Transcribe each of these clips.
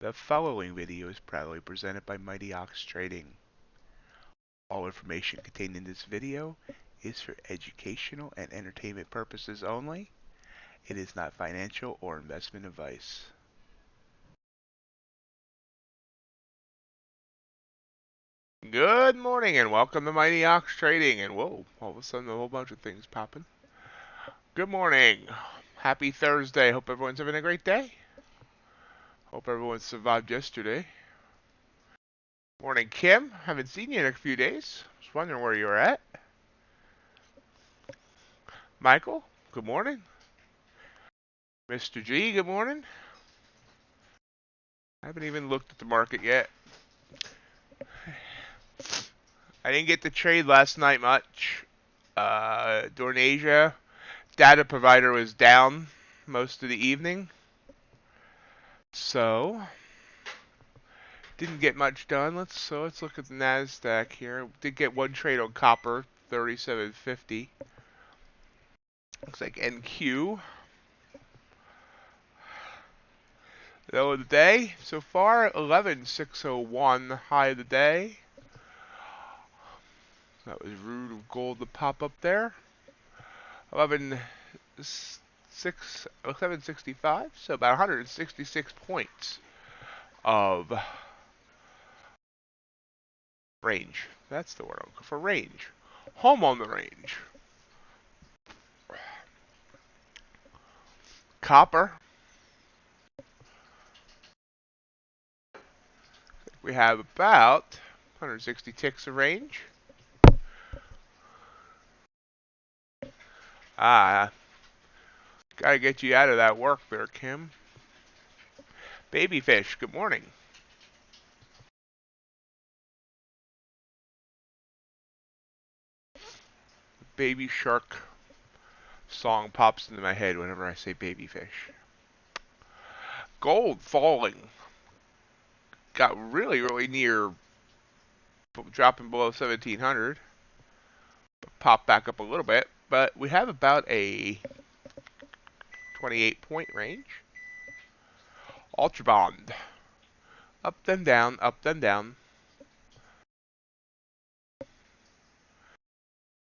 The following video is proudly presented by MightyOxTrading. All information contained in this video is for educational and entertainment purposes only. It is not financial or investment advice. Good morning and welcome to MightyOxTrading. And whoa, all of a sudden a whole bunch of things popping. Good morning. Happy Thursday. Hope everyone's having a great day. Hope everyone survived yesterday. Morning, Kim. Haven't seen you in a few days. Just wondering where you're at. Michael, good morning. Mr. G, good morning. I haven't even looked at the market yet. I didn't get to trade last night much. During Asia, data provider was down most of the evening. So, didn't get much done. Let's look at the NASDAQ here. Did get one trade on copper, 37.50. Looks like NQ. Low of the day so far, 11,601. High of the day. That was rude of gold to pop up there. 1165, so about 166 points of range. That's the word I'm looking for, range. Home on the range. Copper. We have about 160 ticks of range. Gotta get you out of that work there, Kim. Babyfish, good morning. Baby shark song pops into my head whenever I say babyfish. Gold falling. Got really near dropping below 1,700. Popped back up a little bit, but we have about a 28-point range. UltraBond. Up then down, up then down.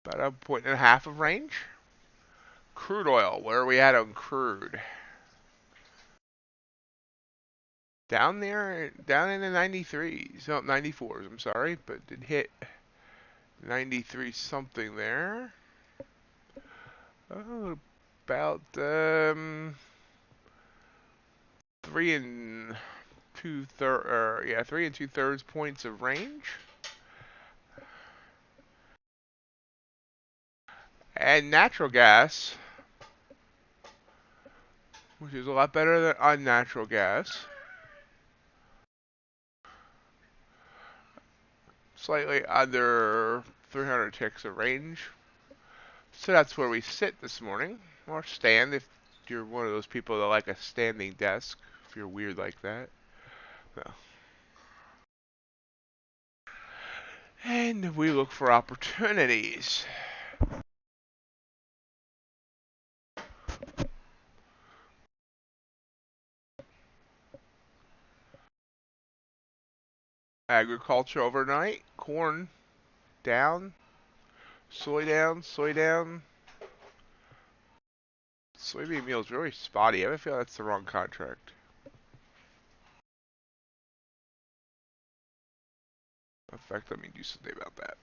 About a 1.5 of range. Crude oil, where are we at on crude? Down there, down in the 93s, no, 94s, I'm sorry, but did hit 93 something there. About 3 2/3 points of range. And natural gas, which is a lot better than unnatural gas. Slightly under 300 ticks of range. So that's where we sit this morning. Or stand if you're one of those people that like a standing desk. If you're weird like that. No. And we look for opportunities. Agriculture overnight. Corn down. Soy down. Soy down. Soybean meal is very spotty. I have a feeling that's the wrong contract. In fact, let me do something about that.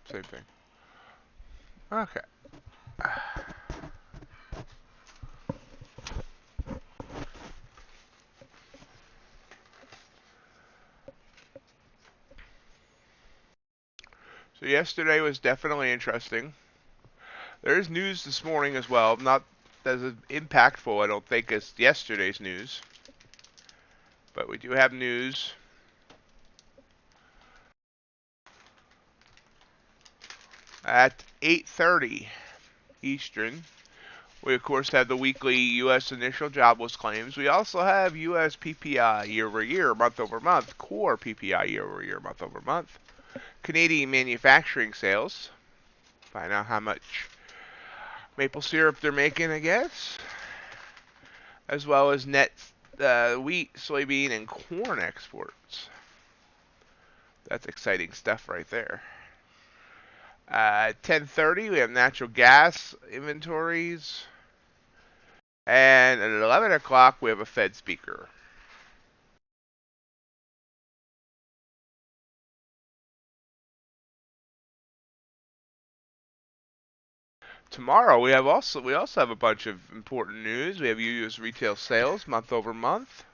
Same thing. Okay. So yesterday was definitely interesting. There is news this morning as well. Not as impactful, I don't think, as yesterday's news. But we do have news. At 8:30 Eastern, we of course have the weekly U.S. initial jobless claims. We also have U.S. PPI year-over-year, month-over-month, core PPI year-over-year, maple syrup they're making, I guess, as well as net wheat, soybean, and corn exports. That's exciting stuff right there. 10:30 we have natural gas inventories, and at 11 o'clock we have a Fed speaker. Tomorrow we also have a bunch of important news. We have U.S. retail sales month over month,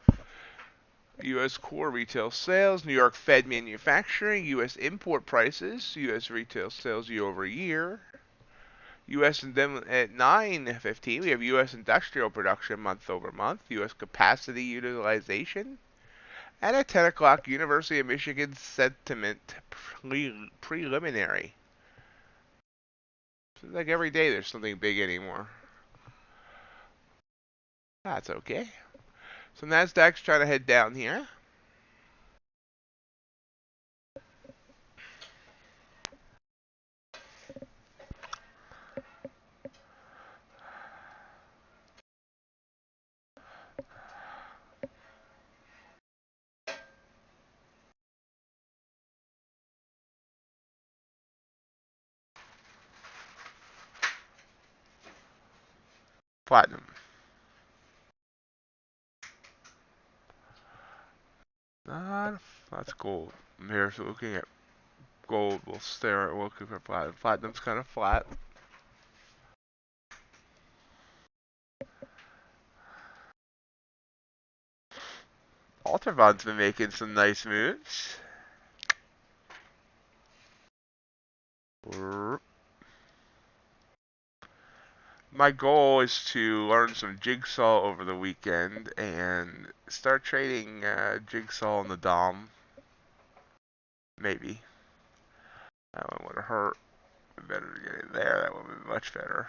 U.S. core retail sales, New York Fed manufacturing, U.S. import prices, U.S. retail sales year over year. U.S. and then at 9:15 we have U.S. industrial production month over month, U.S. capacity utilization, and at 10 o'clock University of Michigan sentiment preliminary. Seems like every day there's something big anymore. That's okay. So Nasdaq's trying to head down here. Platinum. That's gold. Here's looking at gold. We'll stare at looking for platinum. Platinum's kind of flat. UltraBond's been making some nice moves. My goal is to learn some Jigsaw over the weekend and start trading Jigsaw on the Dom. Maybe. That one would have hurt. Better to get it there. That would be much better.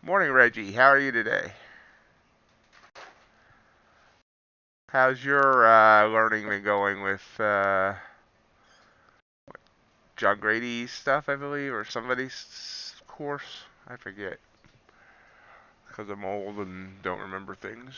Morning, Reggie. How are you today? How's your learning been going with John Grady's stuff, I believe, or somebody's course? I forget. Because I'm old and don't remember things.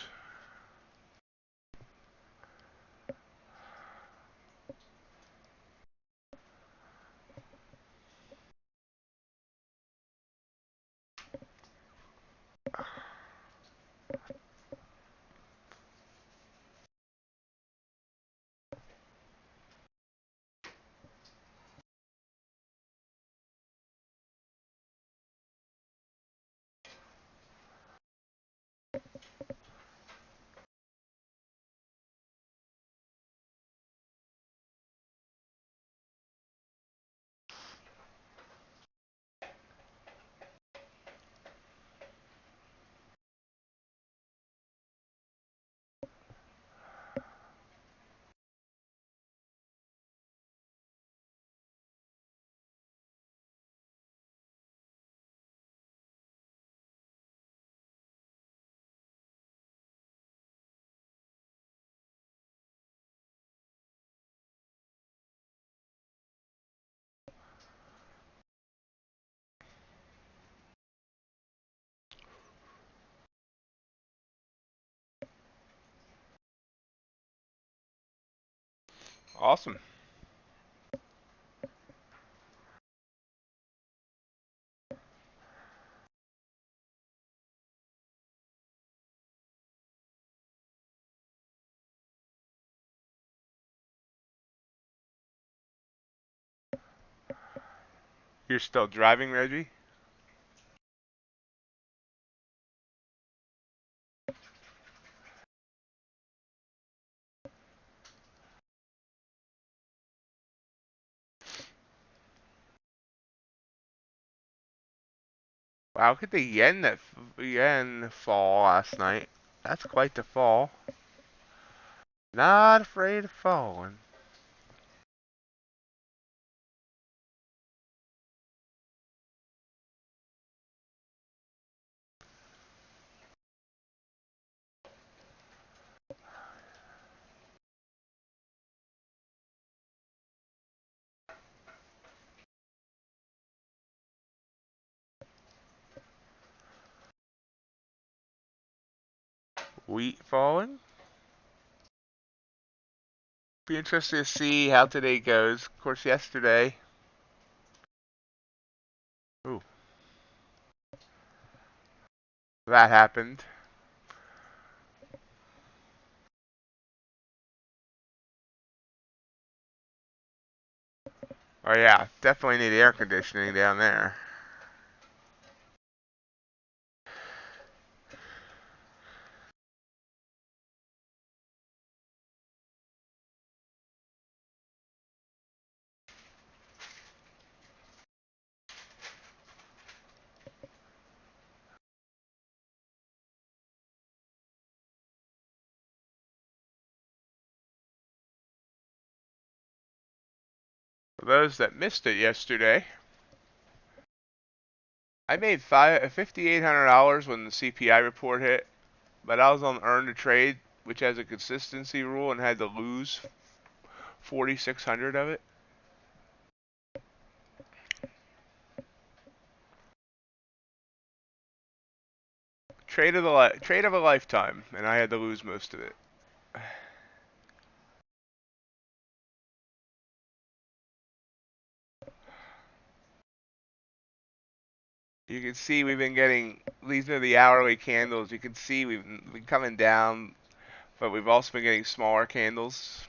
Awesome. You're still driving, Reggie? Wow, look at the yen fall last night. That's quite the fall. Not afraid of falling. Wheat falling. Be interested to see how today goes. Of course, yesterday. Ooh, that happened. Oh yeah, definitely need air conditioning down there. For those that missed it yesterday, I made $5,800 when the CPI report hit, but I was on earn to trade, which has a consistency rule, and had to lose 4,600 of it. Trade of a lifetime, and I had to lose most of it. You can see we've been getting, these are the hourly candles. You can see we've been coming down, but we've also been getting smaller candles.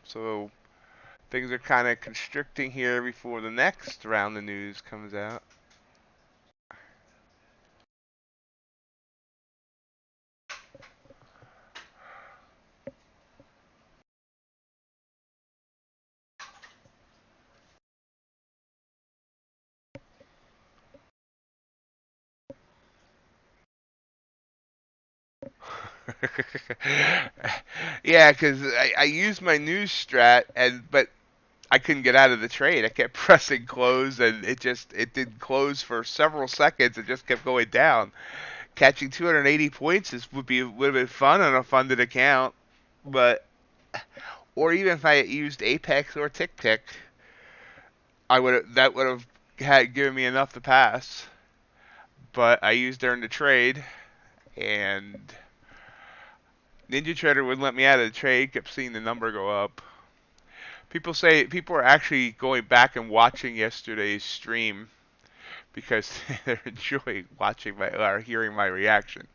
So things are kind of constricting here before the next round of news comes out. Yeah, because I used my news strat, but I couldn't get out of the trade. I kept pressing close, and it didn't close for several seconds. It just kept going down. Catching 280 points would have been fun on a funded account, but or even if I had used Apex or TickTick, that would have had given me enough to pass. But I used Earn to Trade, and NinjaTrader wouldn't let me out of the trade. Kept seeing the number go up. People are actually going back and watching yesterday's stream because they're enjoying watching or hearing my reaction.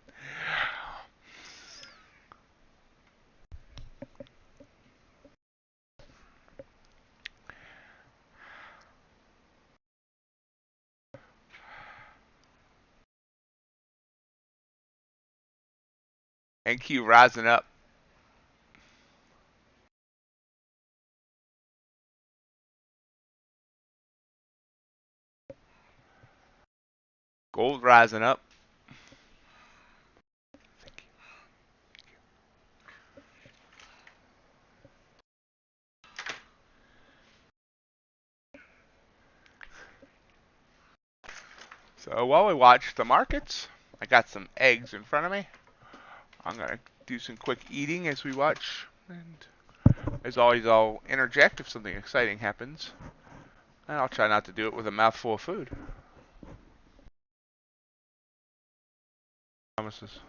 NQ rising up. Gold rising up. So while we watch the markets, I got some eggs in front of me. I'm going to do some quick eating as we watch. And as always, I'll interject if something exciting happens. And I'll try not to do it with a mouthful of food. Promises.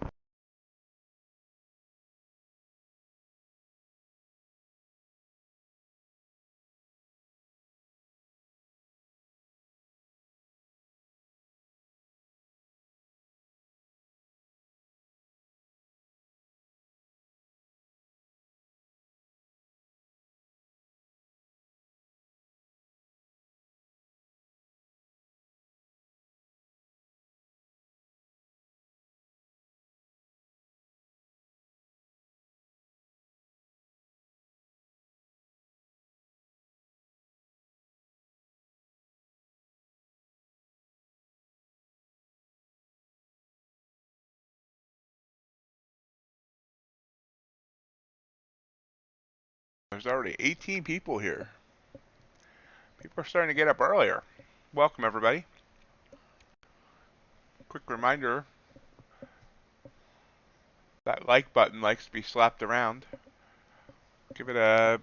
There's already 18 people here. People are starting to get up earlier. Welcome, everybody. Quick reminder, that like button likes to be slapped around. Give it a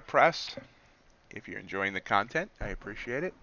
press. If you're enjoying the content, I appreciate it.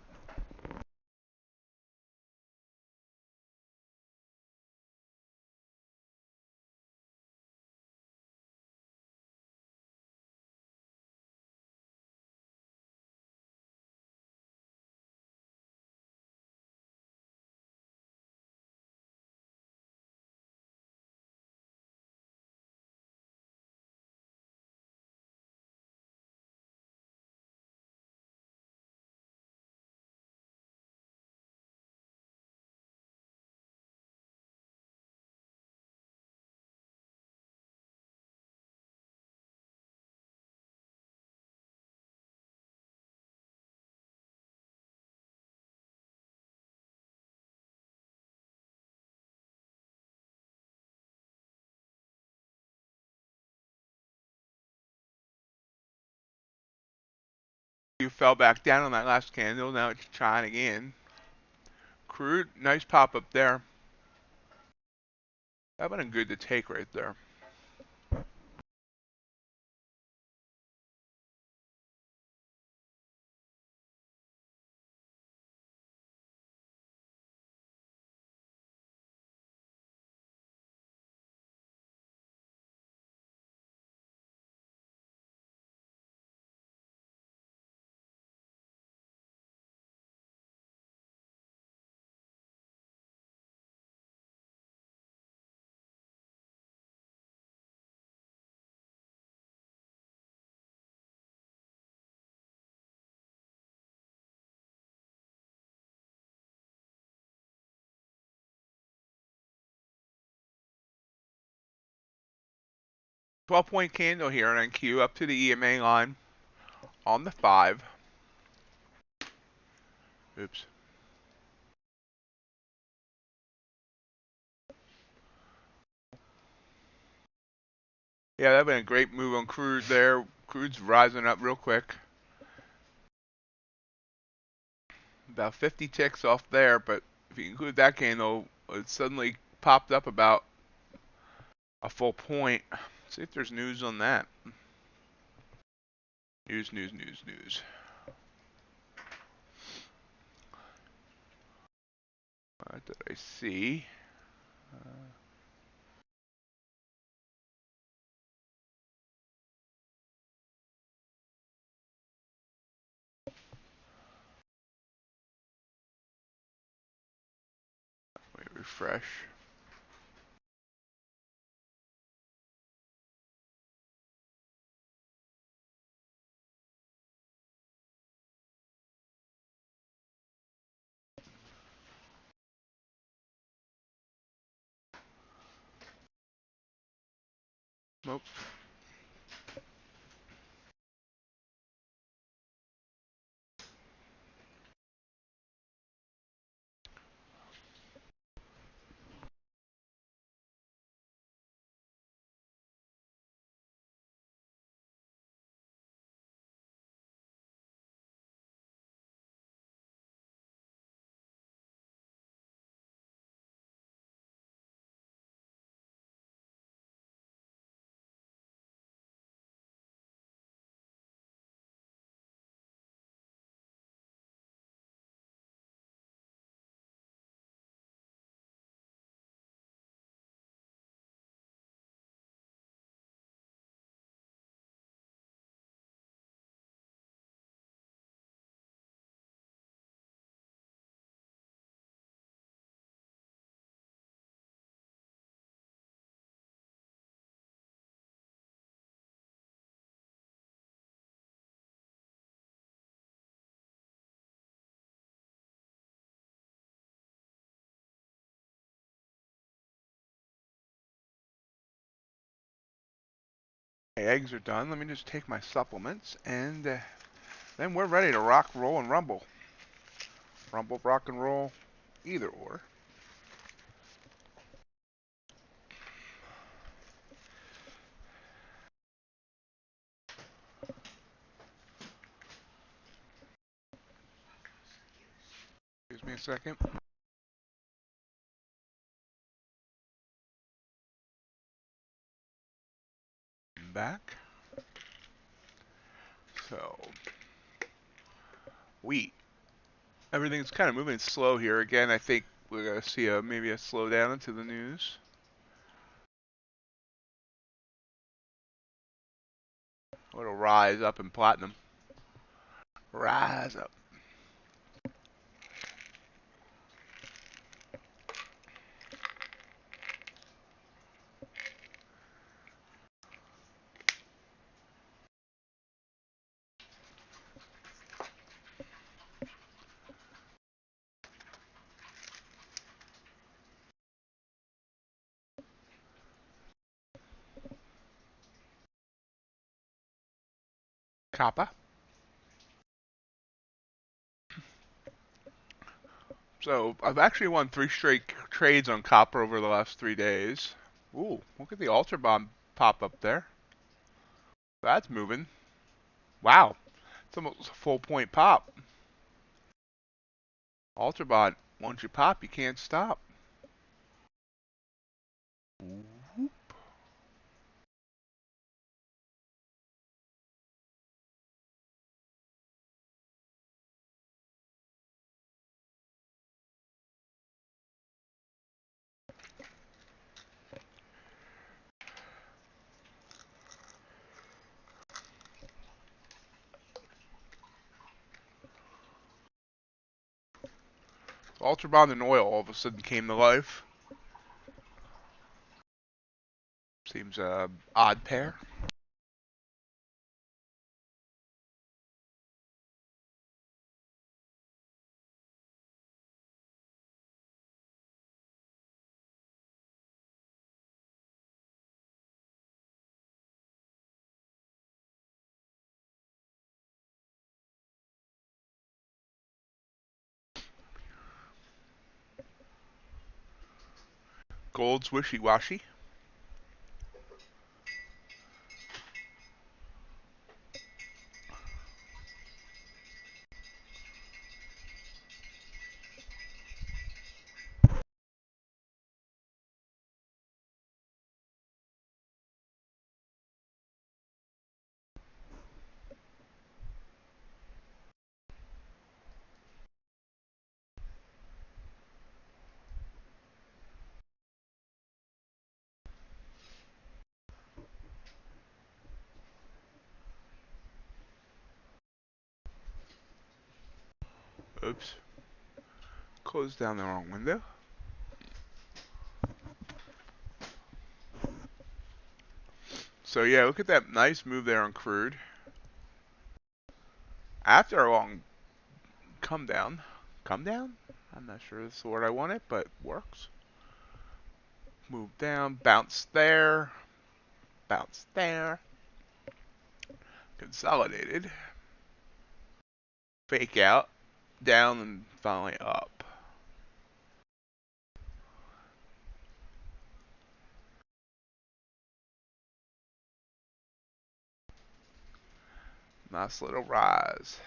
You fell back down on that last candle. Now it's trying again. Crude, nice pop up there. That would have been good to take right there. $12-point candle here on NQ up to the EMA line on the 5. Oops. Yeah, that would have been a great move on Crude there. Crude's rising up real quick. About 50 ticks off there, but if you include that candle, it suddenly popped up about a full point. See if there's news on that. News. What did I see? Let me refresh. Nope. Okay, eggs are done. Let me just take my supplements, and then we're ready to rock, roll, and rumble. Rumble, rock, and roll, either or. Excuse me a second. Back. So, wheat. Everything's kind of moving slow here. Again, I think we're going to see maybe a slowdown into the news. A little rise up in platinum. Rise up. Copper. So I've actually won 3 straight trades on copper over the last 3 days. Ooh, look at the UltraBond pop up there. That's moving. Wow. It's almost a full point pop. UltraBond, once you pop, you can't stop. Ooh. UltraBond and oil all of a sudden came to life. Seems a odd pair. Gold's wishy-washy. Oops. Closed down the wrong window. So yeah, look at that nice move there on Crude. After a long come down. Come down? I'm not sure that's the word I wanted, but works. Move down, bounce there, bounce there. Consolidated. Fake out, down, and finally up. Nice little rise.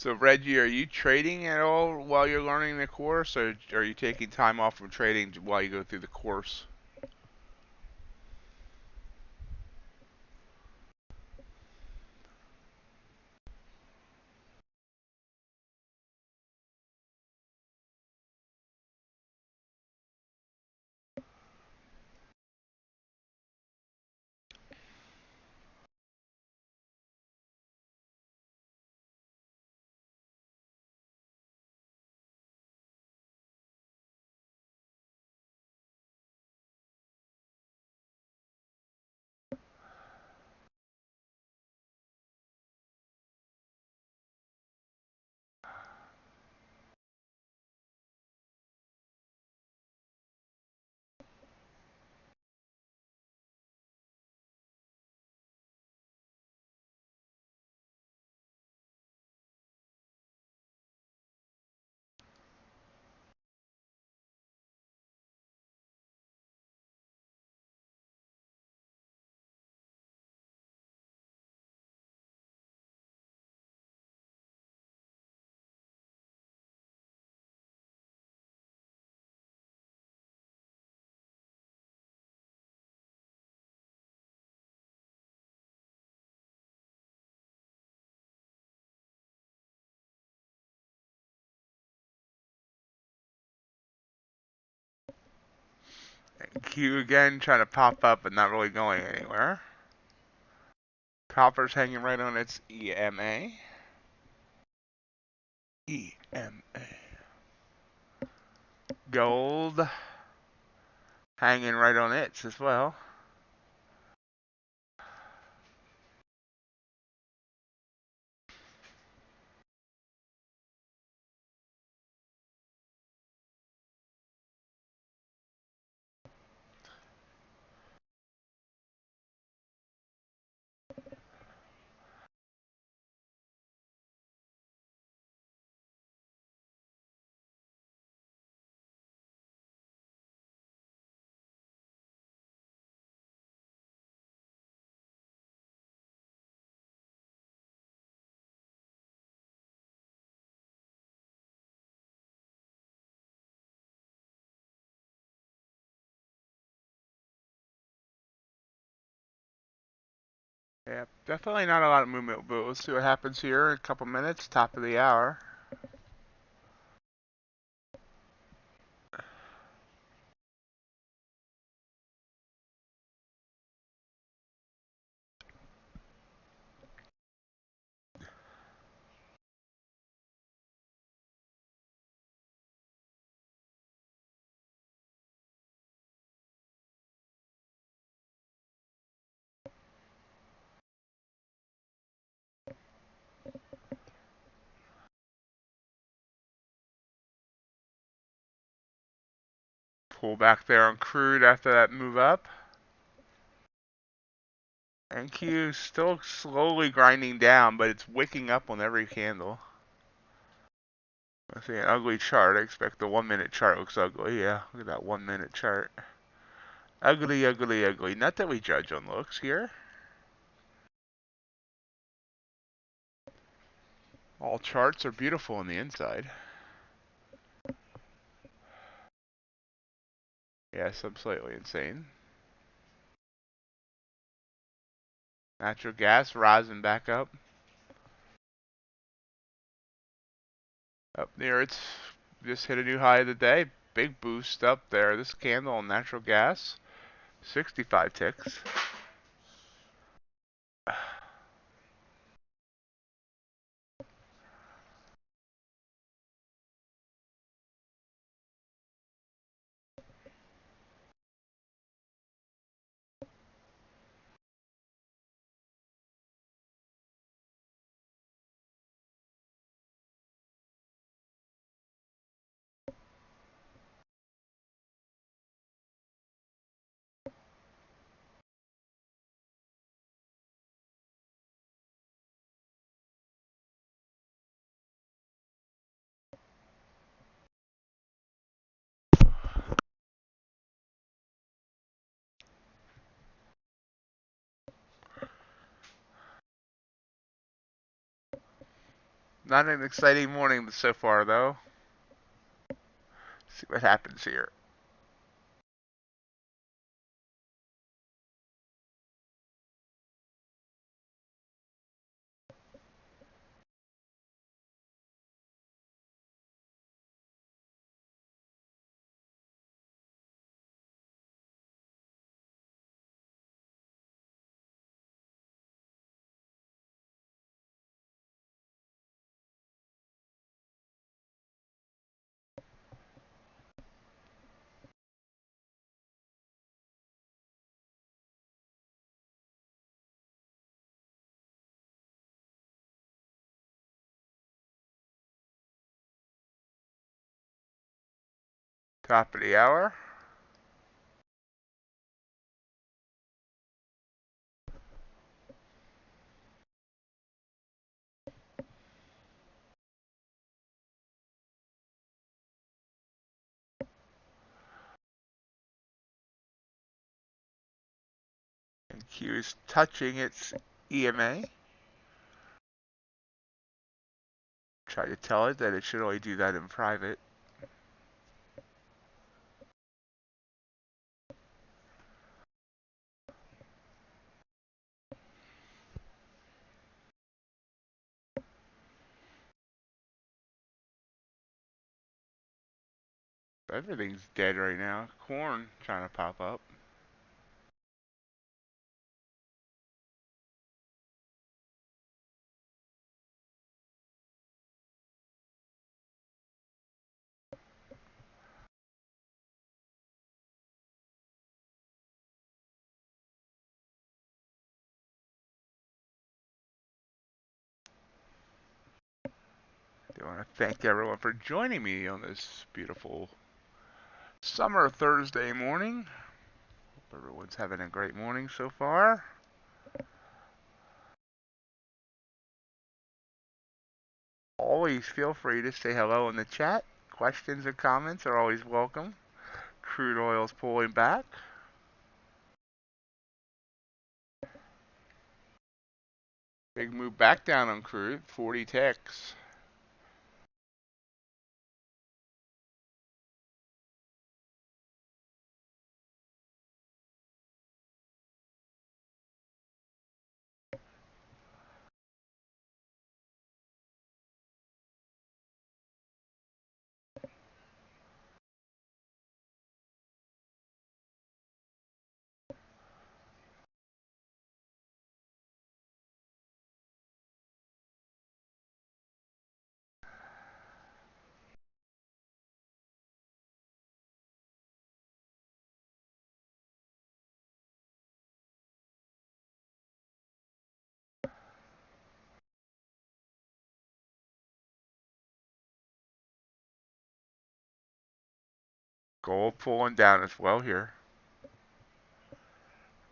So Reggie, are you trading at all while you're learning the course, or are you taking time off from trading while you go through the course? And Q again, trying to pop up but not really going anywhere. Copper's hanging right on its EMA. EMA. Gold hanging right on its as well. Yeah, definitely not a lot of movement, but we'll see what happens here in a couple minutes, top of the hour. Pull back there on crude after that move up. NQ still slowly grinding down, but it's wicking up on every candle. I see an ugly chart. I expect the 1 minute chart looks ugly. Yeah, look at that 1 minute chart. Ugly, ugly, ugly. Not that we judge on looks here. All charts are beautiful on the inside. Yes, I'm slightly insane. Natural gas rising back up. Up near it's just hit a new high of the day. Big boost up there. This candle on natural gas, 65 ticks. Not an exciting morning so far, though. See what happens here. Top of the hour. And Q is touching its EMA. Try to tell it that it should only do that in private. Everything's dead right now. Corn trying to pop up. I want to thank everyone for joining me on this beautiful summer Thursday morning. Hope everyone's having a great morning so far. Always feel free to say hello in the chat. Questions or comments are always welcome. Crude oil's pulling back. Big move back down on crude, 40 ticks. Gold pulling down as well here.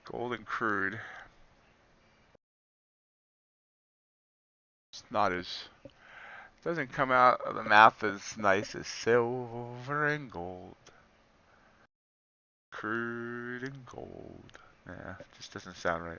Gold and crude. It's not as, doesn't come out of the mouth as nice as silver and gold. Crude and gold. Yeah, just doesn't sound right.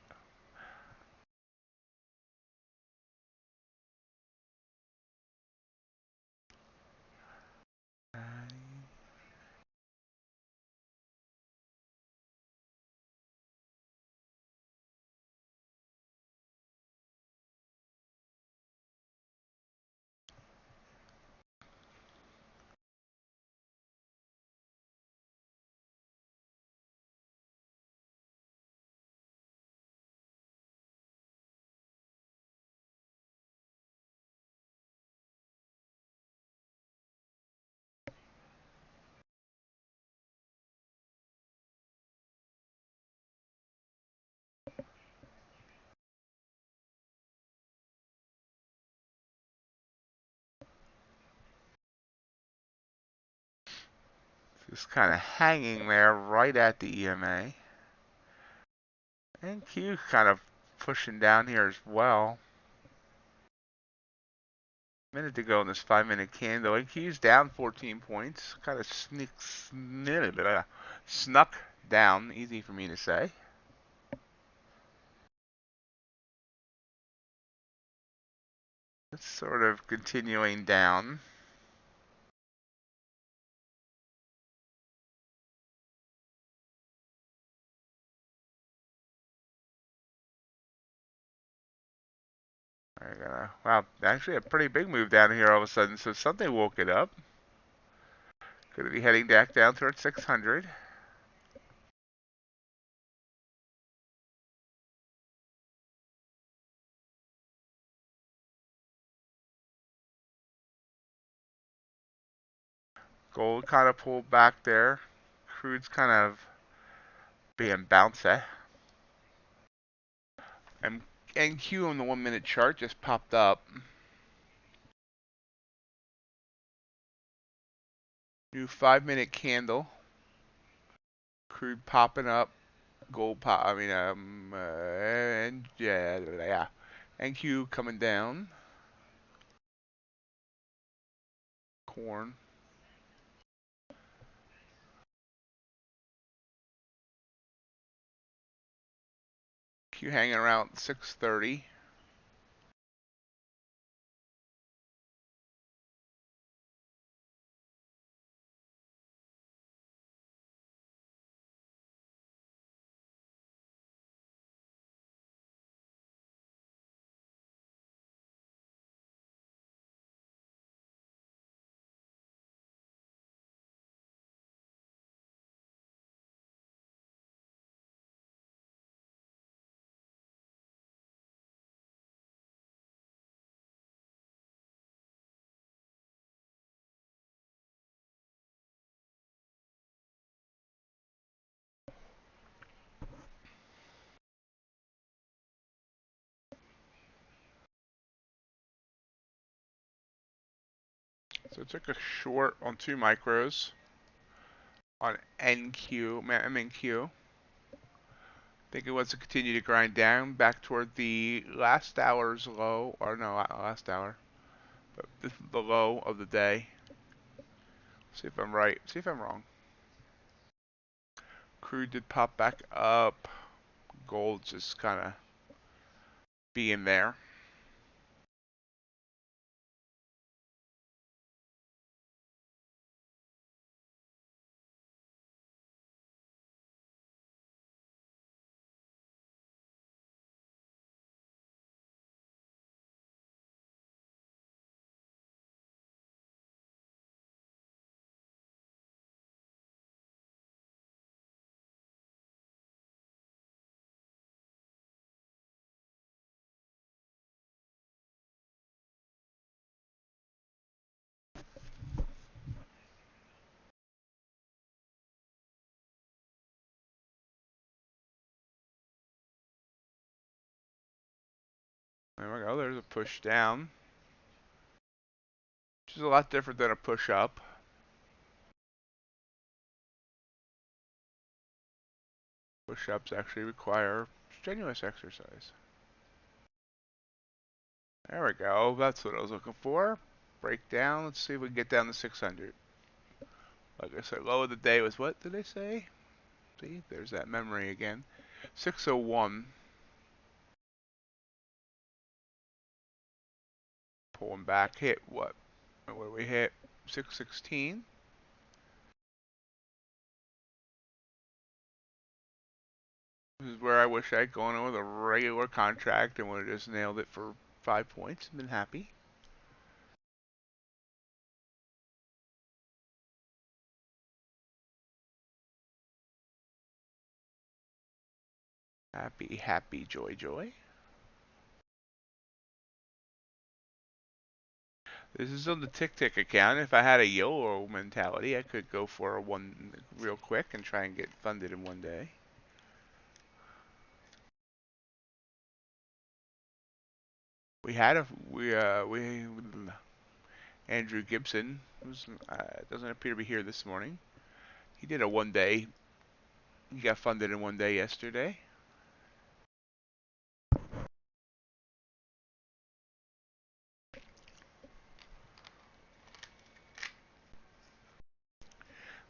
Just kind of hanging there right at the EMA. And Q kind of pushing down here as well. Minute to go in this 5-minute candle. And Q's down 14 points. Kind of snuck down. Easy for me to say. It's sort of continuing down. Wow, actually a pretty big move down here all of a sudden. So something woke it up. Could be heading back down towards 600. Gold kind of pulled back there. Crude's kind of being bouncy. And NQ on the 1-minute chart just popped up. New 5-minute candle. Crude popping up. Gold pop. I mean, and yeah. NQ coming down. Corn. Q hanging around 630. So it took a short on 2 micros on NQ, MNQ. I think it wants to continue to grind down back toward the last hour's low, or no, last hour. But this is the low of the day. See if I'm right. See if I'm wrong. Crude did pop back up. Gold just kind of being there. There we go. There's a push down, which is a lot different than a push up. Push-ups actually require strenuous exercise. There we go. That's what I was looking for. Breakdown. Let's see if we can get down to 600. Like I said, low of the day was what did they say? See, there's that memory again. 601. Pulling back. Hit what? What did we hit? 616. This is where I wish I'd gone in with a regular contract and would have just nailed it for 5 points and been happy. Happy, happy, joy, joy. This is on the TickTick account. If I had a YOLO mentality, I could go for a one real quick and try and get funded in one day. We had a we Andrew Gibson was doesn't appear to be here this morning. He did a one day. He got funded in one day yesterday.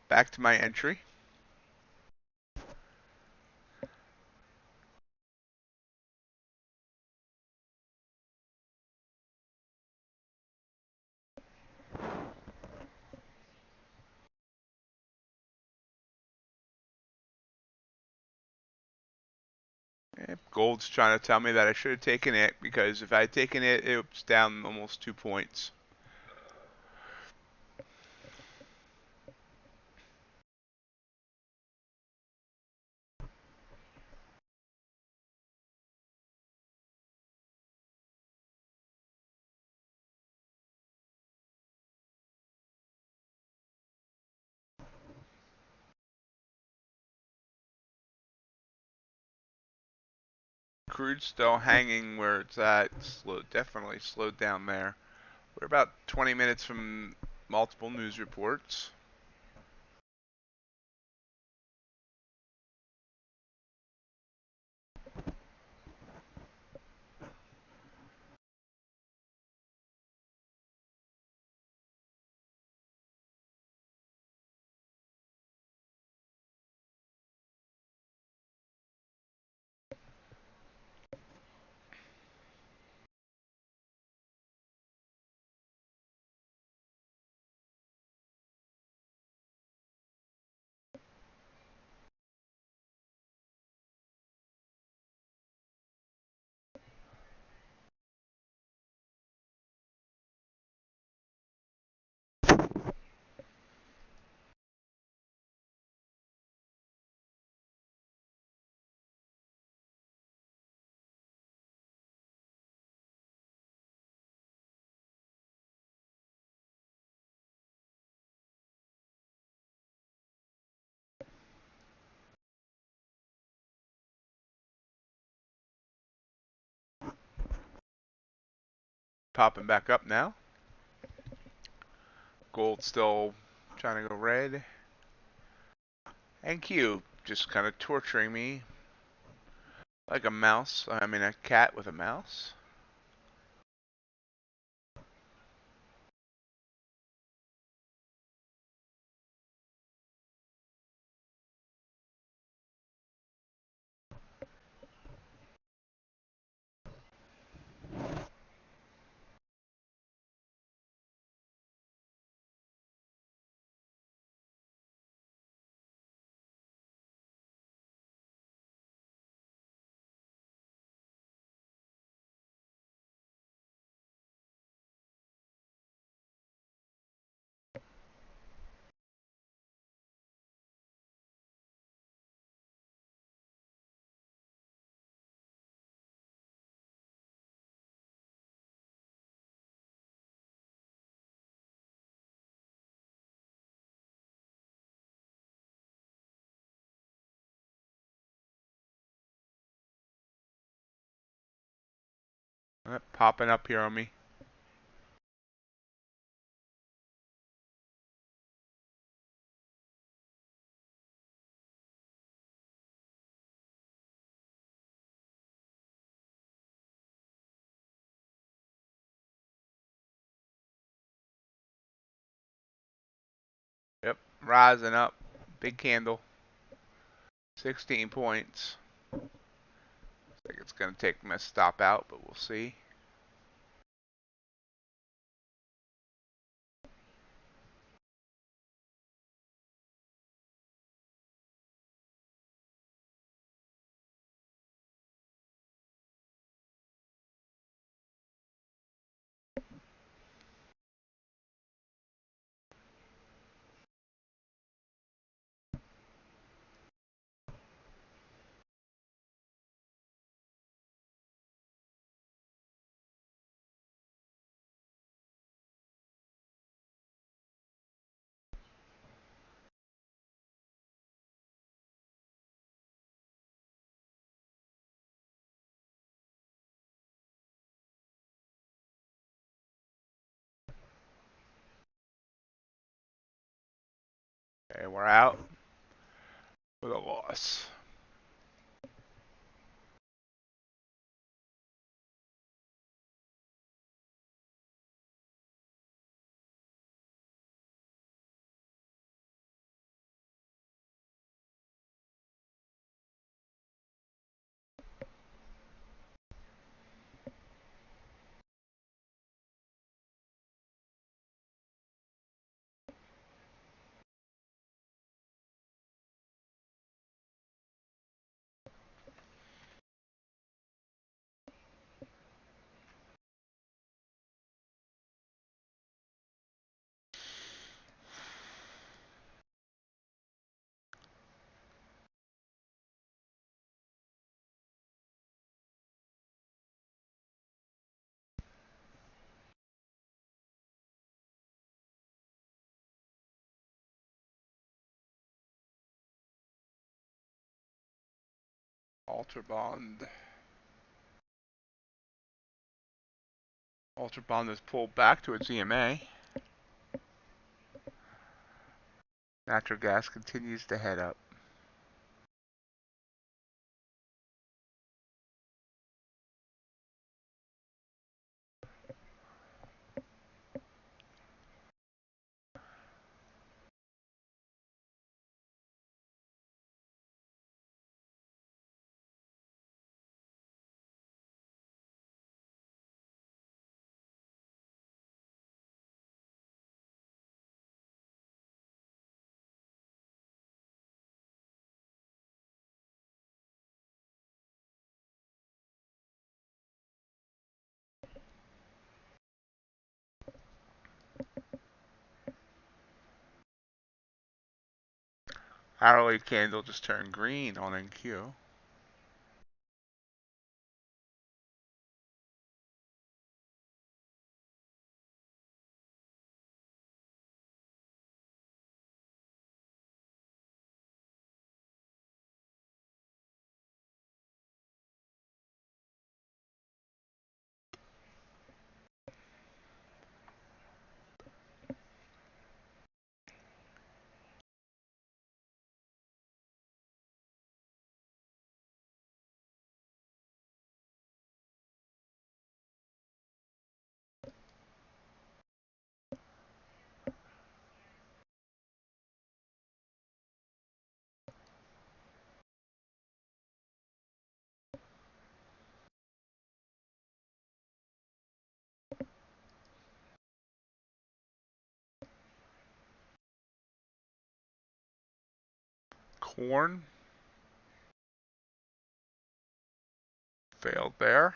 Back to my entry. Gold's trying to tell me that I should have taken it because if I had taken it, it was down almost 2 points. Crude's still hanging where it's at. Definitely slowed down there. We're about 20 minutes from multiple news reports. Popping back up now. Gold still trying to go red. And Q just kind of torturing me like a mouse. I mean, a cat with a mouse. Popping up here on me. Yep, rising up. Big candle. 16 points. I think it's going to take me a stop out, but we'll see. Okay, we're out with a loss. UltraBond. UltraBond is pulled back to its EMA. Natural gas continues to head up. Hourly candle just turned green on NQ. Corn failed there.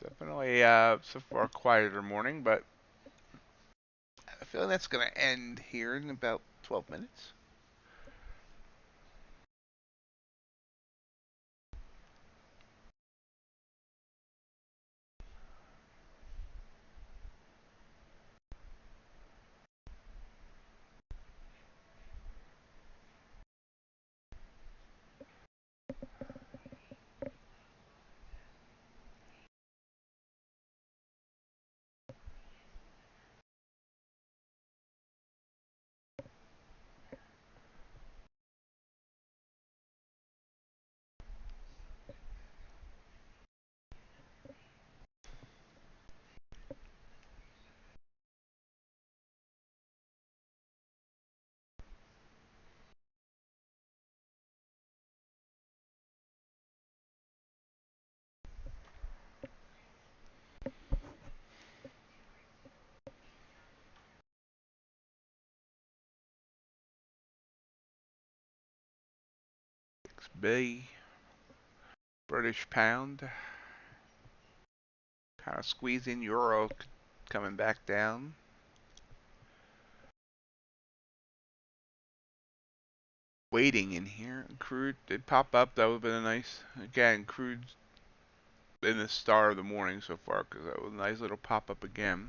Definitely so far a quieter morning, but I feel that's going to end here in about 12 minutes. be. British pound. Kind of squeezing. Euro coming back down. Waiting in here. Crude did pop up. That would have been a nice. Again, crude in the star of the morning so far because that was a nice little pop up again.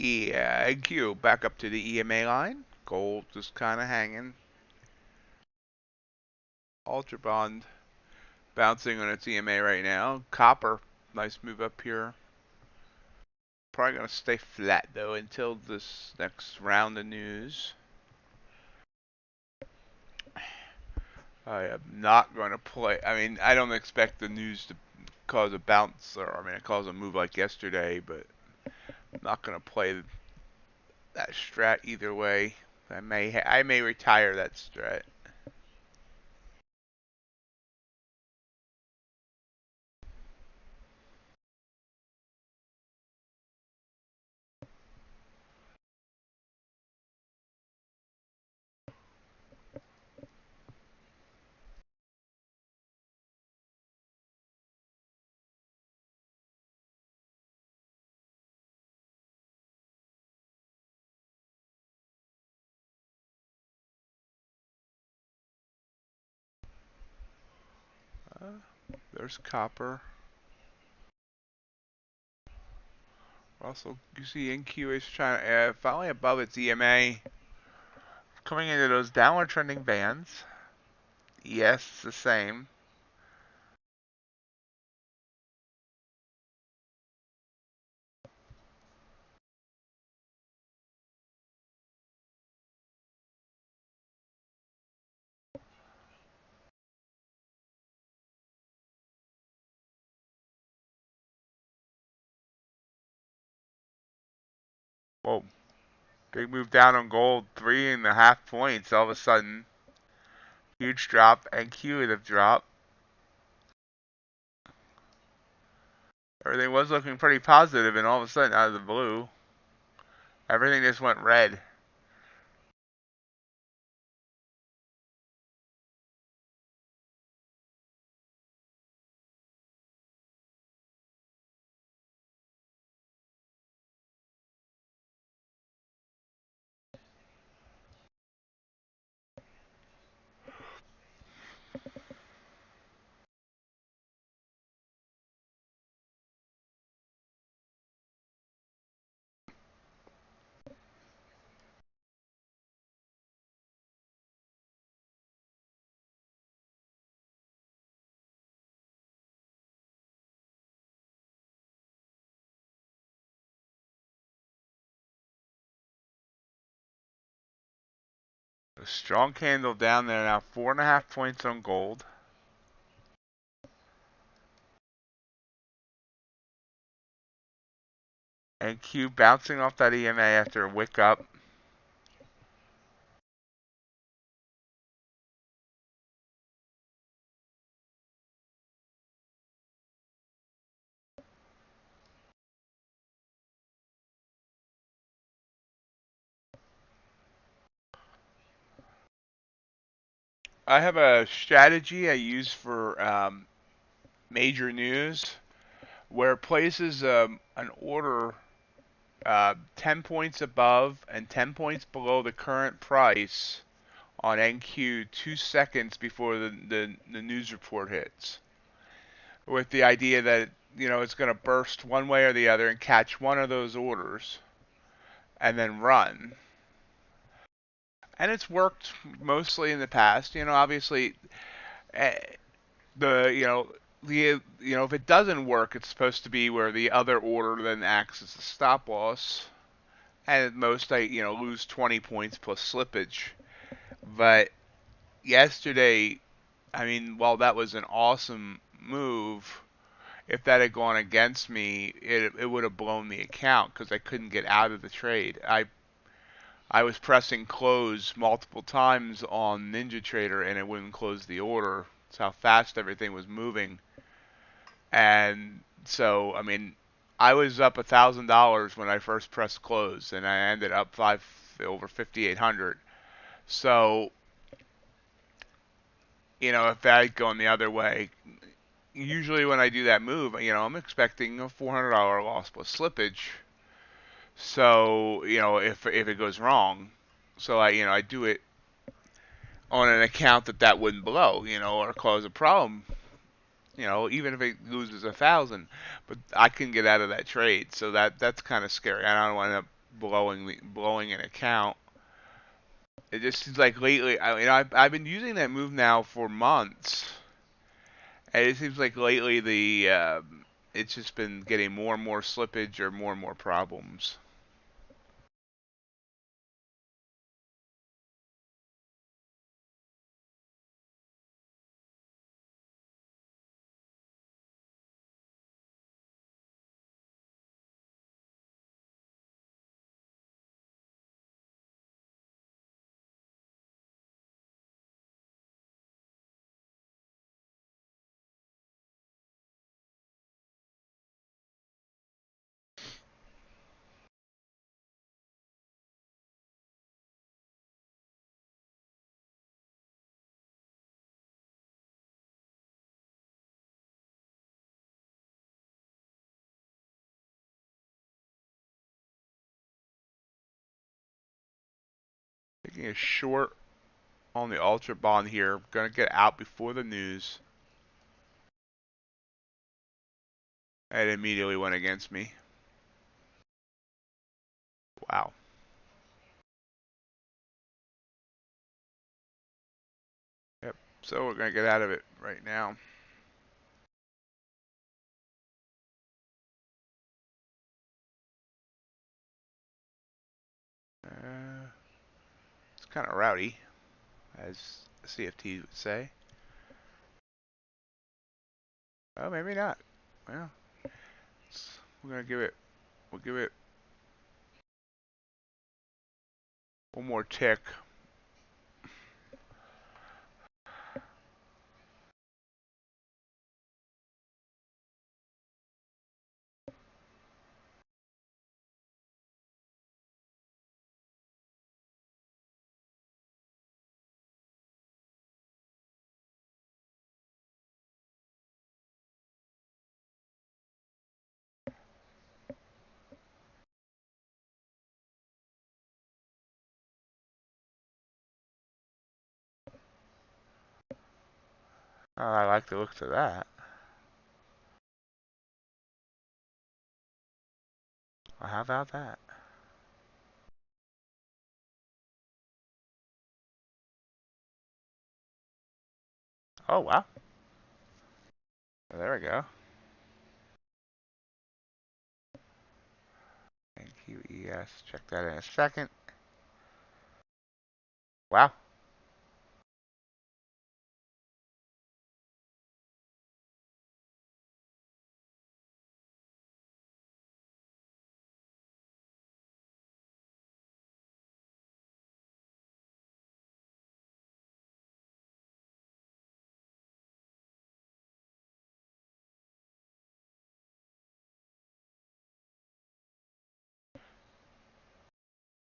Yeah, EQ back up to the EMA line. Gold just kind of hanging. UltraBond bouncing on its EMA right now. Copper, nice move up here. Probably going to stay flat though until this next round of news. I am not going to play. I mean, I don't expect the news to cause a bounce, or I mean, it caused a move like yesterday, but I'm not going to play that strat either way. I may retire that strat. There's copper. Also, you see NQ is trying finally above its EMA, coming into those downward trending bands. Yes, it's the same. Whoa. Big move down on gold, 3.5 points all of a sudden. Huge drop, NQ would have dropped. Everything was looking pretty positive, and all of a sudden, out of the blue, everything just went red. A strong candle down there now, 4.5 points on gold. NQ bouncing off that EMA after a wick up. I have a strategy I use for major news where it places an order 10 points above and 10 points below the current price on NQ 2 seconds before the news report hits, with the idea that it's going to burst one way or the other and catch one of those orders and then run. And it's worked mostly in the past. Obviously, eh, if it doesn't work, it's supposed to be where the other order then acts as a stop loss, and at most I lose 20 points plus slippage. But yesterday, I mean, while that was an awesome move, if that had gone against me, it would have blown the account because I couldn't get out of the trade. I was pressing close multiple times on NinjaTrader and it wouldn't close the order. That's how fast everything was moving. And so, I mean, I was up $1,000 when I first pressed close, and I ended up over 5,800. So, if that had gone the other way, usually when I do that move, I'm expecting a $400 loss plus slippage. So, if it goes wrong, so I do it on an account that wouldn't blow, or cause a problem, even if it loses 1,000, but I can get out of that trade, so that's kind of scary. I don't want to end up blowing an account. It just seems like lately, I've been using that move now for months, and it seems like lately it's just been getting more and more slippage or more and more problems. Taking a short on the UltraBond here. Gonna get out before the news. It immediately went against me. Wow. Yep. So we're gonna get out of it right now. It's kind of rowdy, as CFT would say. Oh, maybe not. Well, we're gonna we'll give it one more tick. Oh, I like the looks of that. Well, how about that? Oh, wow. Well, there we go. Thank you, ES. Check that in a second. Wow.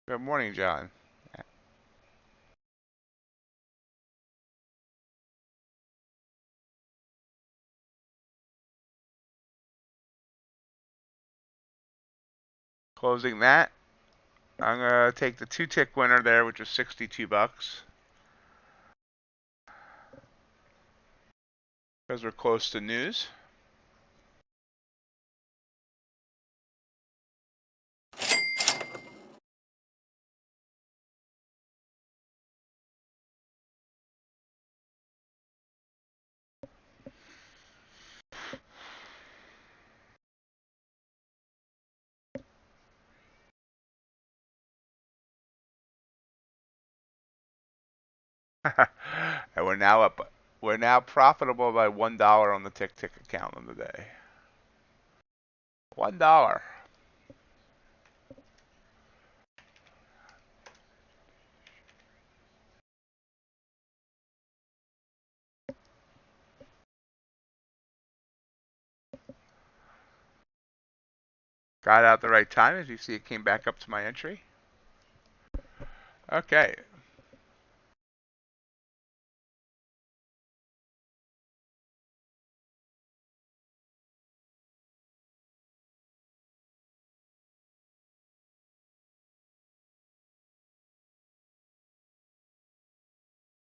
Good morning, John. Closing that. I'm gonna take the 2-tick winner there, which was 62 bucks. Because we're close to news. And we're now profitable by $1 on the TickTick account on the day. $1. Got out the right time. As you see, it came back up to my entry. Okay.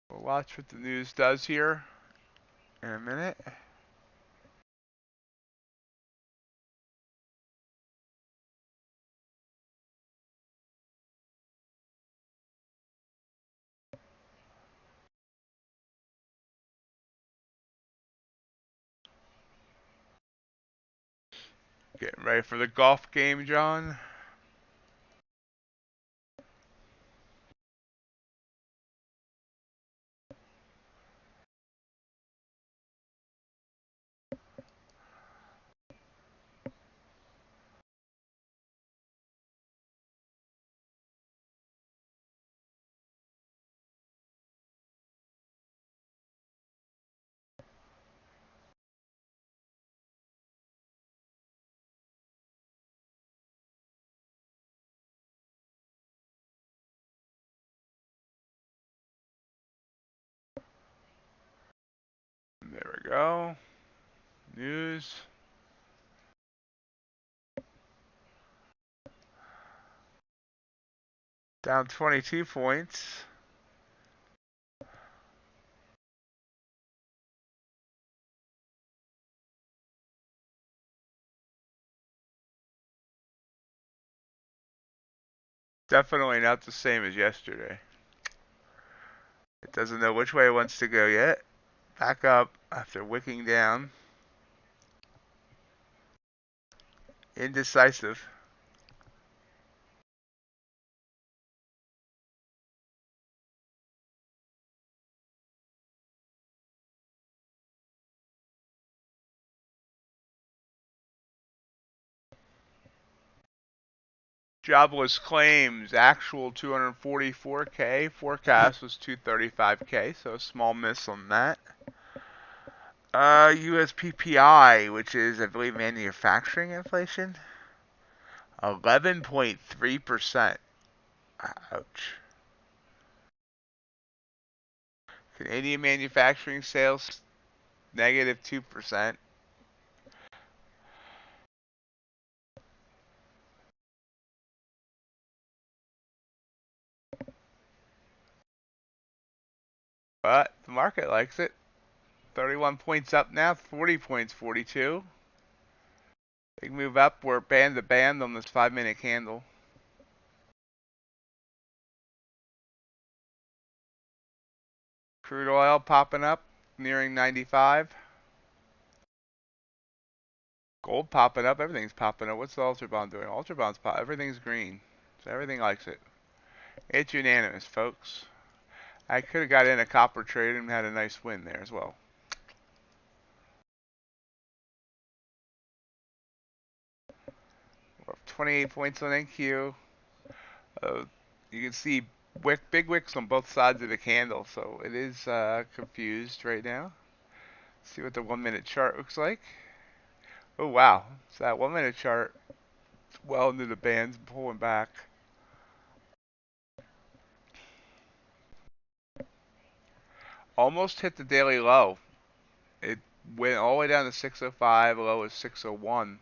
We'll watch what the news does here in a minute. Getting ready for the golf game, John. There we go. News. Down 22 points. Definitely not the same as yesterday. It doesn't know which way it wants to go yet. Back up after wicking down. Indecisive. Jobless claims, actual 244K. Forecast was 235K, so a small miss on that. US PPI, which is, I believe, manufacturing inflation. 11.3%. Ouch. Canadian manufacturing sales, negative 2%. But the market likes it. 31 points up now, 40 points, 42. Big move up. We're band to band on this 5-minute candle. Crude oil popping up, nearing 95. Gold popping up. Everything's popping up. What's the UltraBond doing? UltraBond's pop. Everything's green. So everything likes it. It's unanimous, folks. I could have got in a copper trade and had a nice win there as well. We're up 28 points on NQ. You can see big wicks on both sides of the candle, so it is confused right now. See what the 1-minute chart looks like. Oh wow, so that 1-minute chart is well into the bands, pulling back. Almost hit the daily low. It went all the way down to 605, low is 601.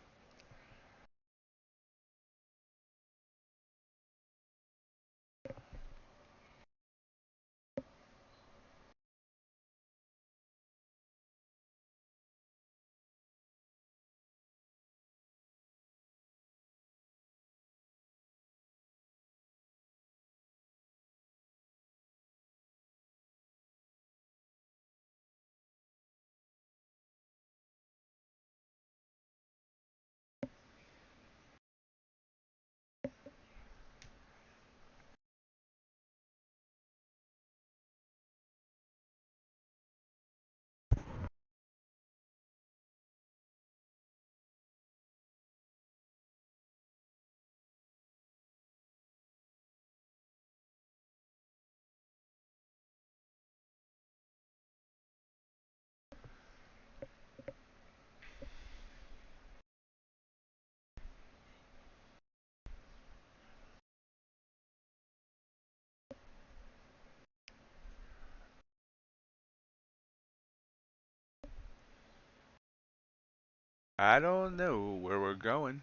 I don't know where we're going.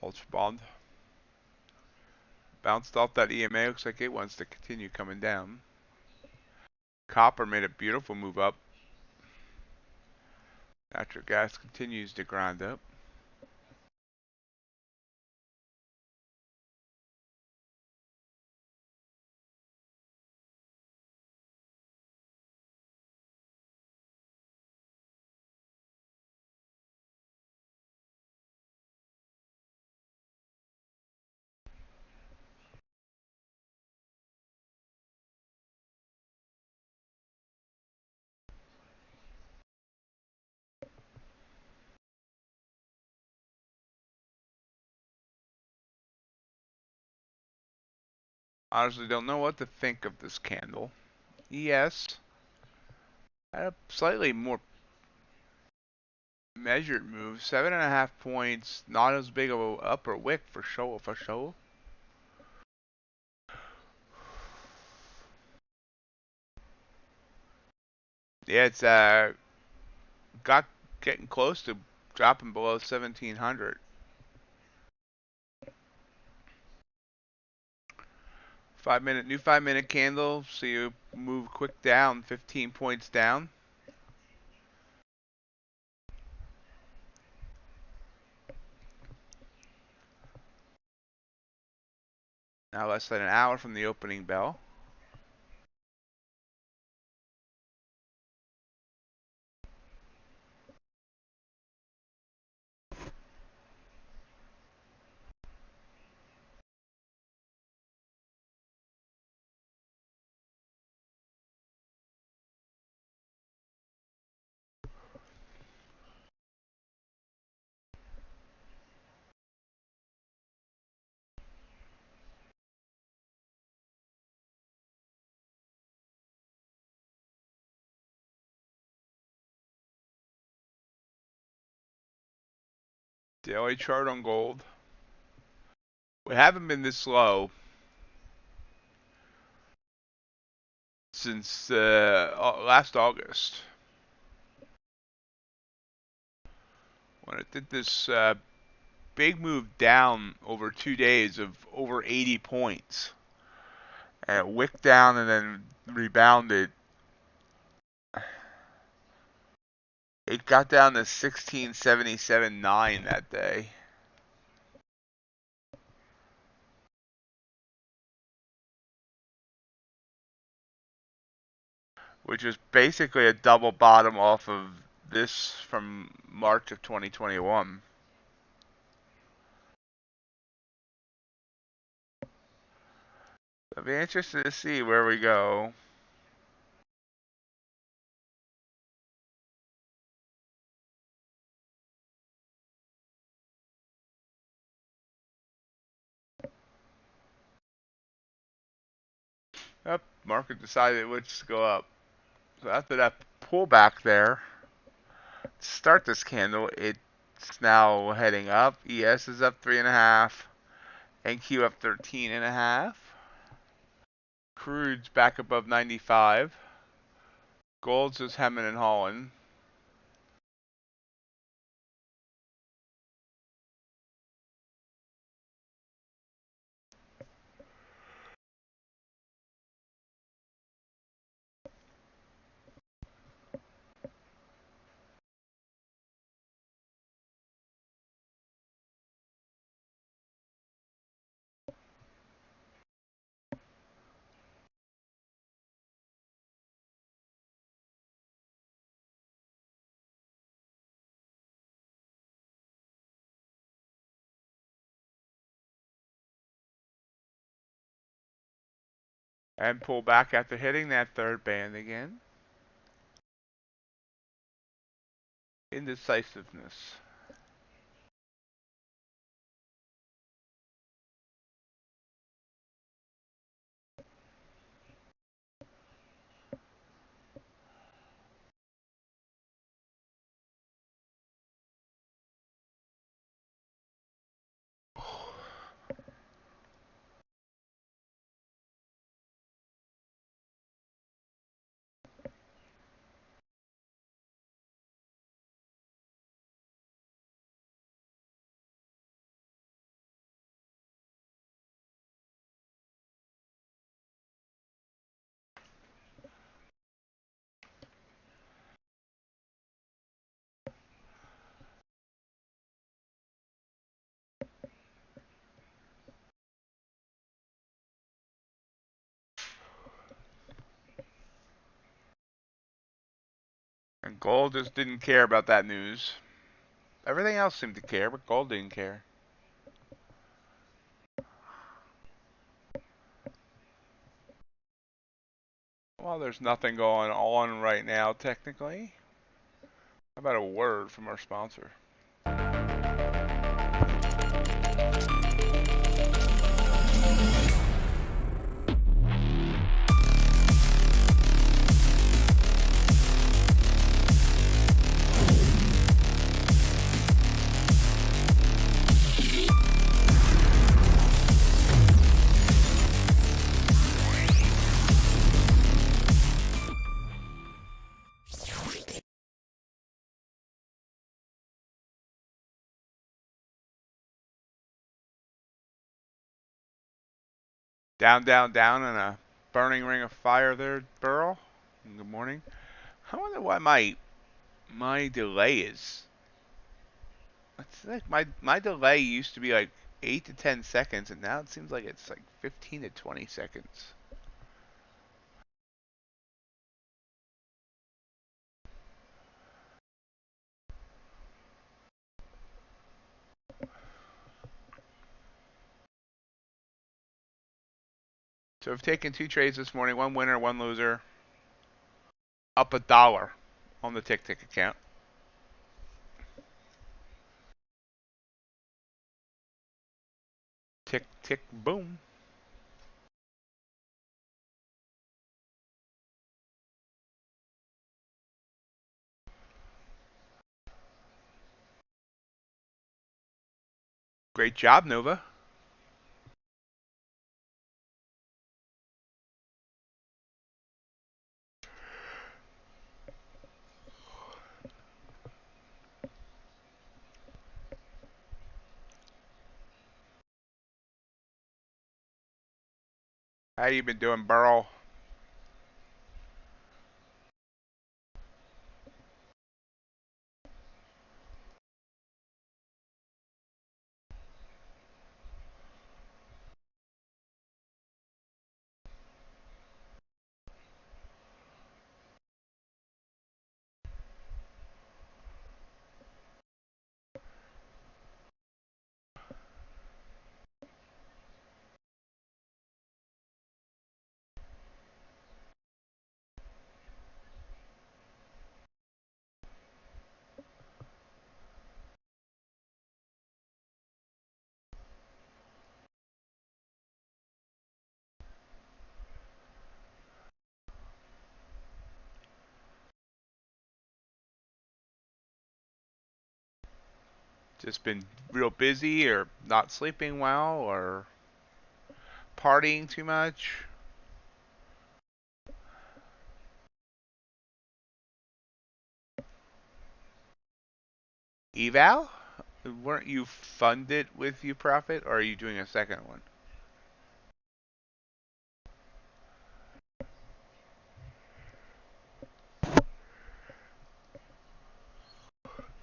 UltraBond bounced off that EMA. Looks like it wants to continue coming down. Copper made a beautiful move up. Natural gas continues to grind up. Honestly, don't know what to think of this candle. ES had a slightly more measured move, 7.5 points. Not as big of a upper wick for sure. Yeah, it's got getting close to dropping below 1700. 5 minute new 5 minute candle. So you move quick down, 15 points down. Now less than an hour from the opening bell. Daily chart on gold. We haven't been this low since last August, when it did this big move down over 2 days of over 80 points. And it wicked down and then rebounded. It got down to 1677.9 that day. Which is basically a double bottom off of this from March of 2021. I'll be interested to see where we go. Yep, market decided which to go up. So after that pullback there, to start this candle, it's now heading up. ES is up 3.5. NQ up 13.5. Crude's back above 95. Gold's just hemming and hawing. And pull back after hitting that third band again. Indecisiveness. And gold just didn't care about that news. Everything else seemed to care, but gold didn't care. Well, there's nothing going on right now, technically. How about a word from our sponsor? Down, down, down in a burning ring of fire there, Burl. Good morning. I wonder why my delay is. It's like my delay used to be like 8 to 10 seconds, and now it seems like it's like 15 to 20 seconds. So I've taken 2 trades this morning, 1 winner, 1 loser. Up $1 on the TickTick account. Tick, tick, boom. Great job, Nova. How you been doing, Burl? Just been real busy, or not sleeping well, or partying too much? Eval? Weren't you funded with UProfit, or are you doing a second one?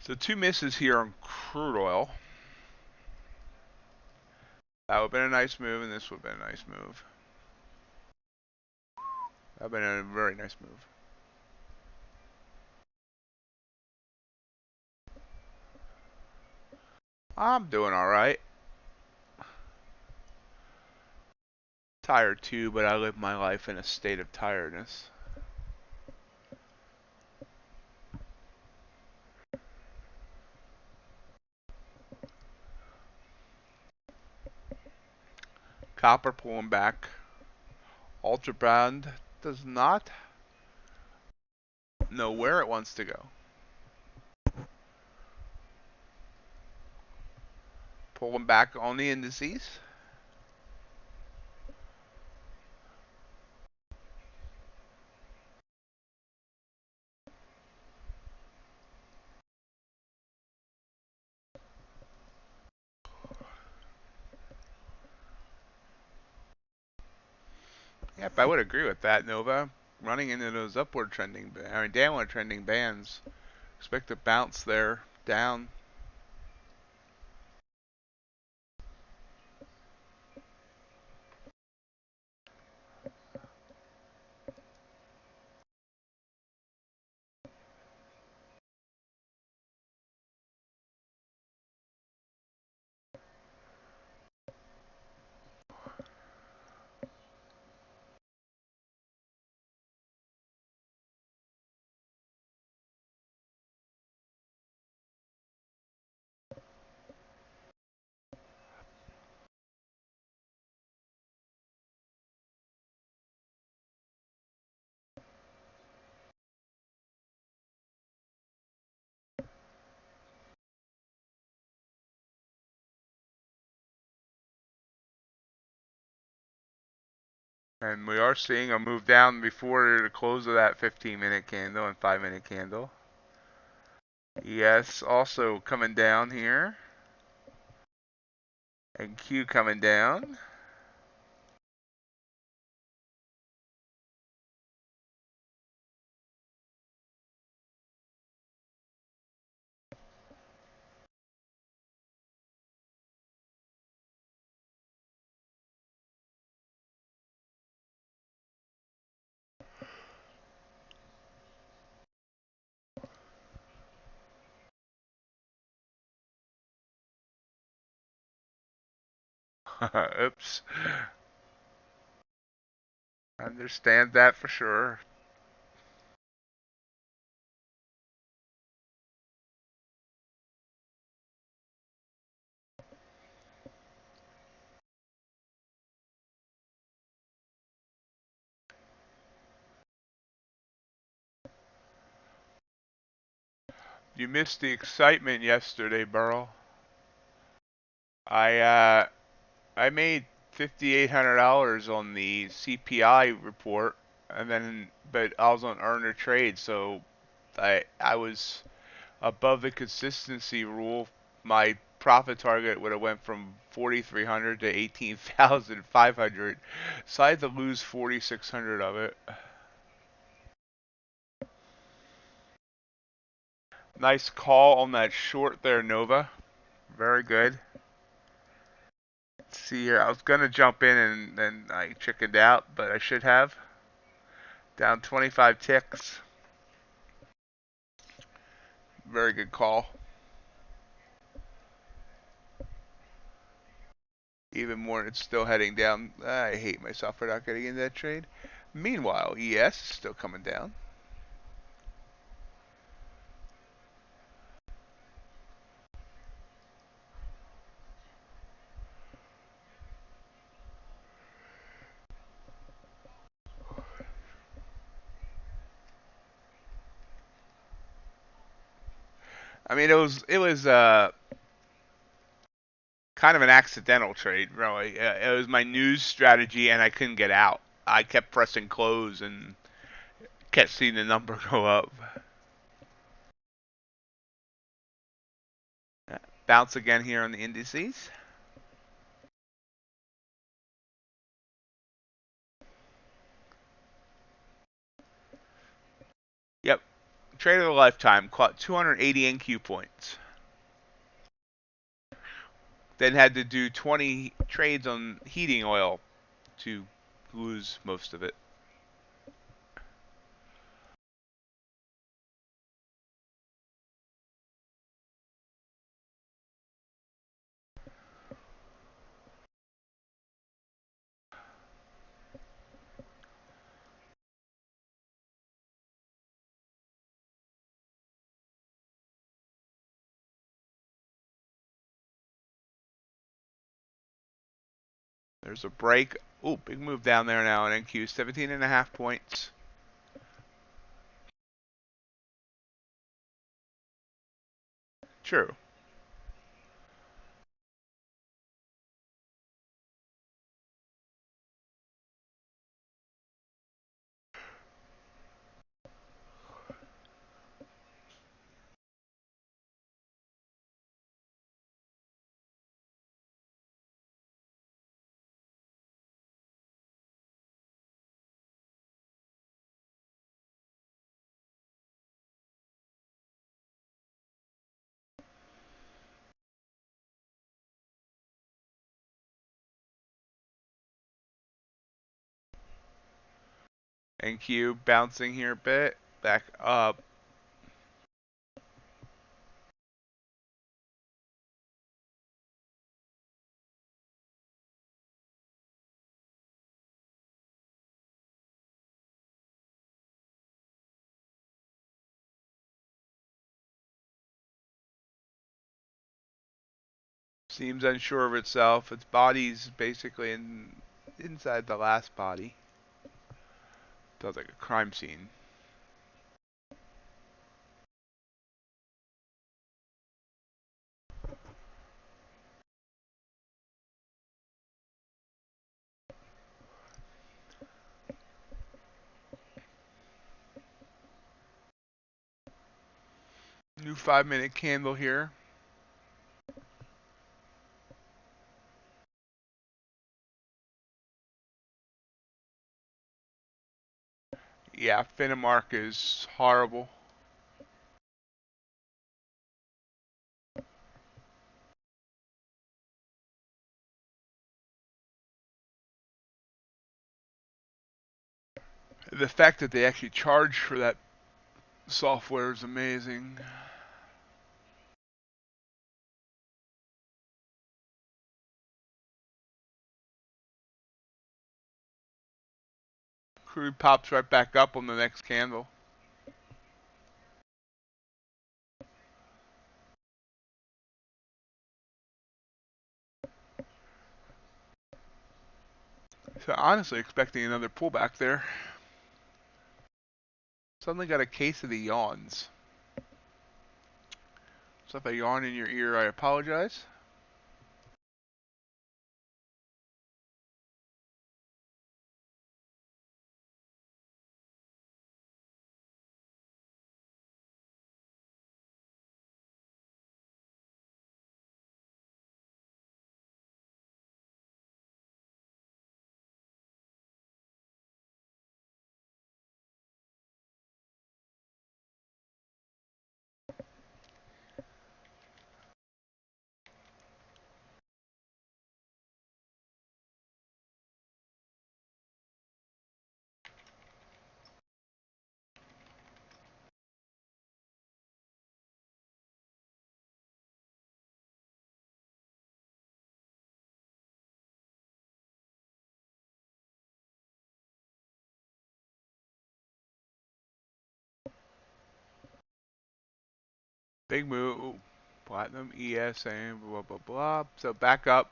So 2 misses here on crude oil. That would have been a nice move, and this would have been a nice move. That would have been a very nice move. I'm doing alright. Tired too, but I live my life in a state of tiredness. Copper pulling back. UltraBond does not know where it wants to go. Pulling back on the indices. Yep, I would agree with that, Nova. Running into those downward trending bands. Expect a bounce there, down. And we are seeing a move down before the close of that 15-minute candle and 5-minute candle. ES also coming down here. And Q coming down. Oops. Understand that for sure. You missed the excitement yesterday, Burl. I made $5,800 on the CPI report, and then but I was on earn or trade, so I was above the consistency rule. My profit target would have went from 4,300 to 18,500, so I had to lose 4,600 of it. Nice call on that short there, Nova. Very good. Let's see here, I was gonna jump in and then I chickened out, but I should have. Down 25 ticks. Very good call. Even more, it's still heading down. I hate myself for not getting into that trade. Meanwhile, ES is still coming down. I mean, it was kind of an accidental trade, really. It was my news strategy, and I couldn't get out. I kept pressing close and kept seeing the number go up. Bounce again here on the indices. Yep, trade of a lifetime. Caught 280 NQ points. Then had to do 20 trades on heating oil to lose most of it. There's a break. Oh, big move down there now in NQ. 17.5 points. True. NQ bouncing here a bit. Back up. Seems unsure of itself. Its body's basically inside the last body. Does like a crime scene. New 5-minute candle here. Yeah, Finamark is horrible. The fact that they actually charge for that software is amazing. Crude pops right back up on the next candle. So honestly expecting another pullback there. Suddenly got a case of the yawns. So if I yawn in your ear, I apologize. Big move. Platinum, ES, and blah, blah, blah. So back up.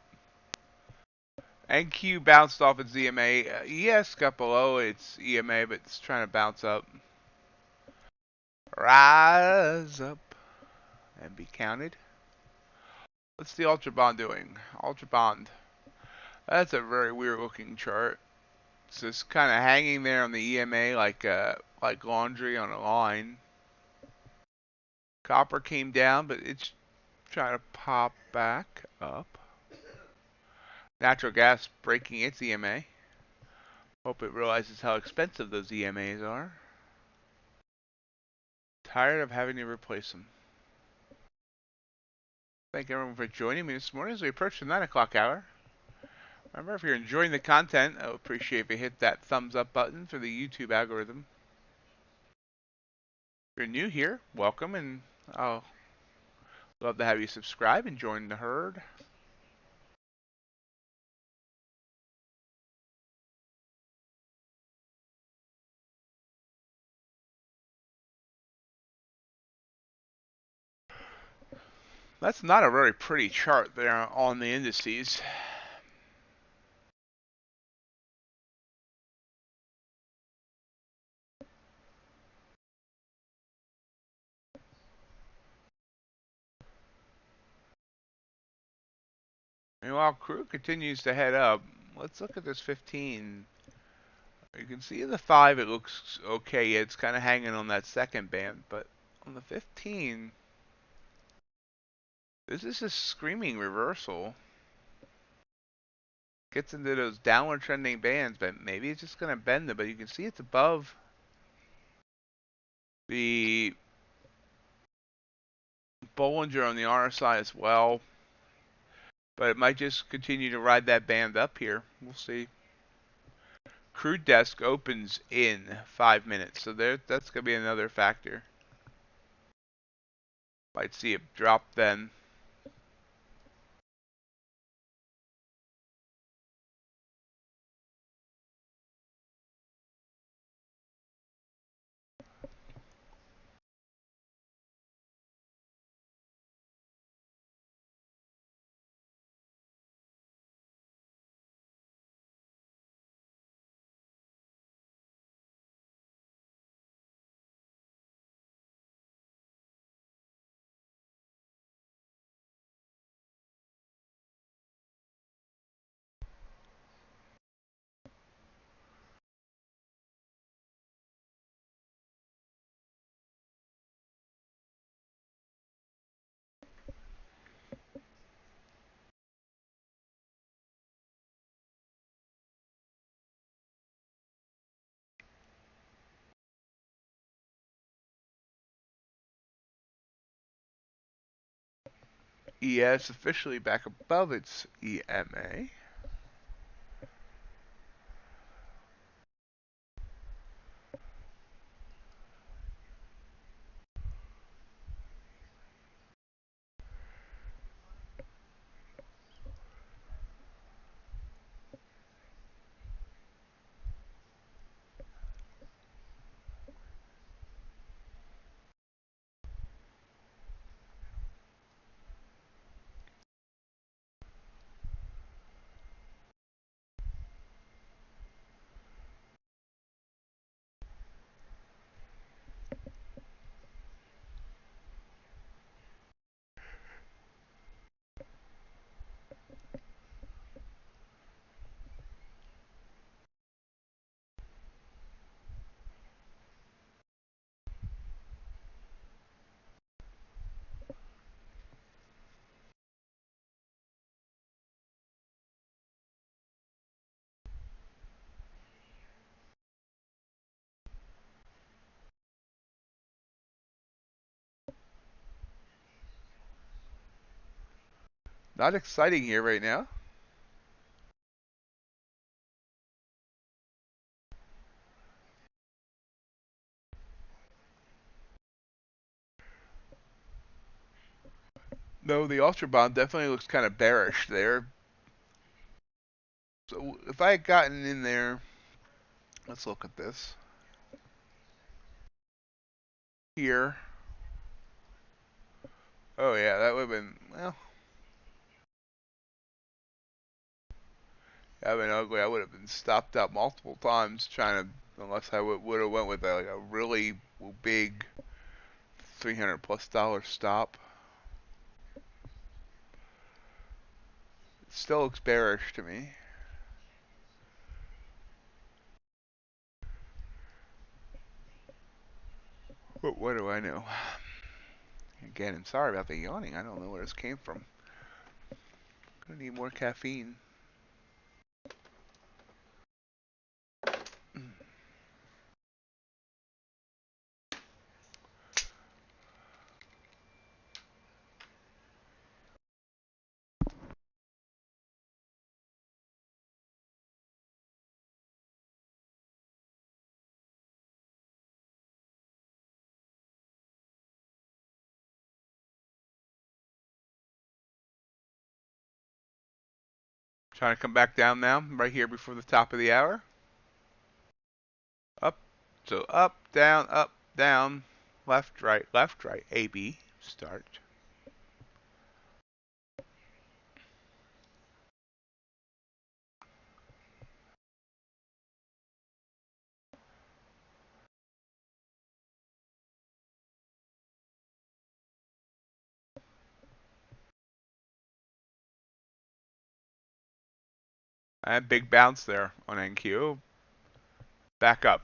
NQ bounced off its EMA. ES got below its EMA, but it's trying to bounce up. Rise up and be counted. What's the UltraBond doing? UltraBond. That's a very weird looking chart. It's just kind of hanging there on the EMA like laundry on a line. Copper came down, but it's trying to pop back up. Natural gas breaking its EMA. Hope it realizes how expensive those EMAs are. Tired of having to replace them. Thank everyone for joining me this morning as we approach the 9 o'clock hour. Remember, if you're enjoying the content, I would appreciate if you hit that thumbs up button for the YouTube algorithm. If you're new here, welcome, and I'll love to have you subscribe and join the herd. That's not a very pretty chart there on the indices. Meanwhile, Crude continues to head up. Let's look at this 15. You can see the 5, it looks okay. It's kind of hanging on that second band, but on the 15, this is a screaming reversal. Gets into those downward trending bands, but maybe it's just going to bend it. But you can see it's above the Bollinger on the RSI as well. But it might just continue to ride that band up here. We'll see. Crude desk opens in 5 minutes, so that's going to be another factor. Might see it drop then. ES officially back above its EMA. Not exciting here right now. No, the UltraBond definitely looks kind of bearish there. So if I had gotten in there, let's look at this. Here. Oh yeah, that would have been, well, that would have been ugly. I would have been stopped out multiple times trying to, unless I would have went with like a really big $300+ stop. It still looks bearish to me. But what do I know? Again, I'm sorry about the yawning. I don't know where this came from. Gonna need more caffeine. Trying to come back down now, right here before the top of the hour. Up, so up, down, left, right, A, B, start. And big bounce there on NQ. Back up.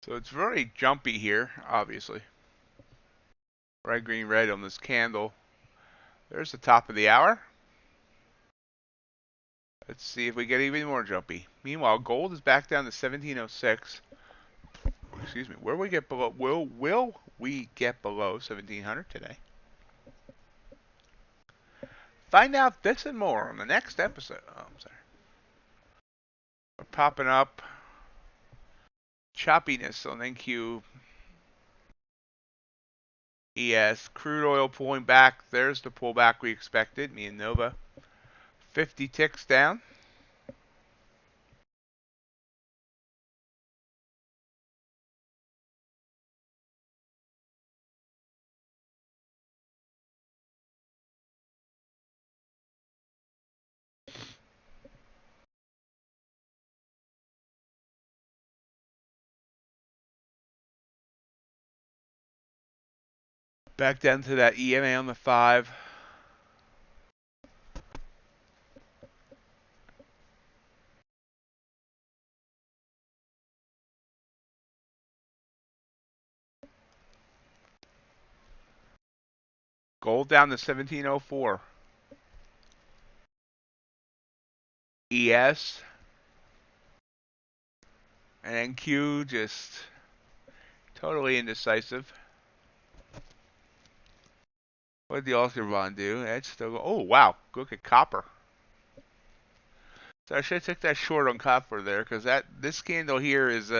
So it's very jumpy here, obviously. Red, green, red on this candle. There's the top of the hour. Let's see if we get even more jumpy. Meanwhile, gold is back down to 1706. Excuse me. Where we get below? Will we get below 1700 today? Find out this and more on the next episode. Oh, I'm sorry. We're popping up choppiness on NQ ES. Crude oil pulling back. There's the pullback we expected. Me and Nova. 50 ticks down. Back down to that EMA on the 5. Gold down to 1704. ES and NQ just totally indecisive. What did the UltraBond do? It's still go. Oh wow, look at copper. So I should have took that short on copper there because this candle here is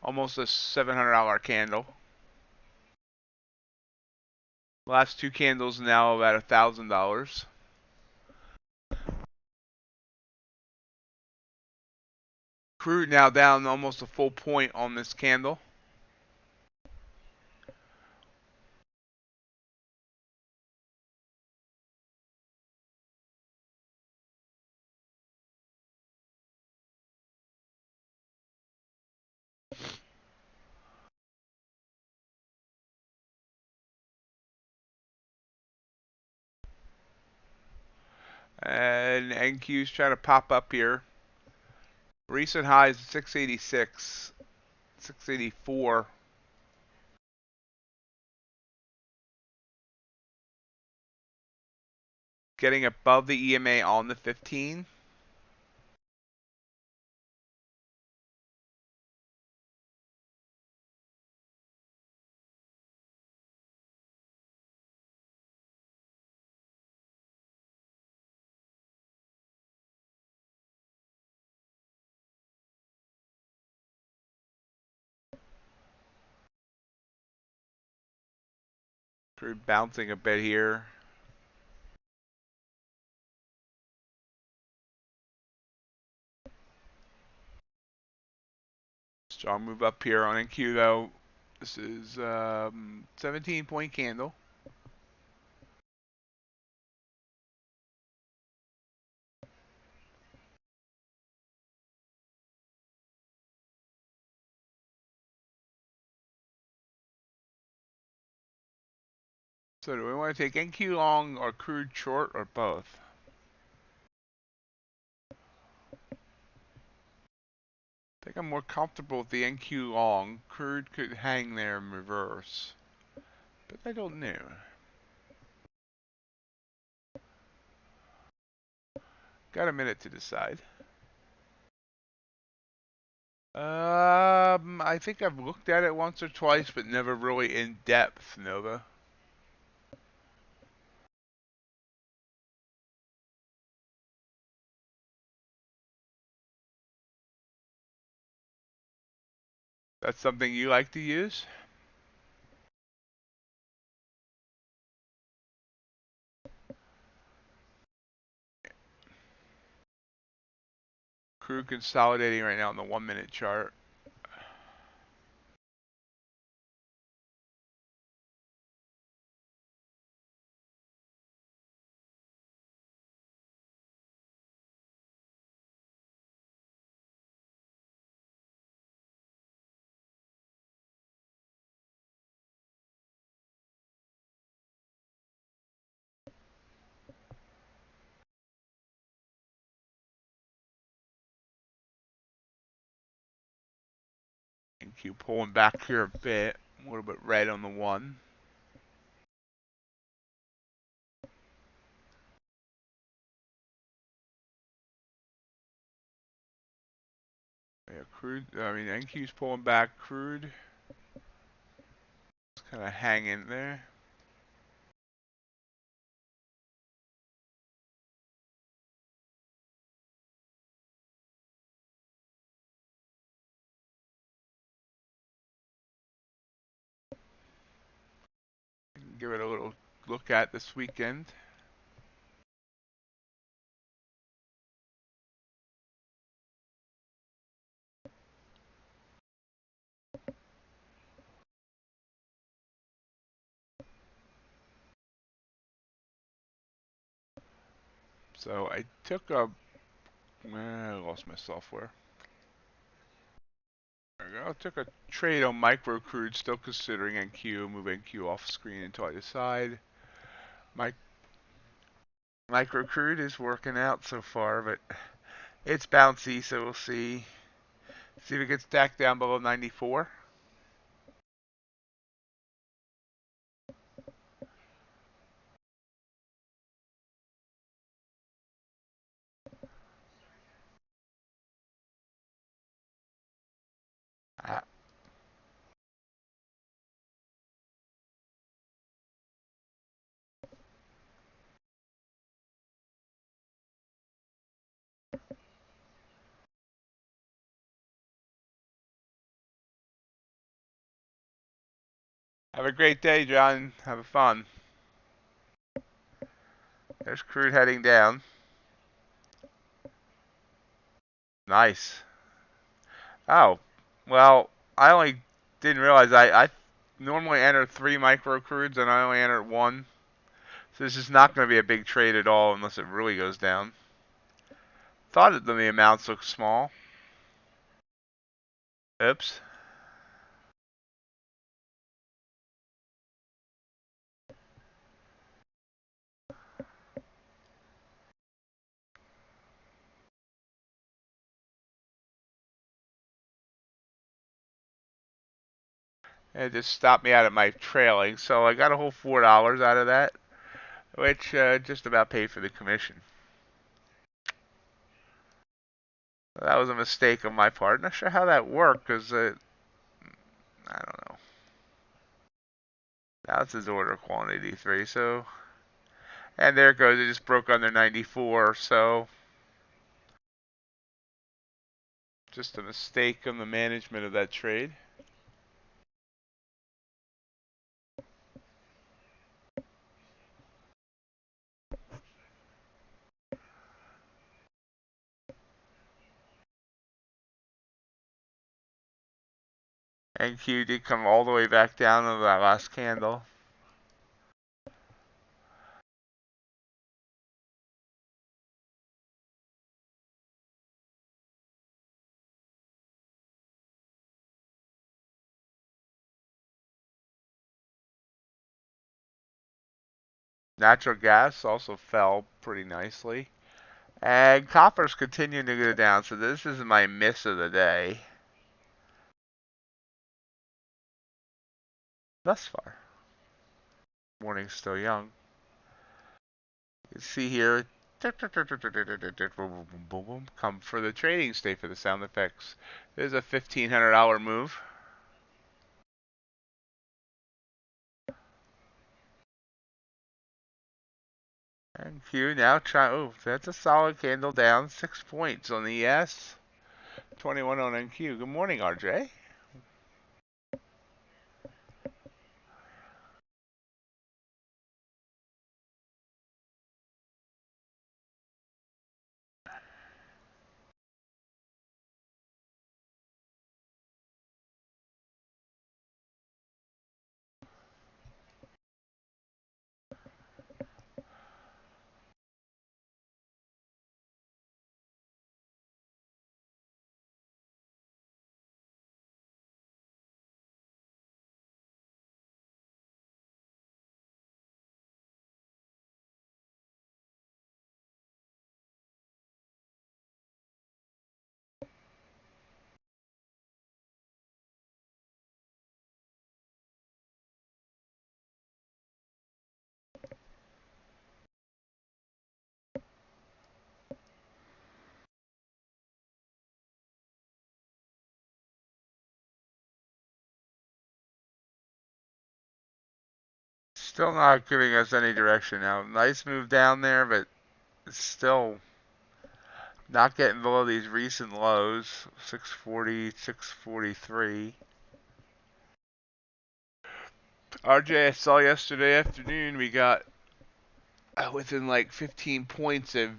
almost a $700 candle. Last two candles now about $1,000. Crude now down almost a full point on this candle. And NQ's trying to pop up here. Recent highs 686, 684. Getting above the EMA on the 15. Crude bouncing a bit here. Strong move up here on NQ though. This is 17-point candle. So do we want to take NQ long or crude short or both? I think I'm more comfortable with the NQ long. Crude could hang there in reverse. But I don't know. Got a minute to decide. I think I've looked at it once or twice, but never really in depth, Nova. That's something you like to use? Crude consolidating right now on the 1-minute chart. NQ pulling back here a bit. A little bit red on the 1. Yeah, crude. NQ's pulling back. Crude. It's kind of hanging there. give it a little look at this weekend. So I took a, I lost my software. There we go. I took a trade on micro crude, still considering NQ, move NQ off screen until I decide. Micro crude is working out so far, but it's bouncy, so we'll see. See if it gets back down below 94. Have a great day, John. Have fun. There's crude heading down. Nice. Oh, well, I only didn't realize I normally enter 3 micro crudes and I only entered 1. So this is not going to be a big trade at all unless it really goes down. Thought that the amounts looked small. Oops. It just stopped me out of my trailing. So I got a whole $4 out of that, which just about paid for the commission. That was a mistake on my part. Not sure how that worked because I don't know. That's his order quantity 3. So, and there it goes. It just broke under 94. So, just a mistake on the management of that trade. And Q did come all the way back down to that last candle. Natural gas also fell pretty nicely. And copper's continuing to go down, so this is my miss of the day. Thus far. Morning's still young. You can see here, come for the trading stay for the sound effects. There's a $1,500 move. And Q now try. Oh, that's a solid candle down 6 points on the ES. 21 on NQ. Good morning, RJ. Still not giving us any direction now. Nice move down there, but it's still not getting below these recent lows. 640, 643. RJ, I saw yesterday afternoon we got within like 15 points of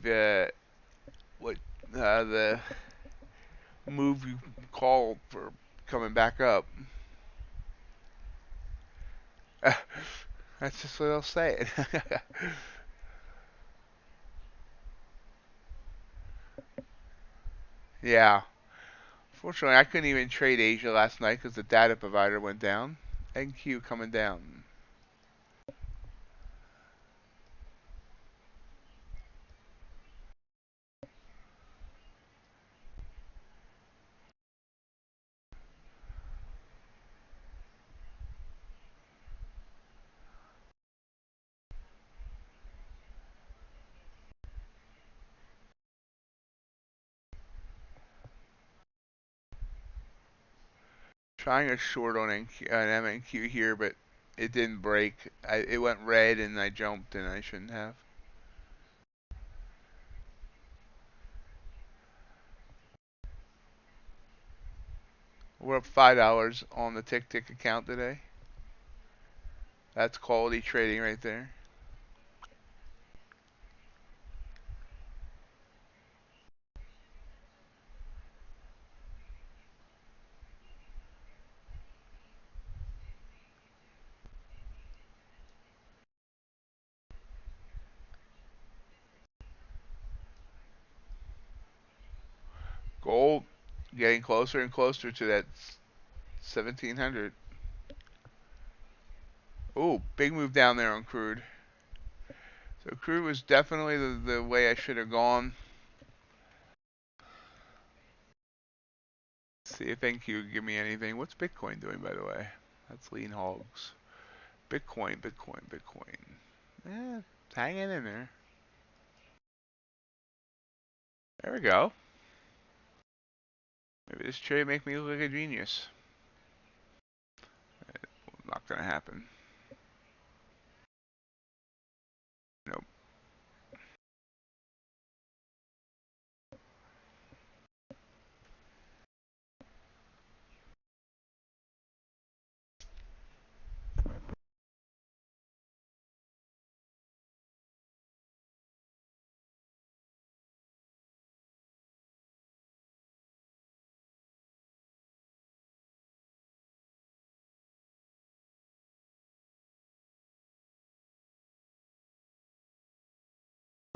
what the move you called for coming back up. That's just what I'll say. Yeah. Fortunately, I couldn't even trade Asia last night because the data provider went down. NQ coming down. Trying a short on NQ, an MNQ here, but it didn't break. It went red and I jumped and I shouldn't have. We're up $5 on the TickTick account today. That's quality trading right there. Gold getting closer and closer to that 1700. Ooh, big move down there on crude. So crude was definitely the way I should have gone. Let's see if NQ can give me anything. What's Bitcoin doing, by the way? That's lean hogs. Bitcoin, Bitcoin, Bitcoin. It's hanging in there. There we go. Maybe this trade make me look like a genius. Not gonna happen. Nope.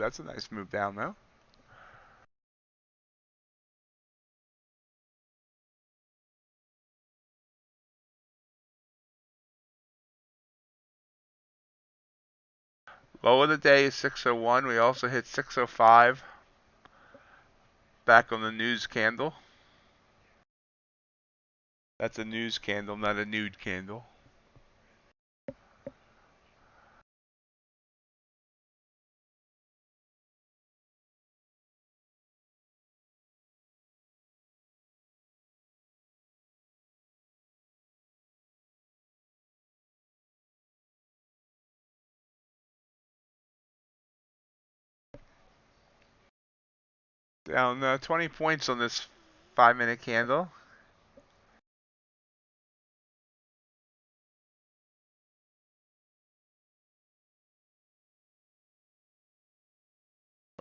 That's a nice move down though. Low of the day is 601. We also hit 605 back on the news candle. That's a news candle, not a nude candle. Down 20 points on this 5-minute candle.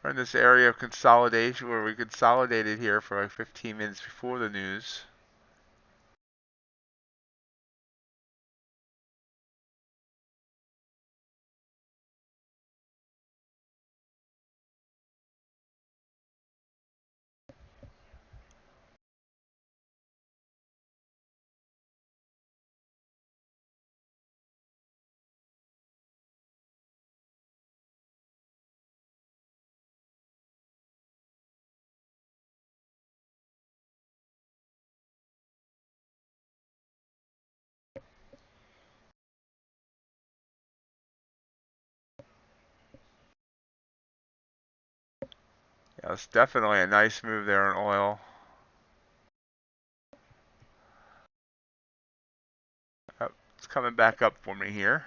We're in this area of consolidation where we consolidated here for like 15 minutes before the news. Yeah, it's definitely a nice move there on oil. Oh, it's coming back up for me here.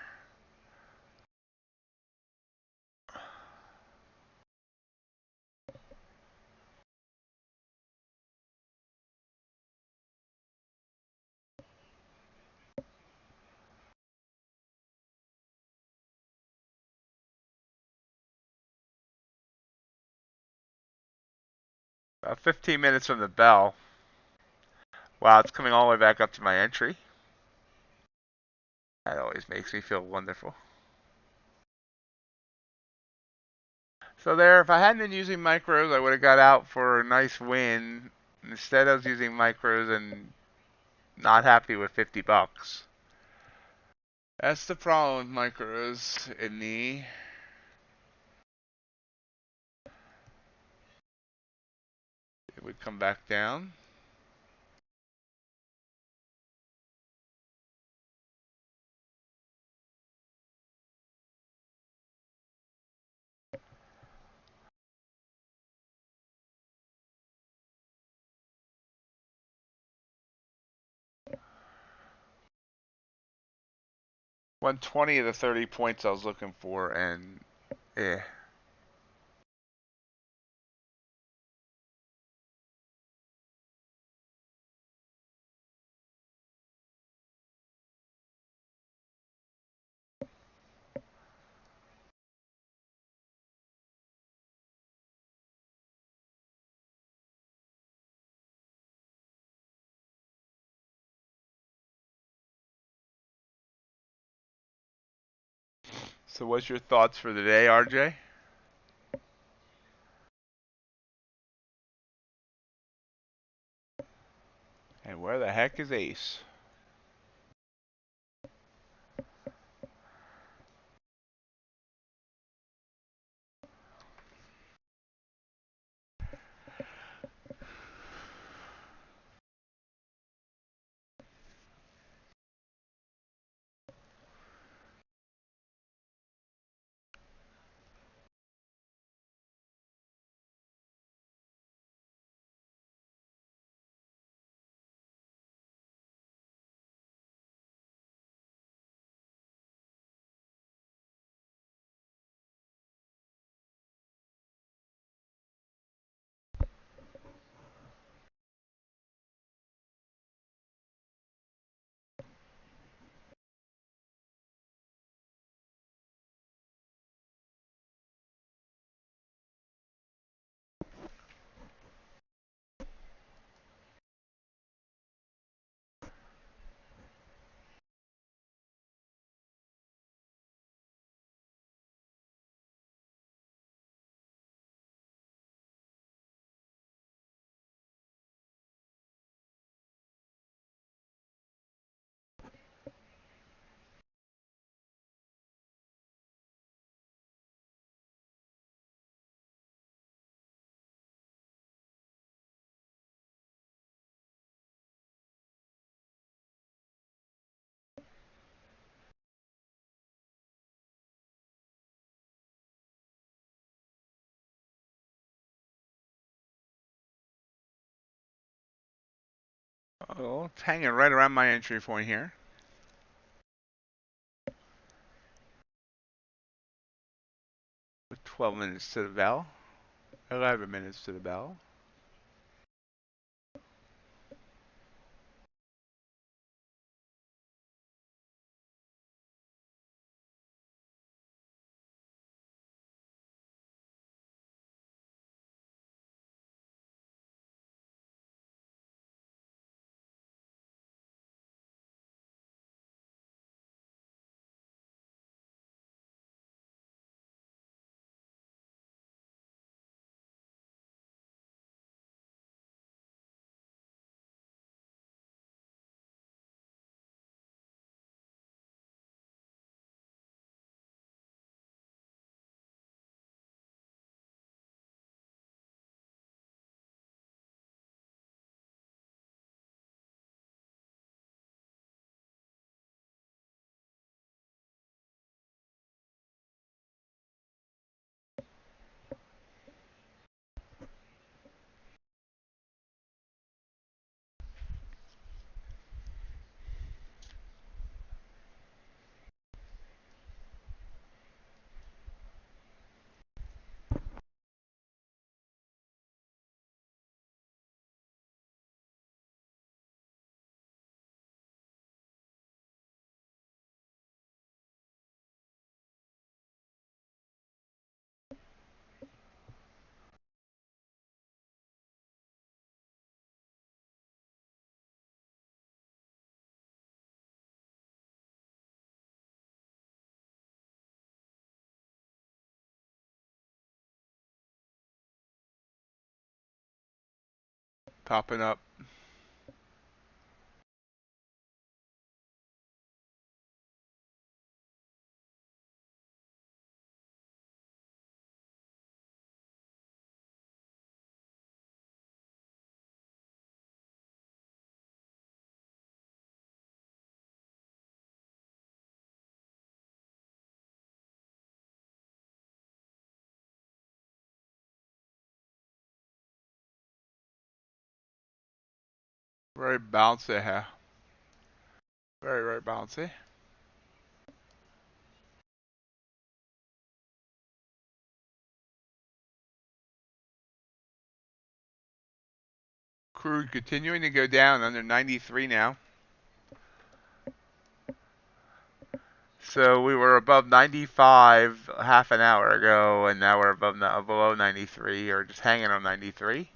15 minutes from the bell. Wow, it's coming all the way back up to my entry. That always makes me feel wonderful. So there, if I hadn't been using micros, I would have got out for a nice win. Instead, I was using micros and not happy with 50 bucks. That's the problem with micros in the it would come back down. Won 20 of the 30 points I was looking for, and eh. So what's your thoughts for the day, RJ? And where the heck is Ace? Oh, it's hanging right around my entry point here. With 12 minutes to the bell. 11 minutes to the bell. popping up. Very bouncy here. Very, very bouncy. Crude continuing to go down under 93 now. So we were above 95 half an hour ago, and now we're below 93, or just hanging on 93.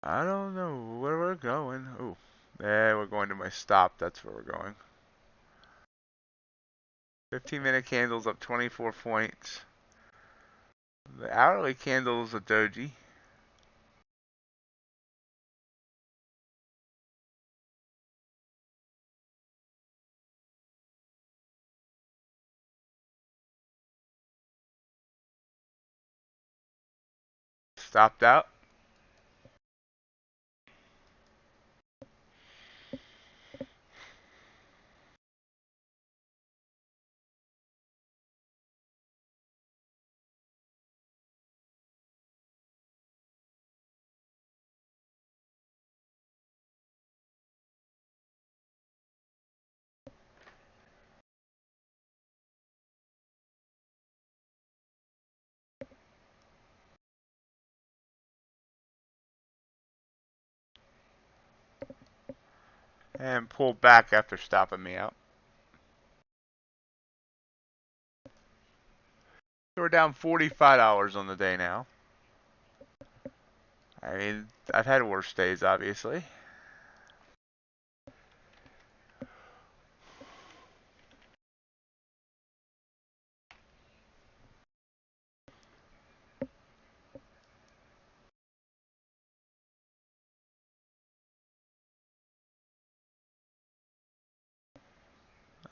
I don't know where we're going. Oh, there, we're going to my stop. That's where we're going. 15-minute candles up 24 points. The hourly candle's a doji. Stopped out. And pulled back after stopping me out. So we're down $45 on the day now. I mean, I've had worse days, obviously.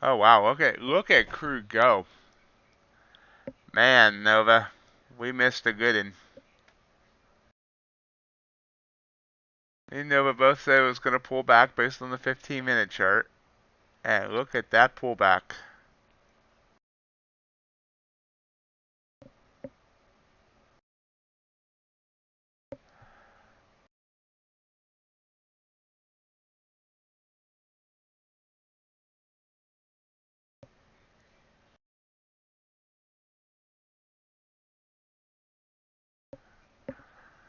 Oh wow, look at Crude go. Man, Nova, we missed a good one. Me and Nova both said it was going to pull back based on the 15-minute chart. And look at that pullback.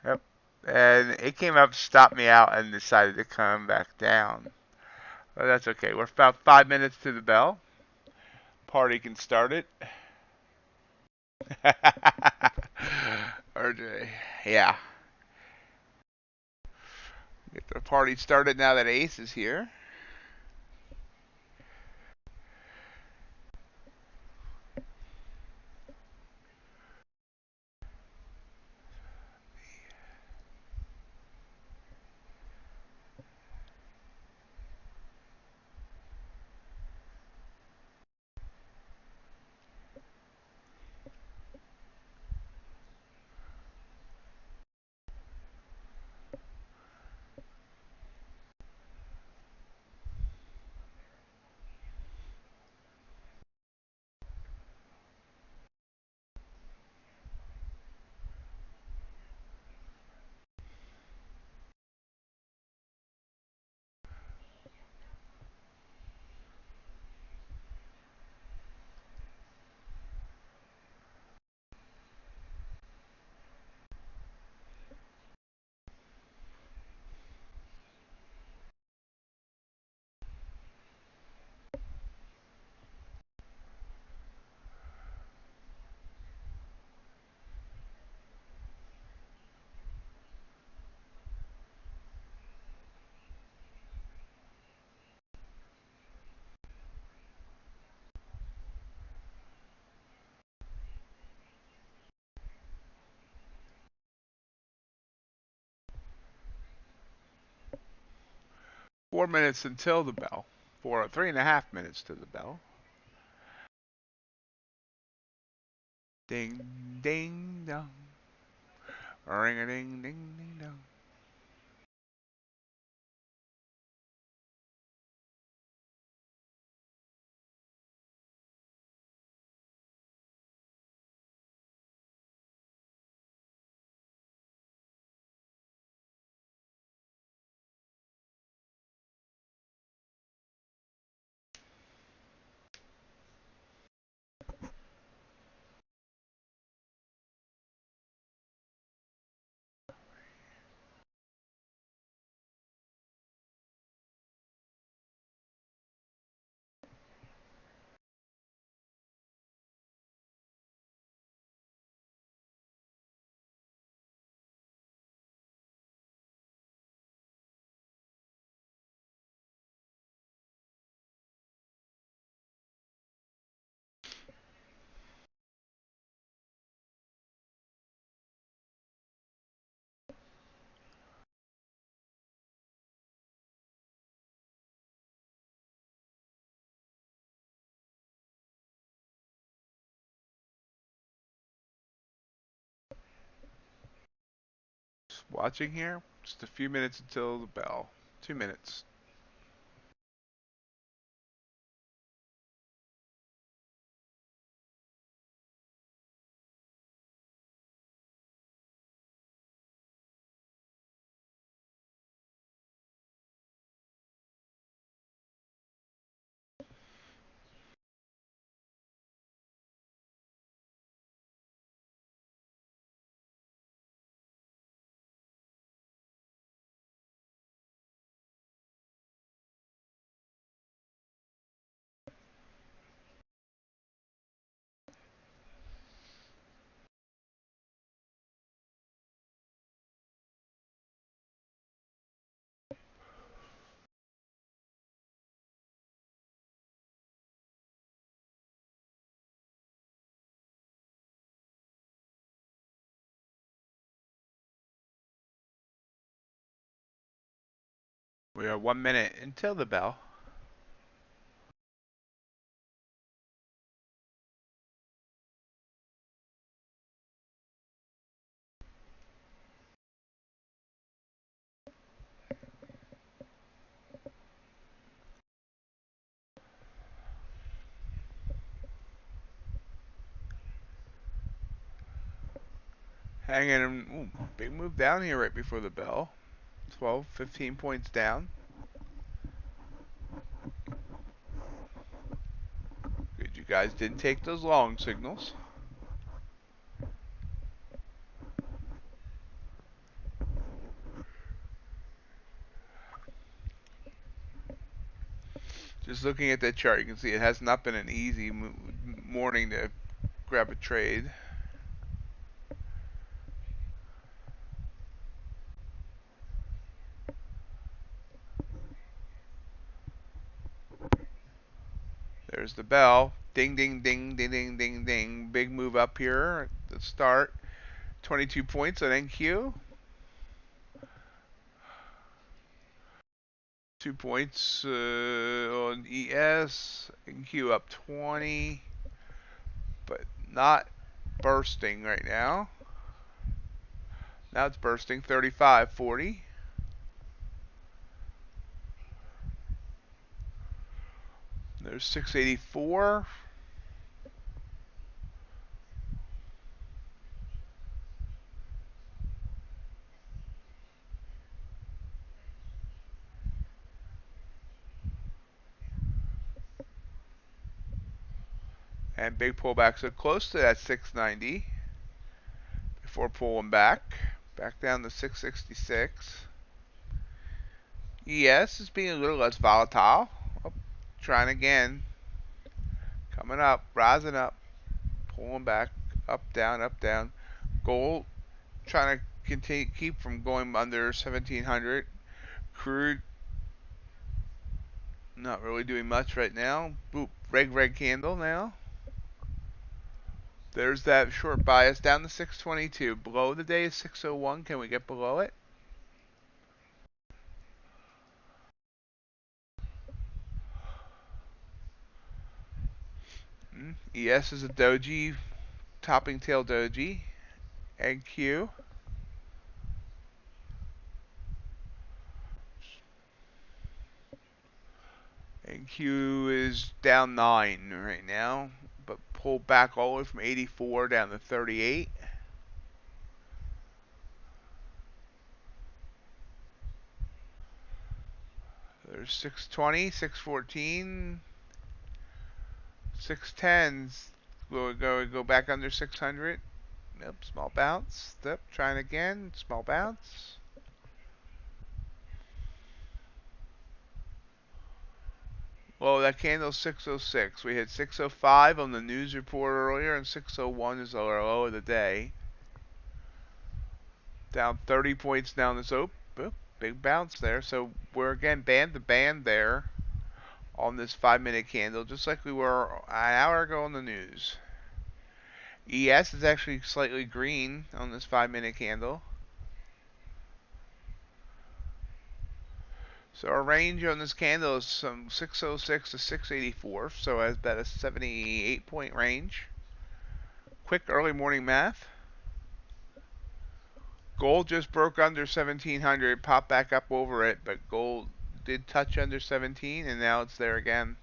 Yep. And it came up, stopped me out, and decided to come back down. But that's okay. We're about 5 minutes to the bell. Party can start it. RJ, yeah. Get the party started now that Ace is here. 4 minutes until the bell. 3.5 minutes to the bell. Ding, ding, dong. Ring a ding, ding, ding, dong. Just watching here. Just a few minutes until the bell. 2 minutes. We are 1 minute until the bell. Hanging. Ooh, big move down here right before the bell. 12, 15 points down. Good, you guys didn't take those long signals. Just looking at that chart, you can see it has not been an easy morning to grab a trade. There's the bell. Ding, ding, ding, ding, ding, ding, ding. Big move up here at the start. 22 points on NQ. 2 points on ES. NQ up 20. But not bursting right now. Now it's bursting. 35, 40. There's 684. And big pullbacks are close to that 690 before pulling back. Back down to 666. ES is being a little less volatile. Oh, trying again. Coming up, rising up, pulling back, up, down, up, down. Gold trying to continue keep from going under 1700. Crude not really doing much right now. Boop, red candle now. There's that short bias down to 622. Below the day is 601. Can we get below it? ES is a doji, topping tail doji. And Q. And Q is down 9 right now, but pulled back all the way from 84 down to 38. There's 620, 614, 610s. Will it go back under 600? Nope, small bounce. Yep, trying again, small bounce. Well, that candle's 606. We had 605 on the news report earlier, and 601 is our low of the day. Down 30 points down this open. Big bounce there. So we're again band to band there on this 5-minute candle, just like we were an hour ago on the news. ES is actually slightly green on this 5-minute candle. So our range on this candle is from 606 to 684, so that's about a 78 point range. Quick early morning math. Gold just broke under 1700, popped back up over it, but gold did touch under 17, and now it's there again.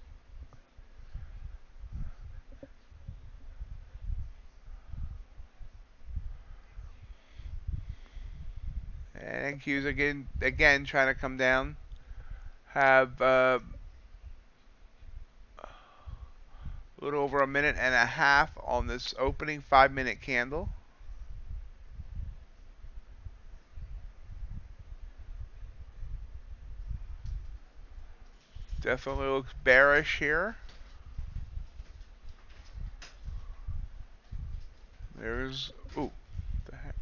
And NQ's again trying to come down. Have a little over a minute and a half on this opening 5-minute candle. Definitely looks bearish here. There's, ooh, the heck.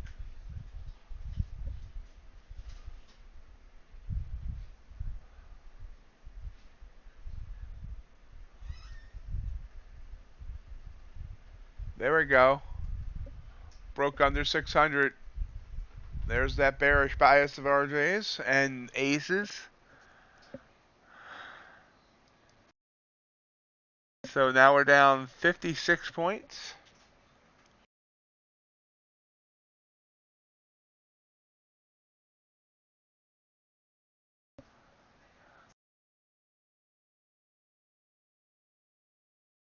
There we go. Broke under 600. There's that bearish bias of RJs and aces. So now we're down 56 points.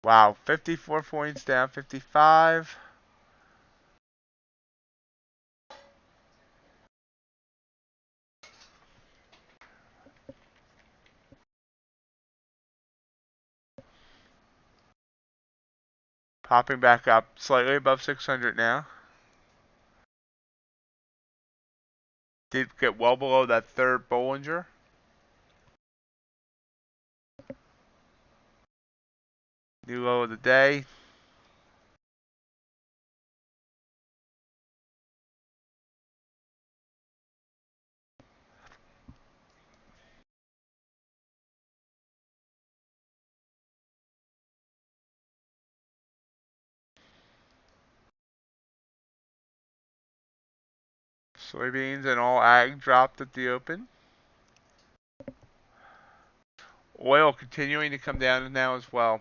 Wow, 54 points down, 55. Popping back up slightly above 600 now. Did get well below that third Bollinger. New low of the day. Soybeans and all ag dropped at the open. Oil continuing to come down now as well.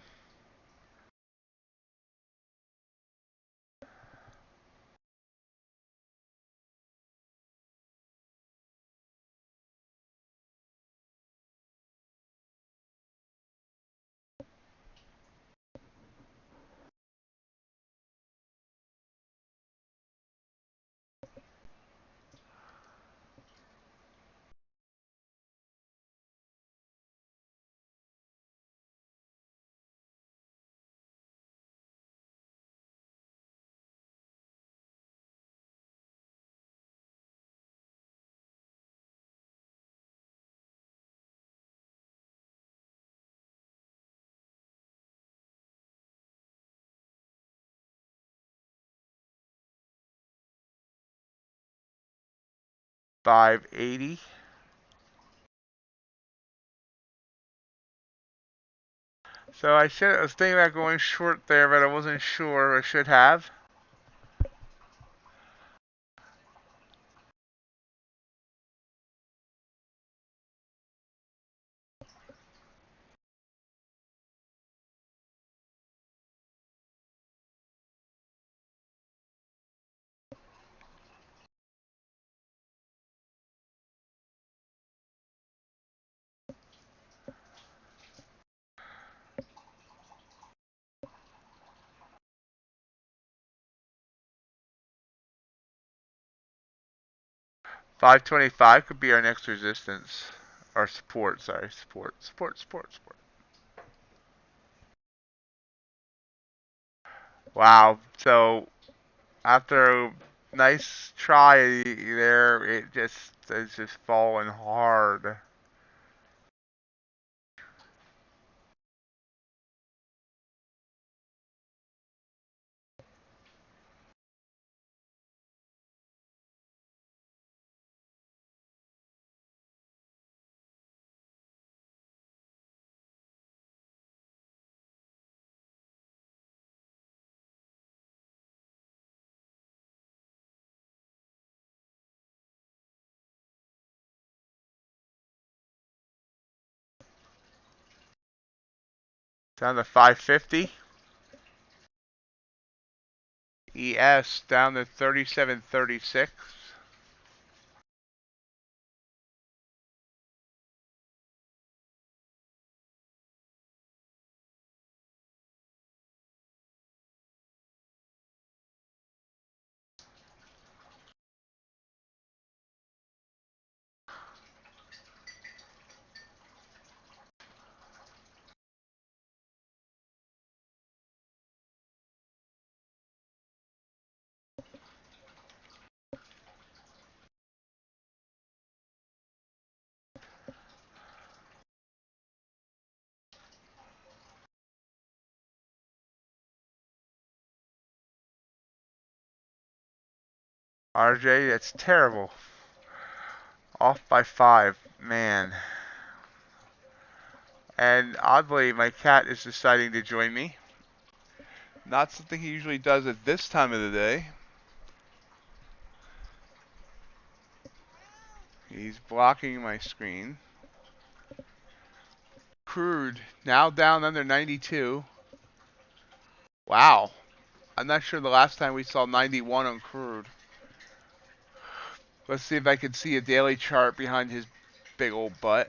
$5.80. So I was thinking about going short there, but I wasn't sure. I should have. 525 could be our next resistance. Or support, sorry. Support. Wow. So after a nice try there, it's just falling hard. Down to 550. ES down to 37.36. RJ, that's terrible. Off by 5. Man. And oddly, my cat is deciding to join me. Not something he usually does at this time of the day. He's blocking my screen. Crude now down under 92. Wow. I'm not sure the last time we saw 91 on crude. Let's see if I can see a daily chart behind his big old butt.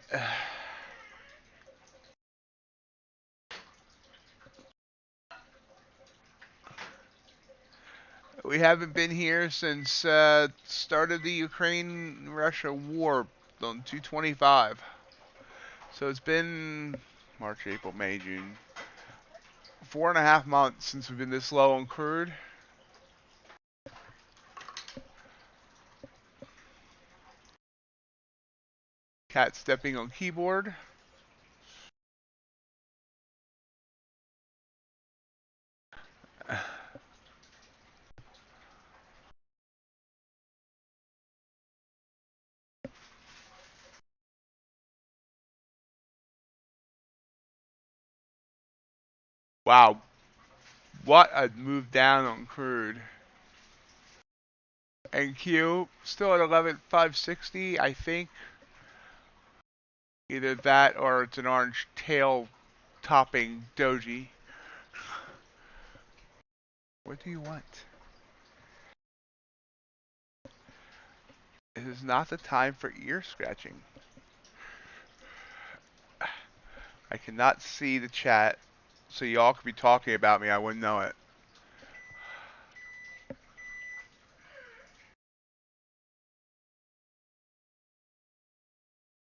We haven't been here since start of the Ukraine-Russia war on 225. So it's been March, April, May, June. 4.5 months since we've been this low on crude. Cat stepping on keyboard. Wow, what a move down on crude. And Q still at 11,560, I think. Either that or it's an orange tail topping doji. What do you want? It is not the time for ear scratching. I cannot see the chat, so y'all could be talking about me. I wouldn't know it.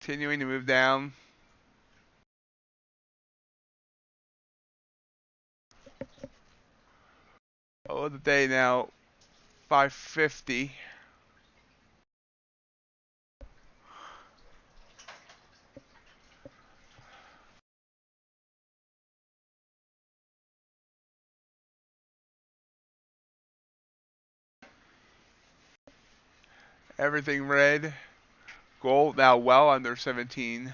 Continuing to move down. Oh, the day now, 550. Everything red. Gold now well under 17.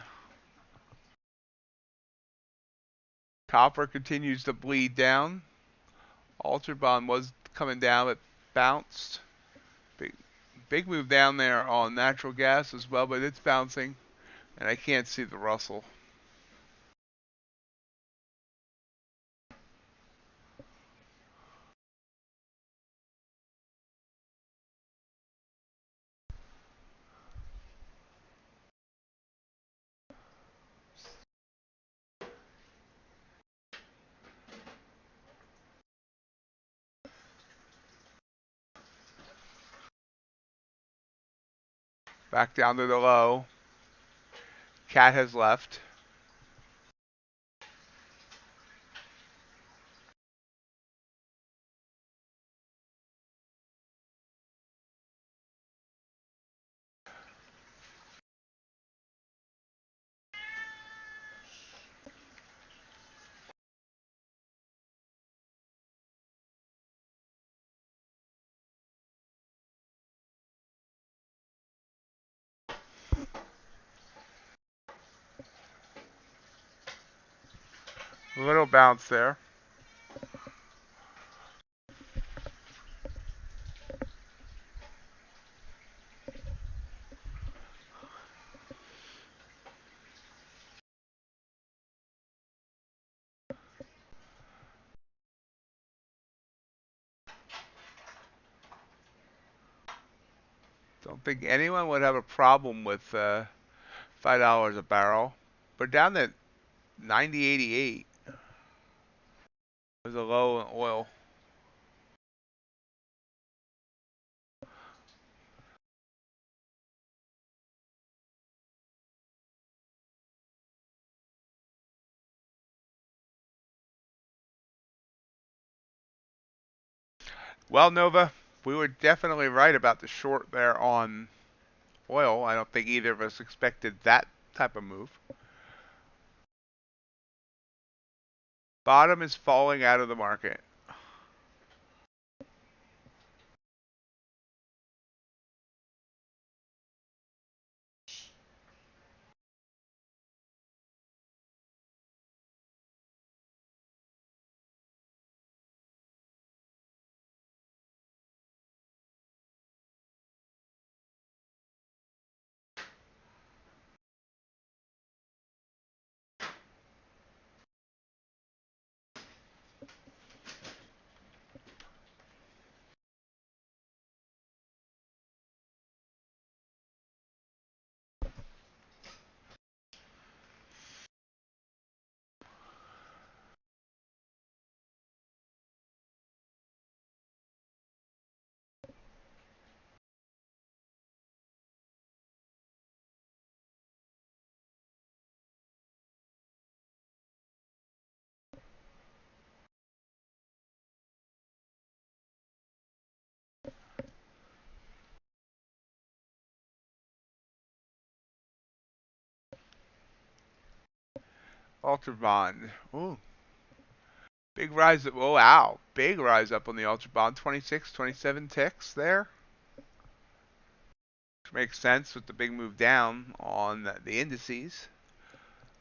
Copper continues to bleed down. UltraBond was coming down, but bounced. Big move down there on natural gas as well, but it's bouncing, and I can't see the Russell. Back down to the low. Cat has left. A little bounce there. Don't think anyone would have a problem with $5 a barrel. But down at 90.88 was a low in oil. Well, Nova, we were definitely right about the short there on oil. I don't think either of us expected that type of move. Bottom is falling out of the market. UltraBond. Ooh, big rise. Oh, wow. Big rise up on the UltraBond. 26, 27 ticks there. Which makes sense with the big move down on the indices.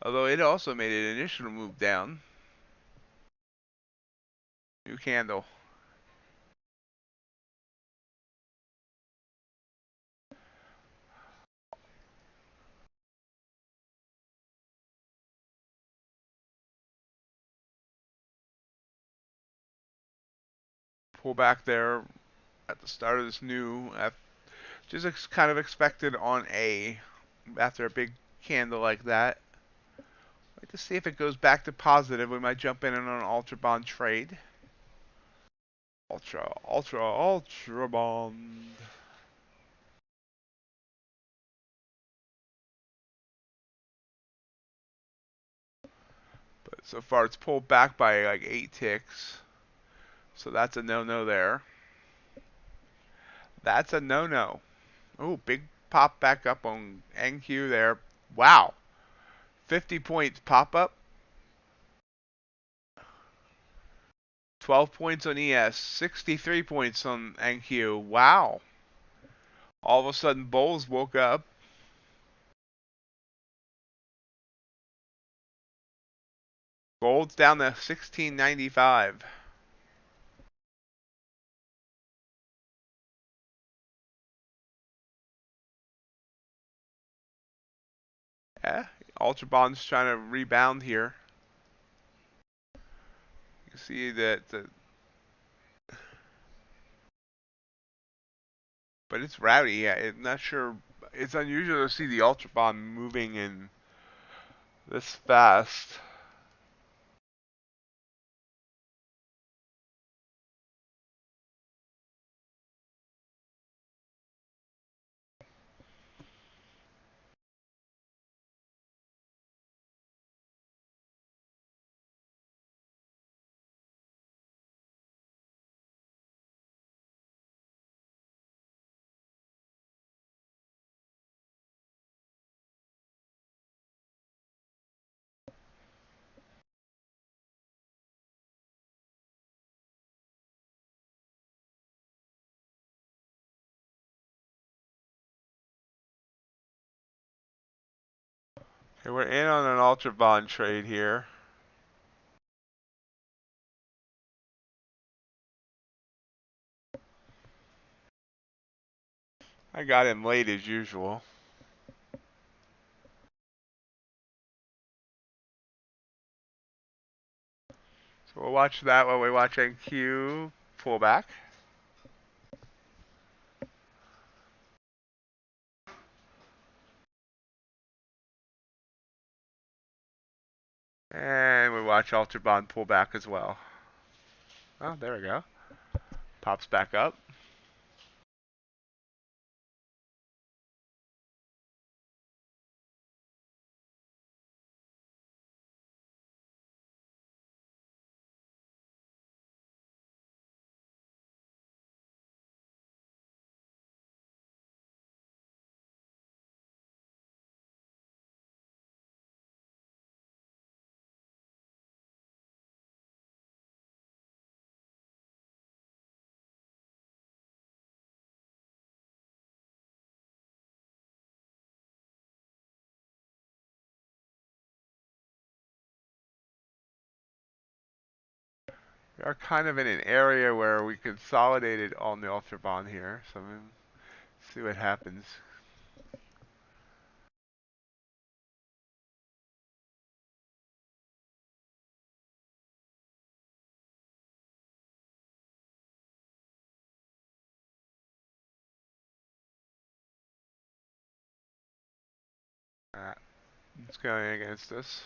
Although it also made an initial move down. New candle. Pull back there at the start of this new, just kind of expected on after a big candle like that. Like to see if it goes back to positive. We might jump in on an UltraBond trade. UltraBond. But so far it's pulled back by like 8 ticks. So that's a no-no there. That's a no-no. Oh, big pop back up on NQ there. Wow. 50 points pop up. 12 points on ES. 63 points on NQ. Wow. All of a sudden, bulls woke up. Gold's down to 16.95. Yeah, UltraBond's trying to rebound here. You can see that, but it's rowdy. Yeah, I'm not sure. It's unusual to see the UltraBond moving in this fast. Okay, we're in on an UltraBond trade here. I got in late as usual. So we'll watch that while we watch NQ pull back. And we watch UltraBond pull back as well. Oh, there we go. Pops back up. We are kind of in an area where we consolidated on the UltraBond here. So I'm going to see what happens. It's going against us.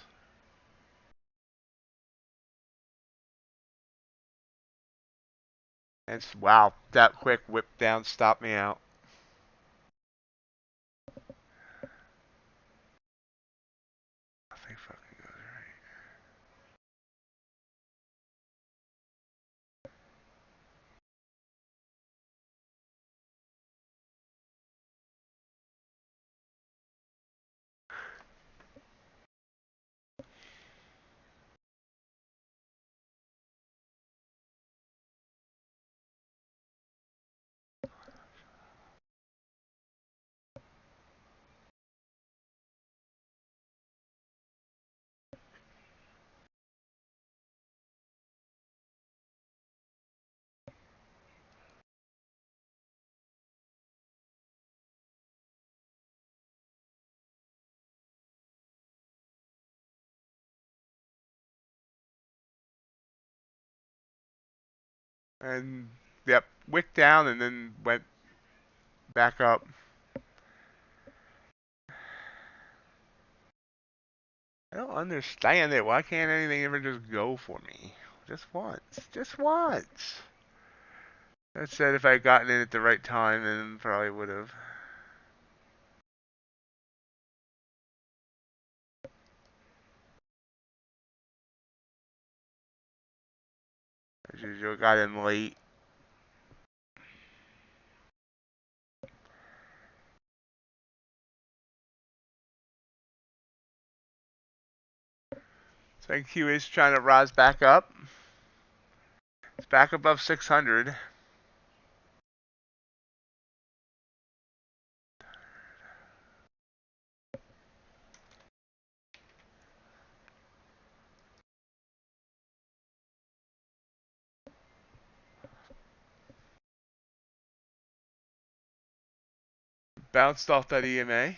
And wow, that quick whip down stopped me out. Nothing fucking goes right. And yep, wick down and then went back up. I don't understand it. Why can't anything ever just go for me? Just once. Just once. That said, if I had gotten in at the right time, then probably would have. As usual, got in late. So NQ is trying to rise back up. It's back above 600. Bounced off that EMA.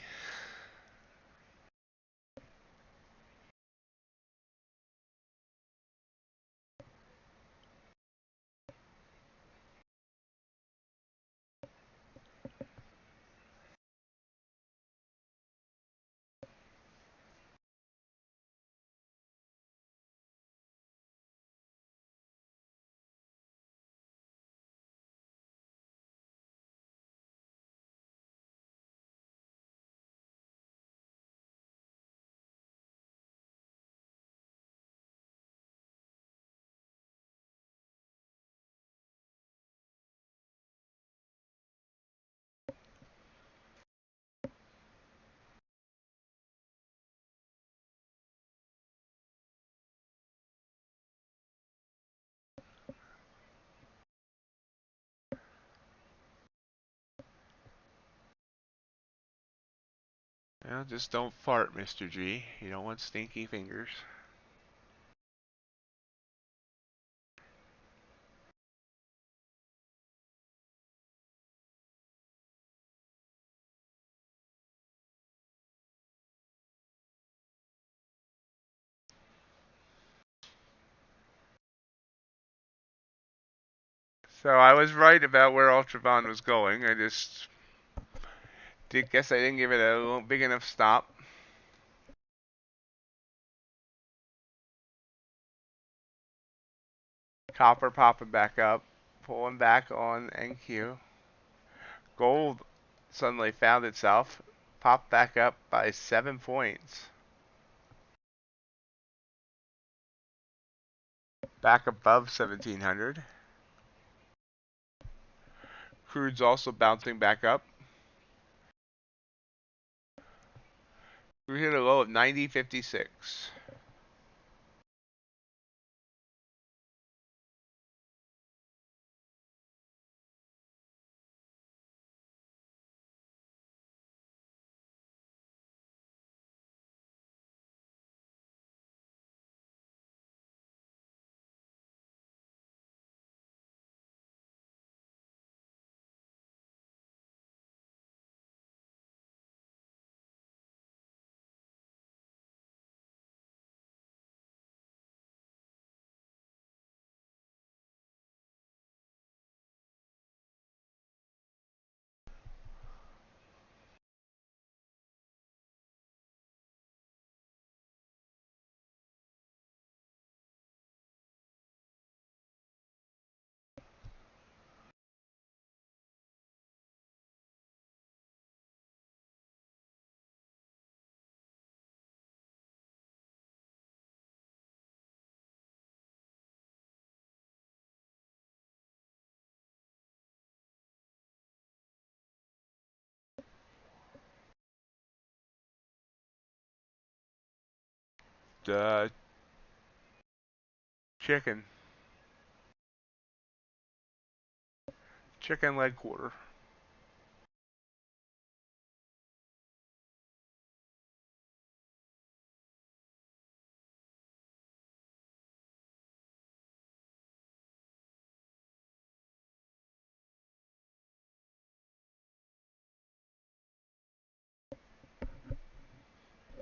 Well, just don't fart, Mr. G. You don't want stinky fingers. So I was right about where UltraBond was going. I just guess I didn't give it a little big enough stop. Copper popping back up, pulling back on NQ. Gold suddenly found itself, popped back up by 7 points. Back above 1700. Crude's also bouncing back up. We hit a low of 90.56. The chicken. Chicken leg quarter.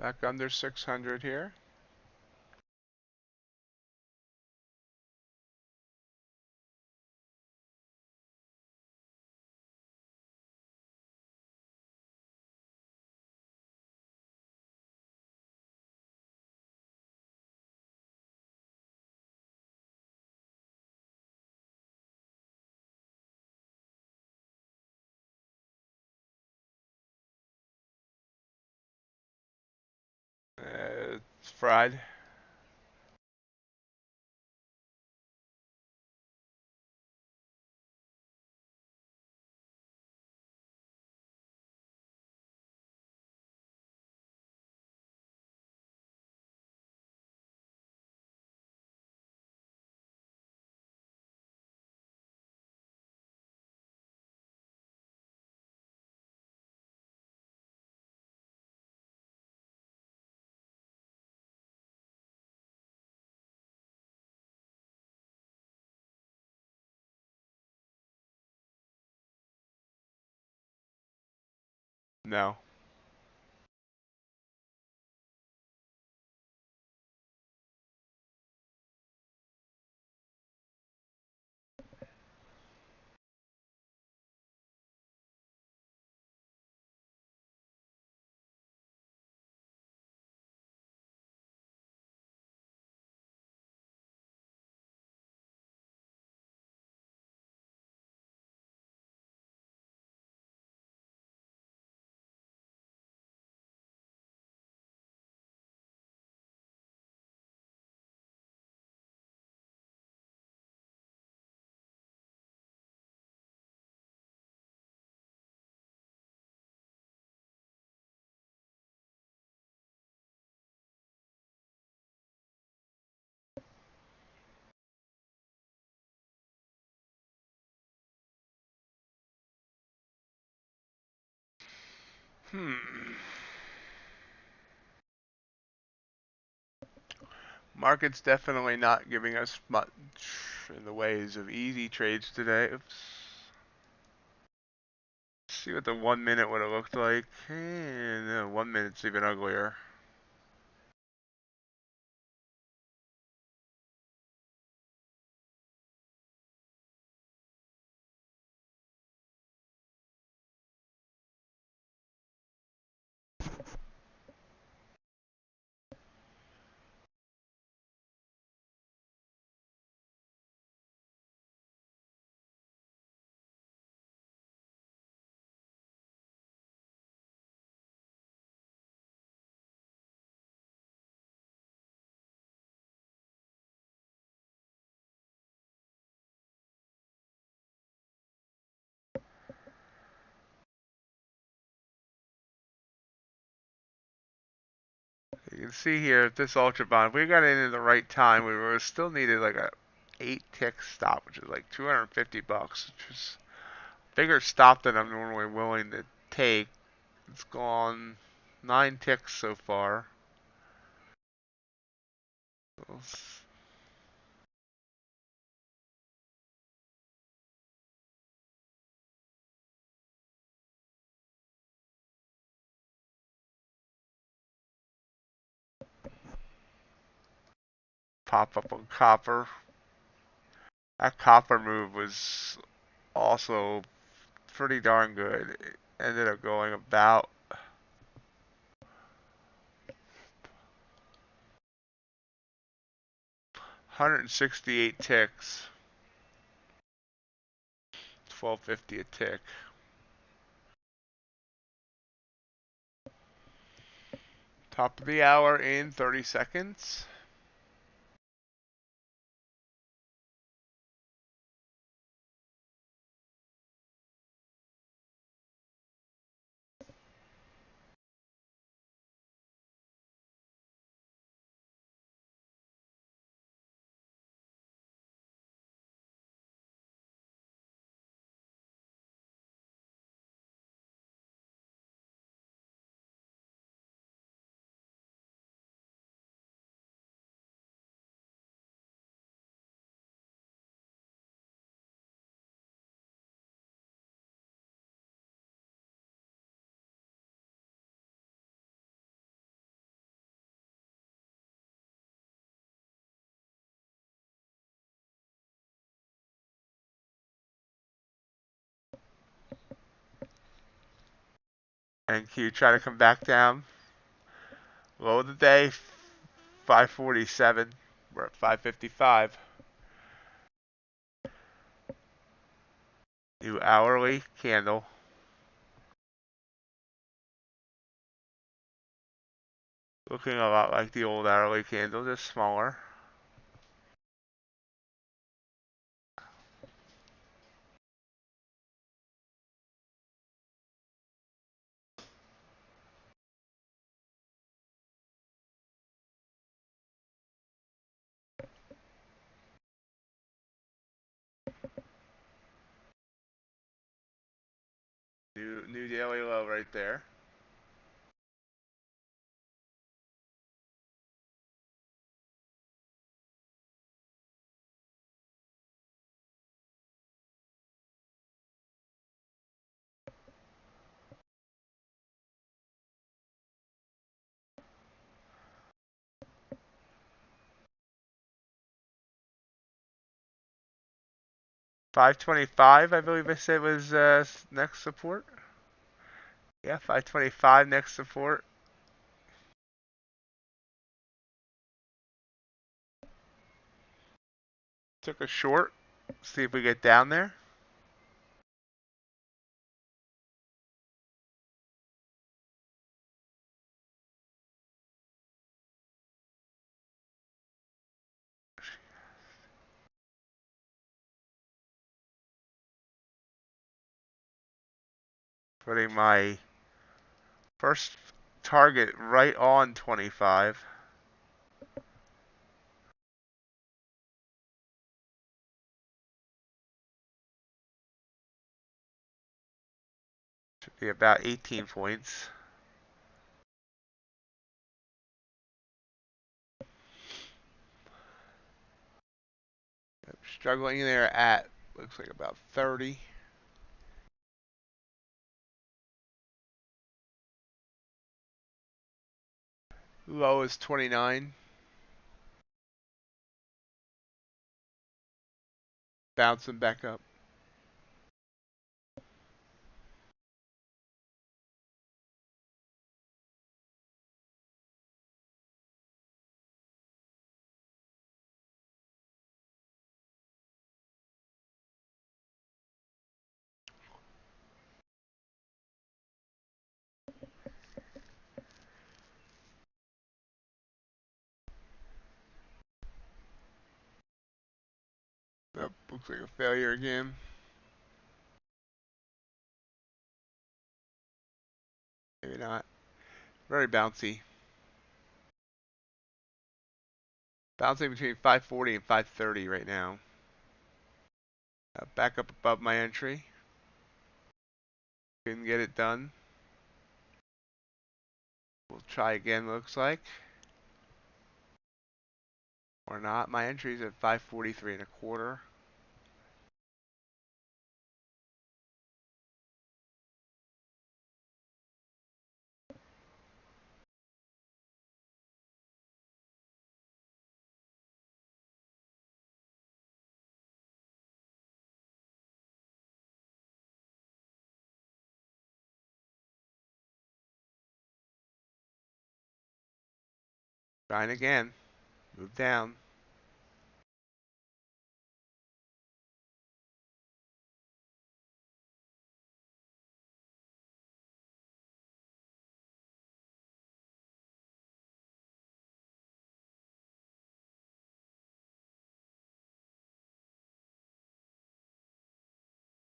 Back under 600 here. It's fried. No. Hmm. Market's definitely not giving us much in the ways of easy trades today. Oops. Let's see what the 1 minute would have looked like. No, 1 minute's even uglier. You can see here, this UltraBond, if we got in at the right time, we were still needed like a 8 tick stop, which is like 250 bucks, which is a bigger stop than I'm normally willing to take. It's gone 9 ticks so far. Let's pop up on copper. That copper move was also pretty darn good. It ended up going about 168 ticks. 1250 a tick. Top of the hour in 30 seconds. And Q try to come back down. Low of the day, 547. We're at 555. New hourly candle. Looking a lot like the old hourly candle, just smaller. New daily low right there. $525, I believe I said was next support. Yeah, $525 next support. Took a short. See if we get down there. Putting my first target right on 25. Should be about 18 points. Struggling there at, looks like about 30. Low is 29. Bouncing back up. Oh, looks like a failure again. Maybe not. Very bouncy. Bouncing between 540 and 530 right now. Back up above my entry. Couldn't get it done. We'll try again, looks like. Or not. My entry's at 543 and a quarter. Trying again. Move down.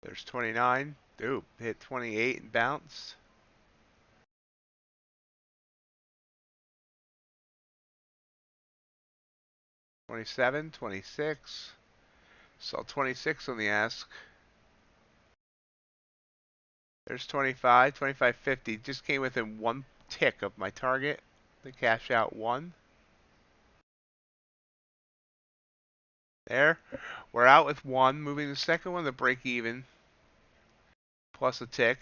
There's 29. Ooh, hit 28 and bounced. 27, 26. Saw 26 on the ask. There's 25, 25.50. Just came within one tick of my target. The cash out one. There. We're out with one. Moving the second one to break even. Plus a tick.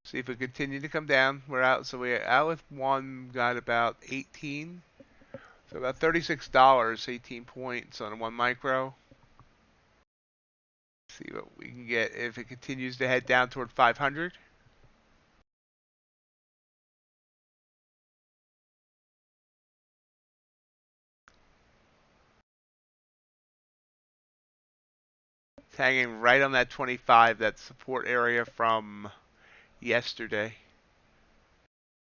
See if we continue to come down. We're out. So we're out with one. Got about 18. So about $36. 18 points on one micro. See what we can get if it continues to head down toward 500. It's hanging right on that 25, that support area from yesterday,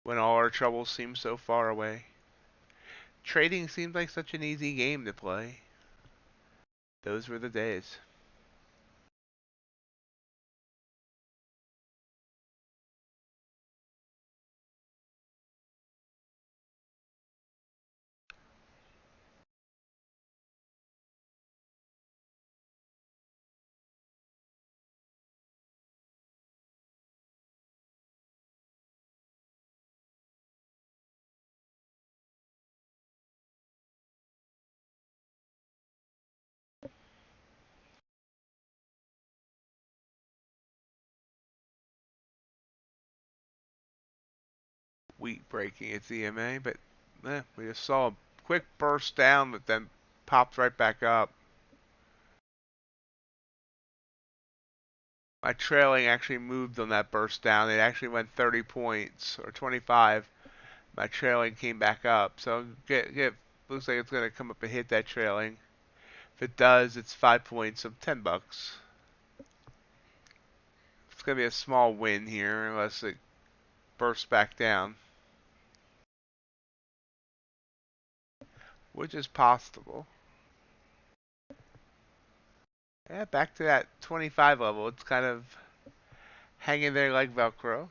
when all our troubles seemed so far away. Trading seemed like such an easy game to play. Those were the days. Wheat breaking its EMA, but we just saw a quick burst down that then popped right back up. My trailing actually moved on that burst down. It actually went 30 points or 25. My trailing came back up. So looks like it's going to come up and hit that trailing. If it does, it's 5 points of $10. It's going to be a small win here unless it bursts back down, which is possible. Yeah, back to that 25 level. It's kind of hanging there like Velcro.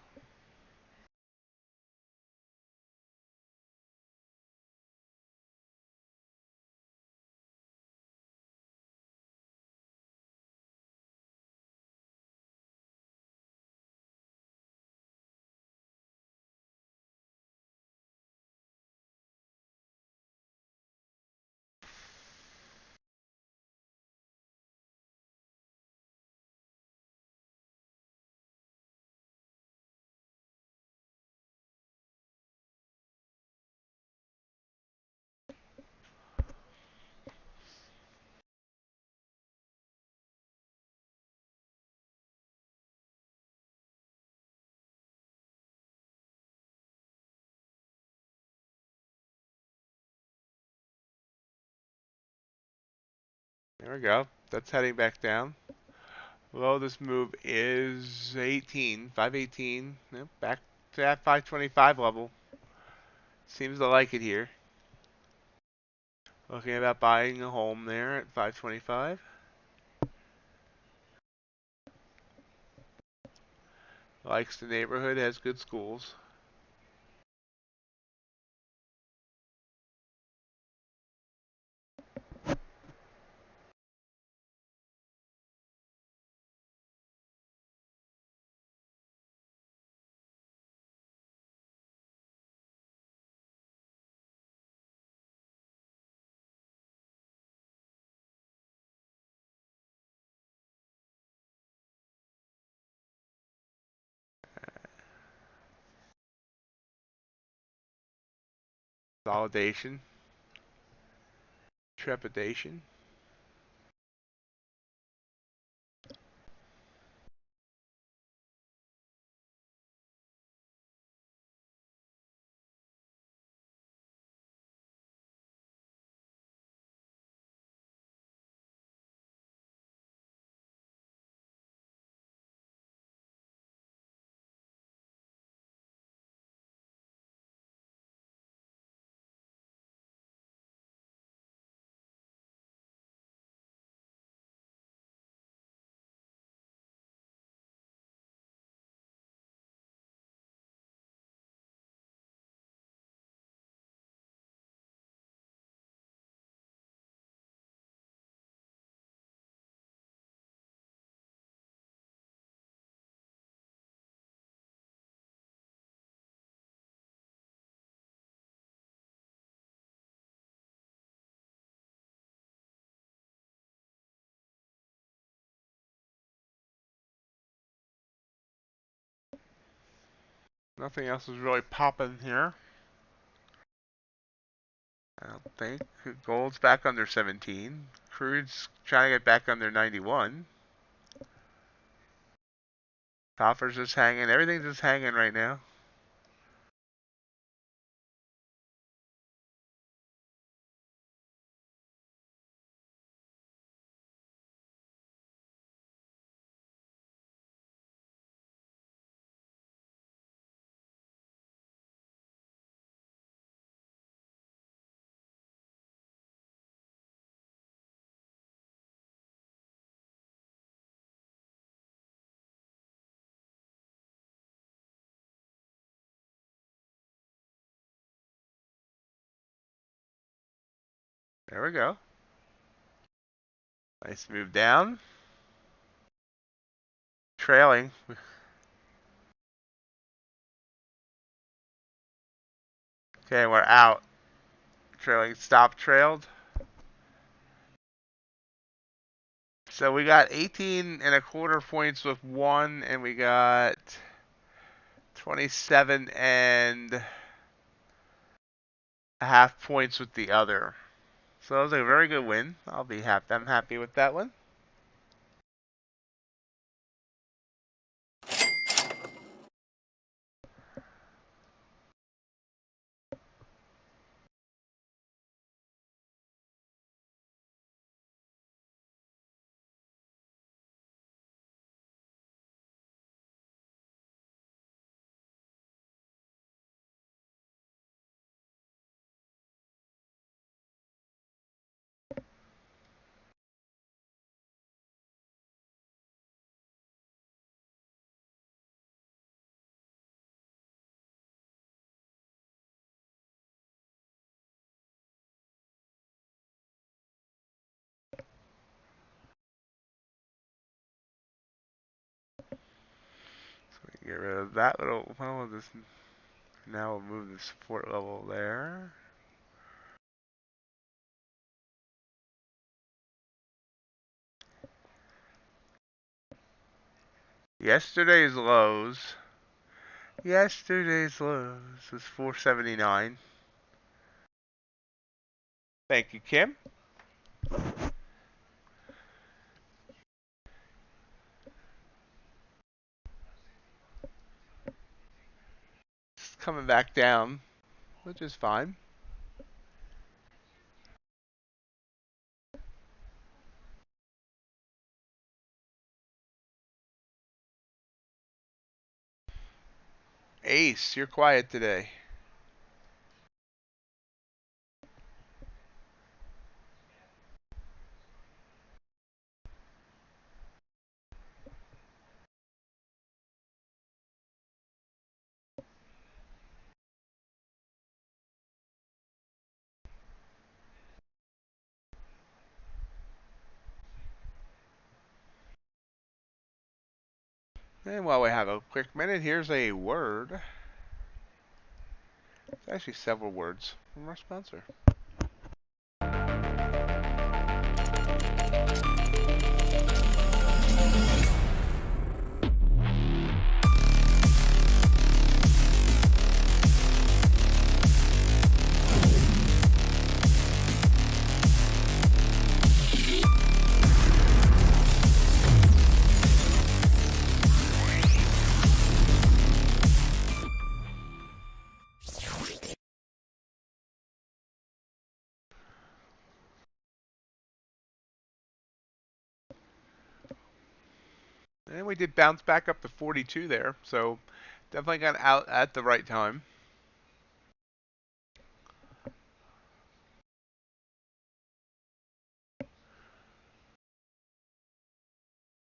There we go. That's heading back down. Low this move is 18, 518. Yep, back to that 525 level. Seems to like it here. Looking about buying a home there at 525. Likes the neighborhood, has good schools. Consolidation. Trepidation. Nothing else is really popping here. I don't think. Gold's back under 17. Crude's trying to get back under 91. Copper's just hanging. Everything's just hanging right now. There we go. Nice move down. Trailing. Okay, we're out. Trailing stop trailed. So we got 18 and a quarter points with one, and we got 27 and a half points with the other. So that was a very good win. I'll be happy. I'm happy with that one. Get rid of that little. Well, this now we'll move the support level there. Yesterday's lows. Yesterday's lows was 479. Thank you, Kim. It's coming back down, which is fine. Ace, you're quiet today. And while we have a quick minute, here's a word. It's actually several words from our sponsor. And we did bounce back up to 42 there, so definitely got out at the right time.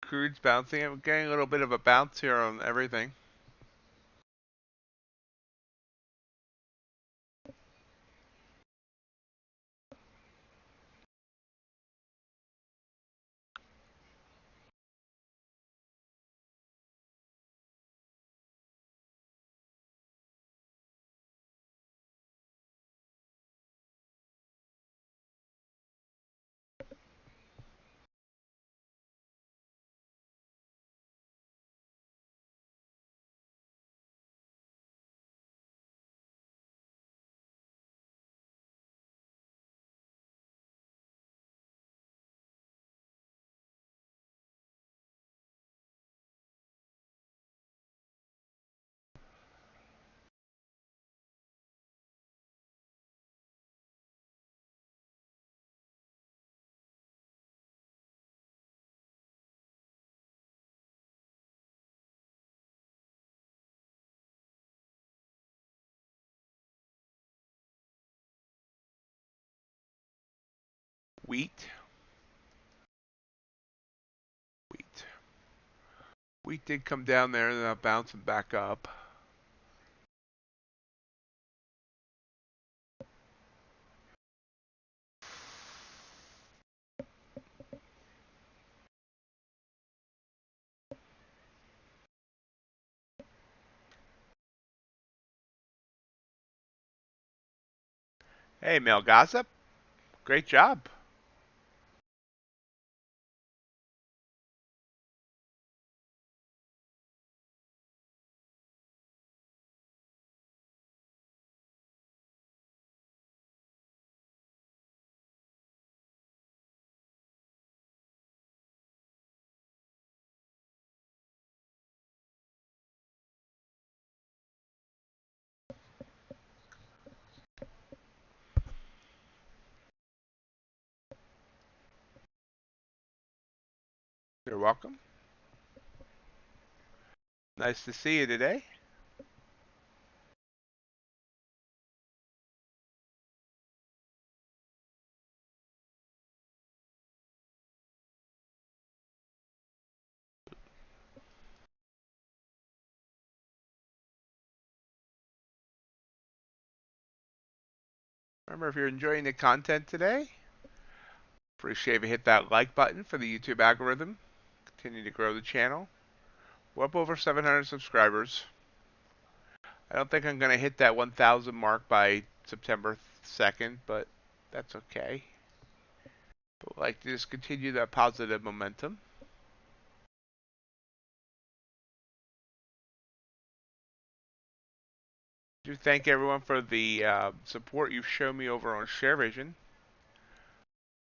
Crude's bouncing. I'm getting a little bit of a bounce here on everything. Wheat. Wheat. Wheat did come down there and now bouncing back up. Hey, Mel Gossip. Great job. You're welcome. Nice to see you today. Remember, if you're enjoying the content today, appreciate if you hit that like button for the YouTube algorithm. Continue to grow the channel. We're up over 700 subscribers. I don't think I'm going to hit that 1,000 mark by September 2nd, but that's okay. But we'd like to just continue that positive momentum. I do thank everyone for the support you've shown me over on Sharevision.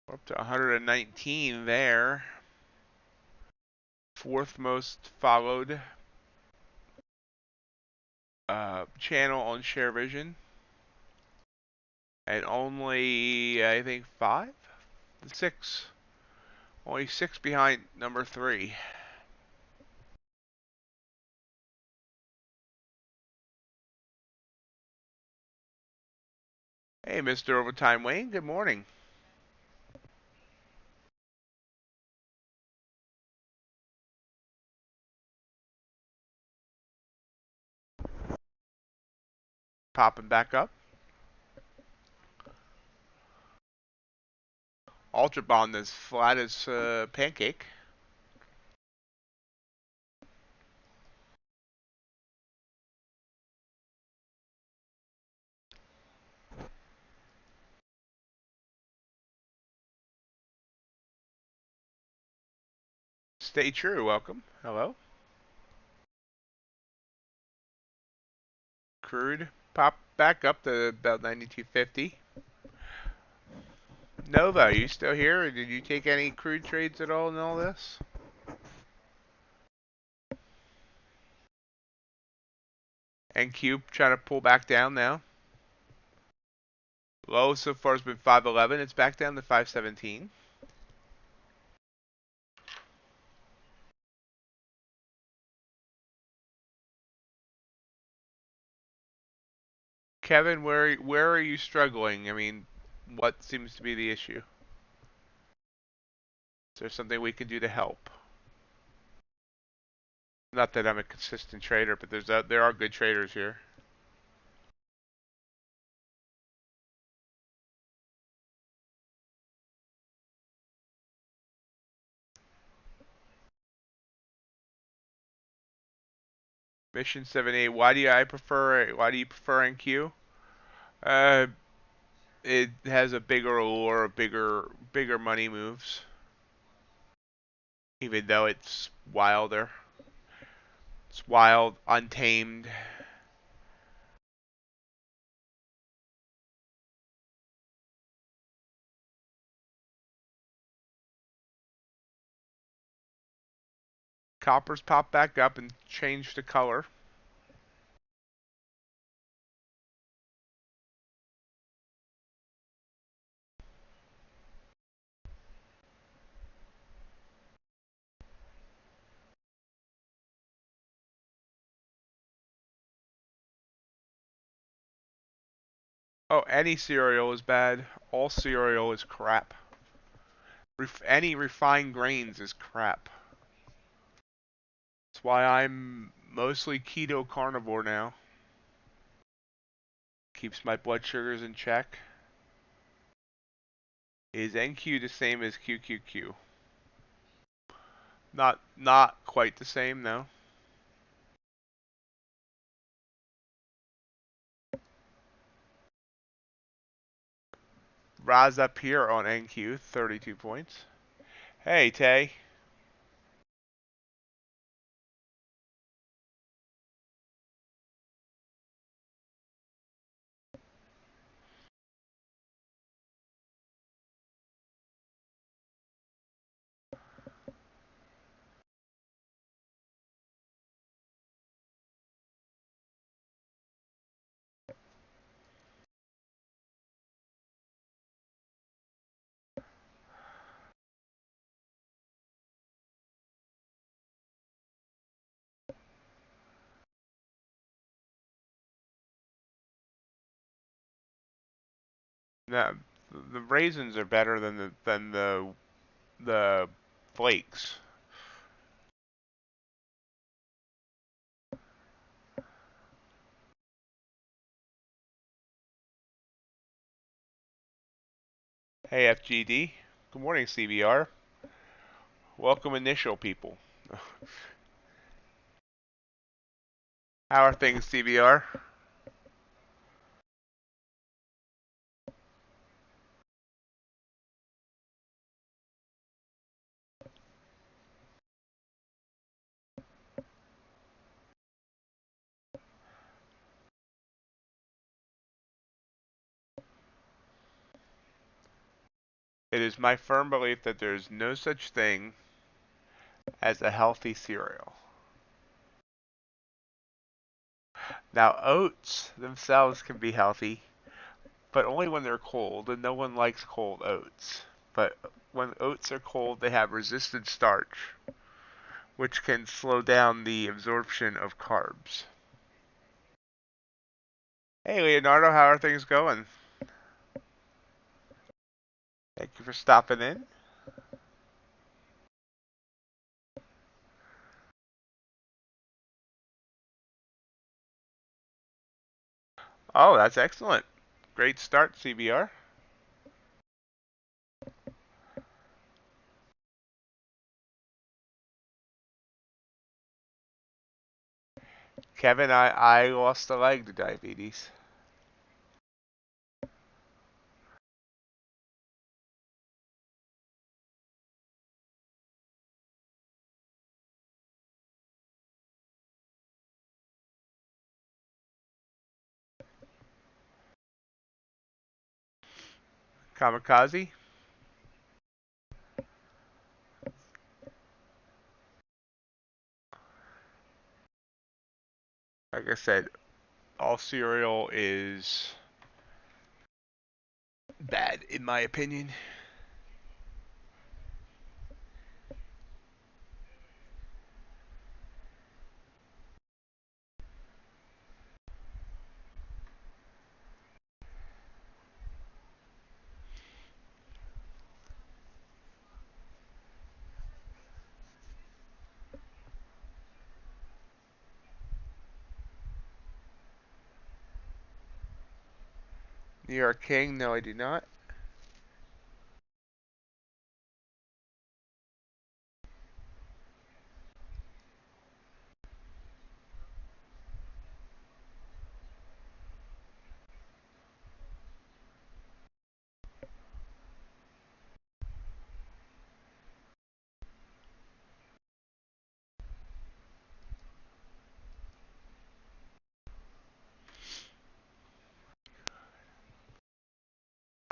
We're up to 119 there. Fourth most followed channel on Sharevision. And only, I think, six. Only 6 behind number 3. Hey, Mr. Overtime Wayne, good morning. Popping back up. UltraBond as flat as pancake. Stay true, welcome. Hello. Crude pop back up to about 92.50. Nova, are you still here? Or did you take any crude trades at all in all this? NQ trying to pull back down now. Low so far has been 511. It's back down to 517. Kevin, where are you struggling? I mean, what seems to be the issue? Is there something we can do to help? Not that I'm a consistent trader, but there are good traders here. Mission 78. Why do you prefer NQ? Uh, it has a bigger allure, bigger money moves. Even though it's wilder. It's wild, untamed. Coppers pop back up and change the color. Oh, any cereal is bad. All cereal is crap. Any refined grains is crap. That's why I'm mostly keto carnivore now. Keeps my blood sugars in check. Is NQ the same as QQQ? Not quite the same, no. Rise up here on NQ, 32 points. Hey, Tay. No, the raisins are better than the flakes. Hey, FGD. Good morning, CBR. Welcome, initial people. How are things, CBR? It is my firm belief that there is no such thing as a healthy cereal. Now, oats themselves can be healthy, but only when they're cold, and no one likes cold oats. But when oats are cold, they have resistant starch, which can slow down the absorption of carbs. Hey, Leonardo, how are things going? Thank you for stopping in. Oh, that's excellent. Great start, CBR. Kevin, I lost a leg to diabetes. Kamikaze? Like I said, all cereal is bad, in my opinion. New York King? No, I do not.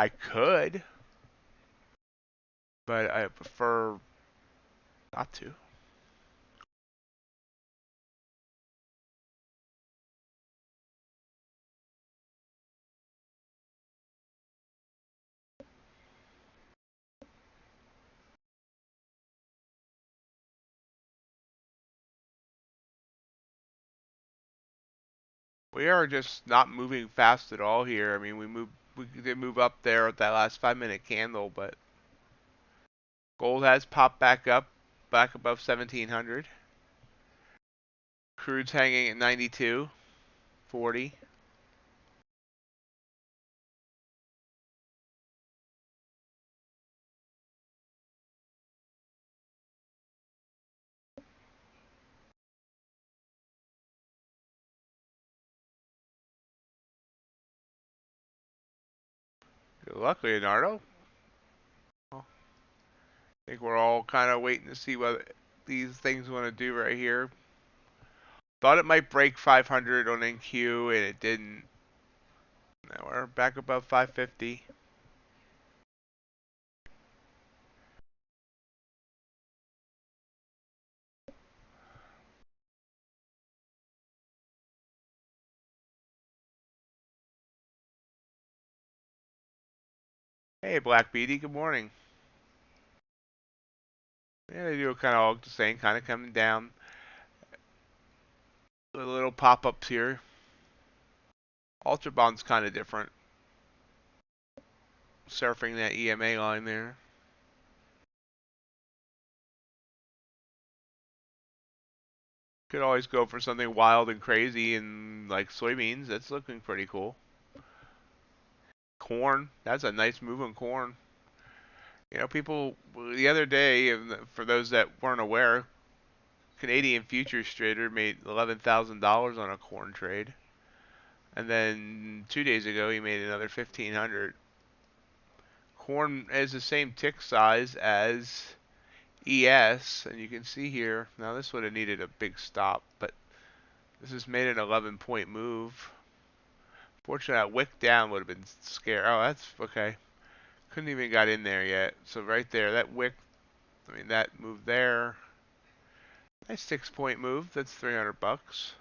I could, but I prefer not to. We are just not moving fast at all here. I mean, we did move up there at that last 5 minute candle, but gold has popped back up, back above 1700. Crude's hanging at 92.40. Good luck, Leonardo. I think we're all kind of waiting to see what these things want to do right here. Thought it might break 500 on NQ, and it didn't. Now we're back above 550. Hey, Black Beauty, good morning. Yeah, they do kind of all the same, kind of coming down. Little pop-ups here. UltraBond's kind of different. Surfing that EMA line there. Could always go for something wild and crazy and like soybeans. That's looking pretty cool. Corn. That's a nice move on corn. You know, people the other day, for those that weren't aware, Canadian futures trader made $11,000 on a corn trade, and then 2 days ago he made another 1,500. Corn is the same tick size as ES, and you can see here. Now this would have needed a big stop, but this has made an 11-point move. Fortunately, that wick down would have been scary. Oh, that's okay. Couldn't even got in there yet. So right there, that wick. I mean, that move there. Nice 6-point move. That's 300 bucks.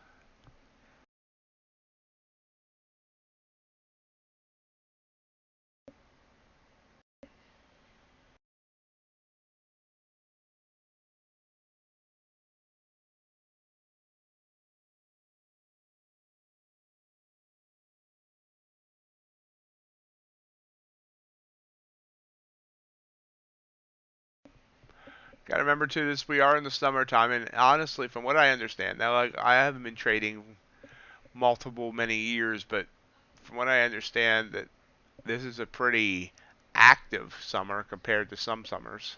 Gotta remember too, this we are in the summertime, and honestly, from what I understand, now like I haven't been trading many years, but from what I understand, that this is a pretty active summer compared to some summers.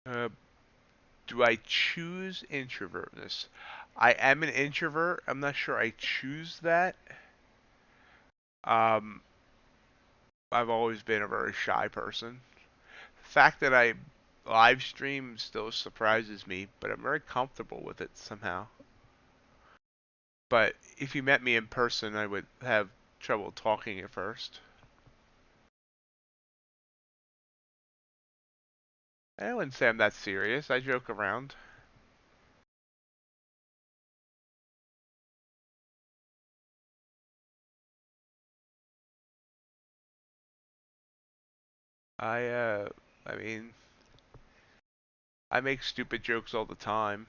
Uh, do I choose introvertness? I am an introvert. I'm not sure I choose that. Um, I've always been a very shy person. The fact that I live stream still surprises me, but I'm very comfortable with it somehow. But if you met me in person, I would have trouble talking at first. I wouldn't say I'm that serious. I joke around. I uh, I mean, I make stupid jokes all the time.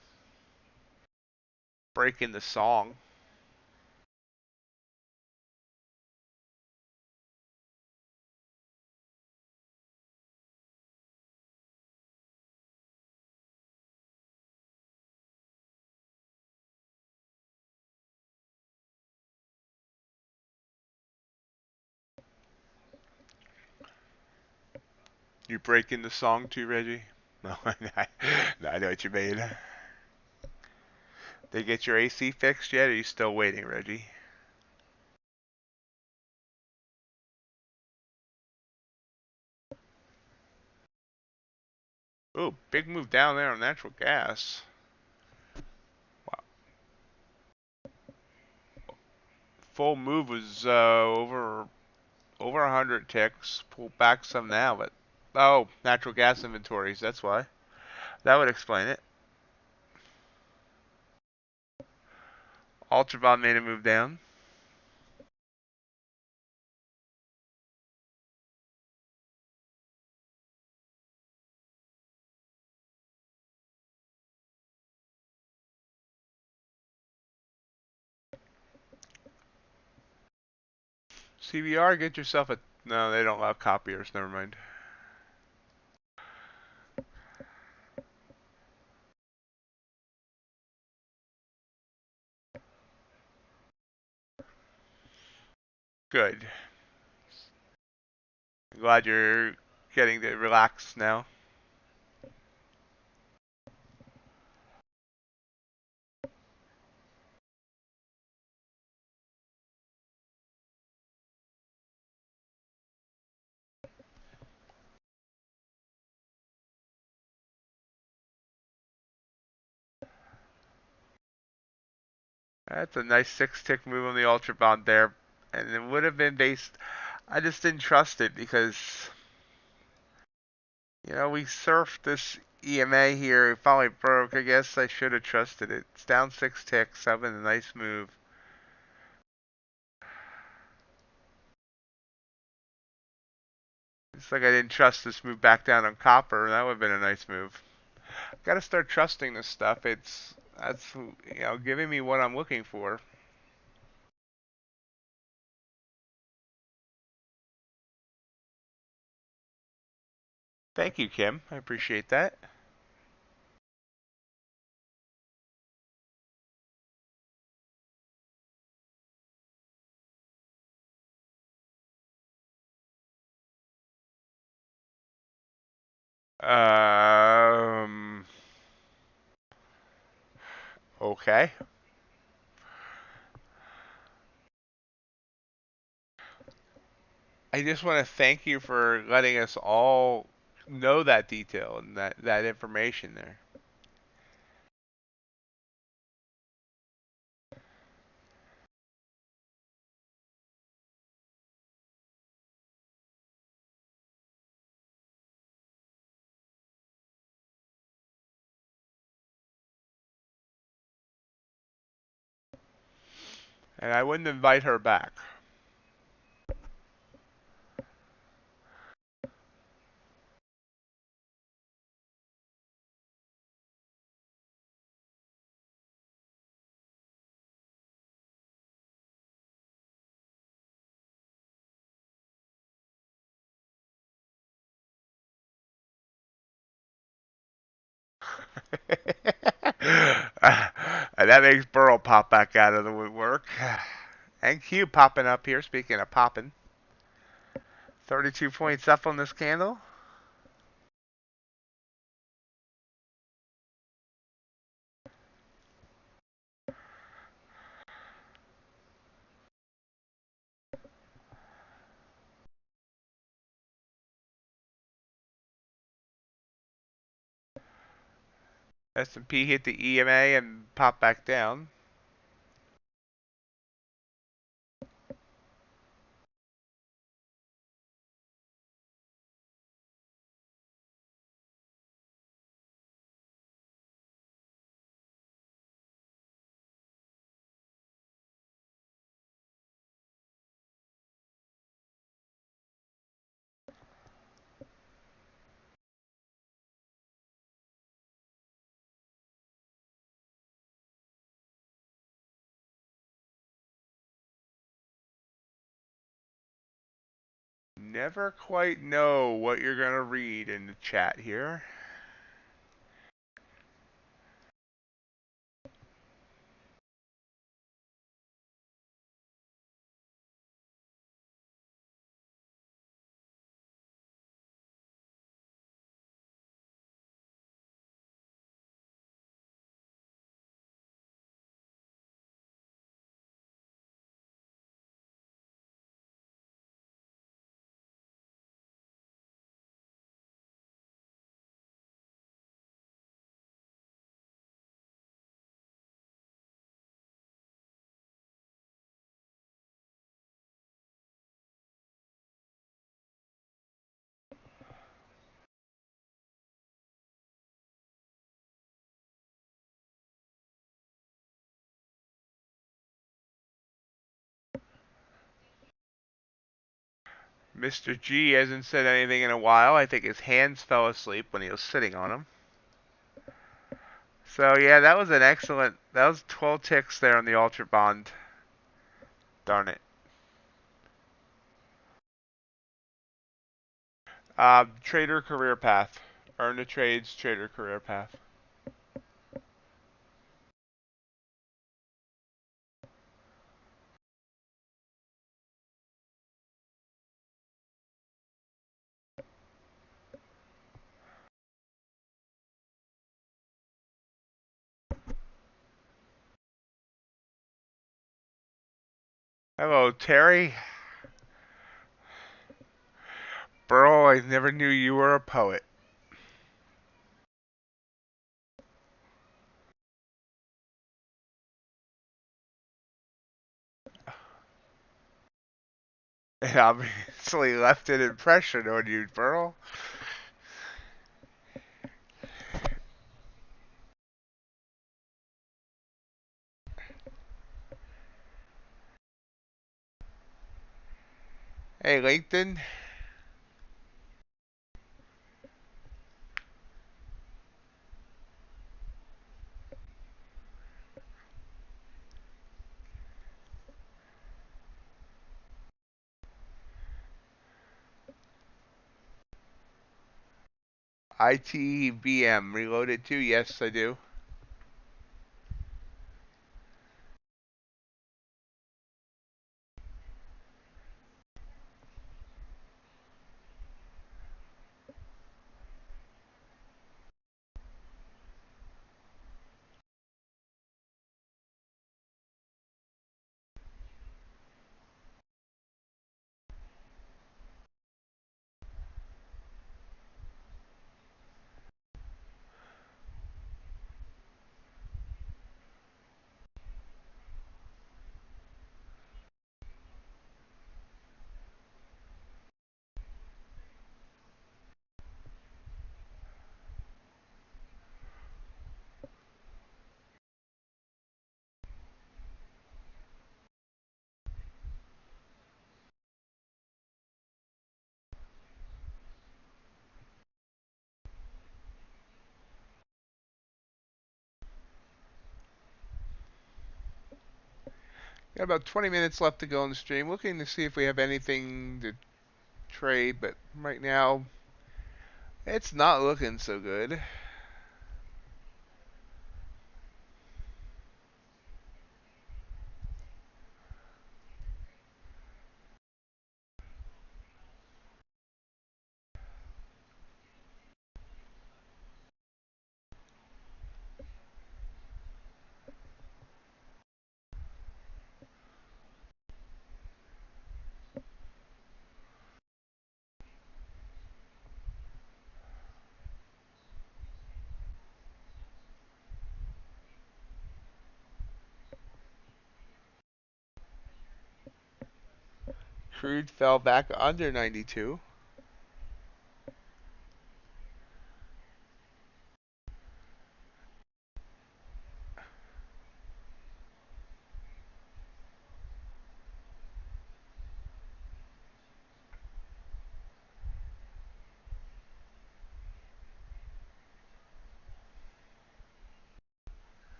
Breaking the song. You breaking the song too, Reggie? No, no, I know what you mean. They get your AC fixed yet? Or are you still waiting, Reggie? Ooh, big move down there on natural gas. Wow. Full move was over 100 ticks. Pulled back some now, but oh, natural gas inventories. That's why. That would explain it. UltraBond made a move down. CBR, get yourself a. No, they don't allow copiers. Never mind. Good. Glad you're getting to relax now. That's a nice 6 tick move on the UltraBond there, and it would have been based. I just didn't trust it because we surfed this EMA here. It finally broke. I guess I should have trusted it. It's down 6 ticks. Having a nice move. It's like I didn't trust this move back down on copper. That would have been a nice move. Got to start trusting this stuff. That's giving me what I'm looking for. Thank you, Kim. I appreciate that. Um. Okay. I just want to thank you for letting us all know that detail and that information there. And I wouldn't invite her back. That makes Burrow pop back out of the woodwork. And Q popping up here. Speaking of popping, 32 points up on this candle. S&P hit the EMA and popped back down. Never quite know what you're going to read in the chat here. Mr. G hasn't said anything in a while. I think his hands fell asleep when he was sitting on them. So yeah, that was an excellent. That was 12 ticks there on the UltraBond. Darn it. Trader career path. Earn the trades, trader career path. Hello, Terry. Burl, I never knew you were a poet. And obviously left an impression on you, Burl. Hey, LinkedIn. ITBM reloaded too? Yes, I do. Got about 20 minutes left to go in the stream. Looking to see if we have anything to trade, but right now it's not looking so good. Crude fell back under 92.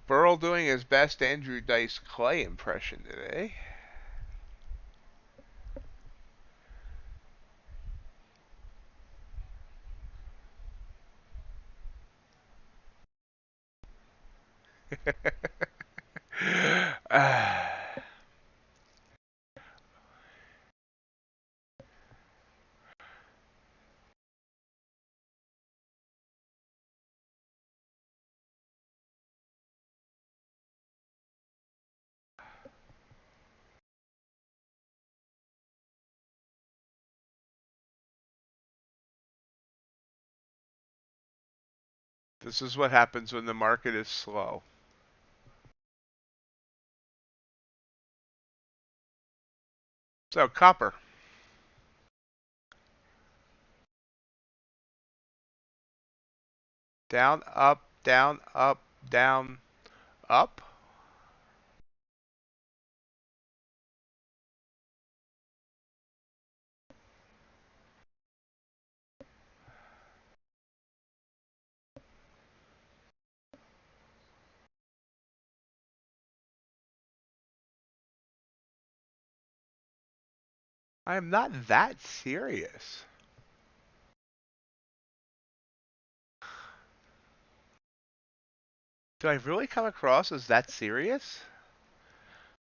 Burl doing his best Andrew Dice Clay impression today. This is what happens when the market is slow. So, copper. Down, up, down, up, down, up. I am not that serious. Do I really come across as that serious?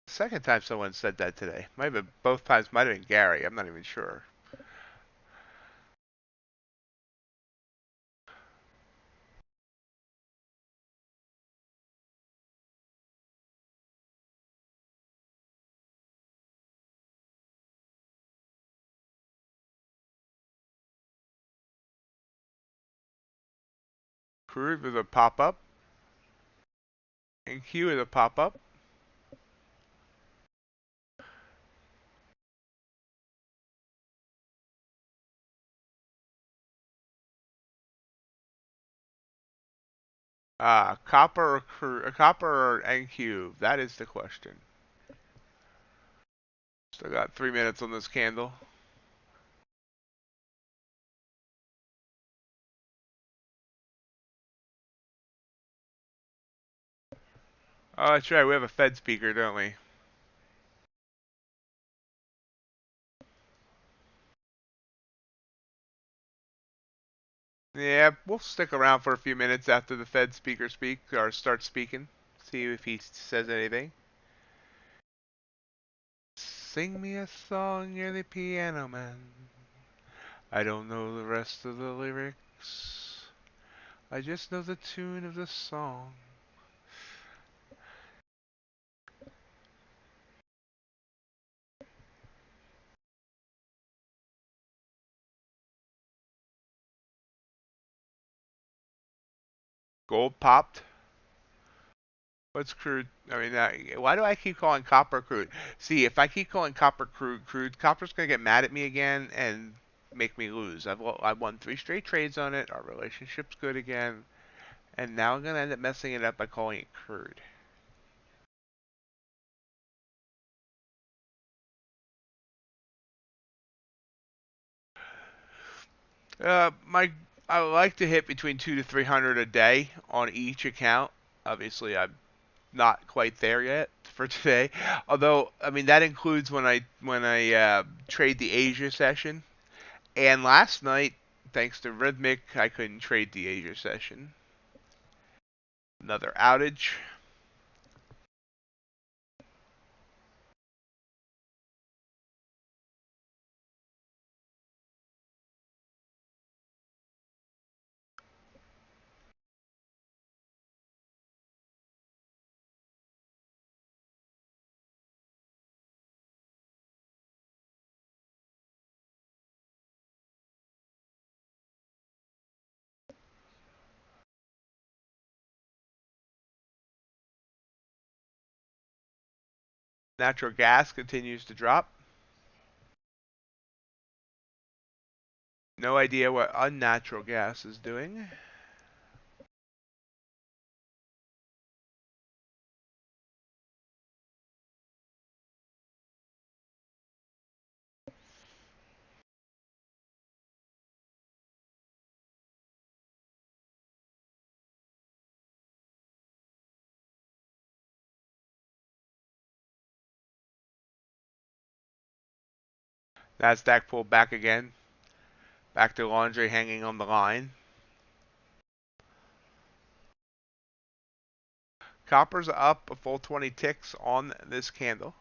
Second time someone said that today. Might have been both times. Might have been Gary. I'm not even sure. Crude with a pop up, and Q with a pop up. Copper or copper or NQ? That is the question. Still got 3 minutes on this candle. Oh, that's right. We have a Fed speaker, don't we? Yeah, we'll stick around for a few minutes after the Fed speaker starts speaking. See if he says anything. Sing me a song, you're the piano man. I don't know the rest of the lyrics. I just know the tune of the song. Gold popped. What's crude? I mean, why do I keep calling copper crude? See, if I keep calling copper crude, copper's gonna get mad at me again and make me lose. I've won 3 straight trades on it. Our relationship's good again, and now I'm gonna end up messing it up by calling it crude. My I like to hit between 200 to 300 a day on each account. Obviously, I'm not quite there yet for today. Although, I mean, that includes when I trade the Asia session. And last night, thanks to Rhythmic, I couldn't trade the Asia session. Another outage. Natural gas continues to drop. No idea what unnatural gas is doing. Nasdaq pulled back again. Back to laundry hanging on the line. Copper's up a full 20 ticks on this candle.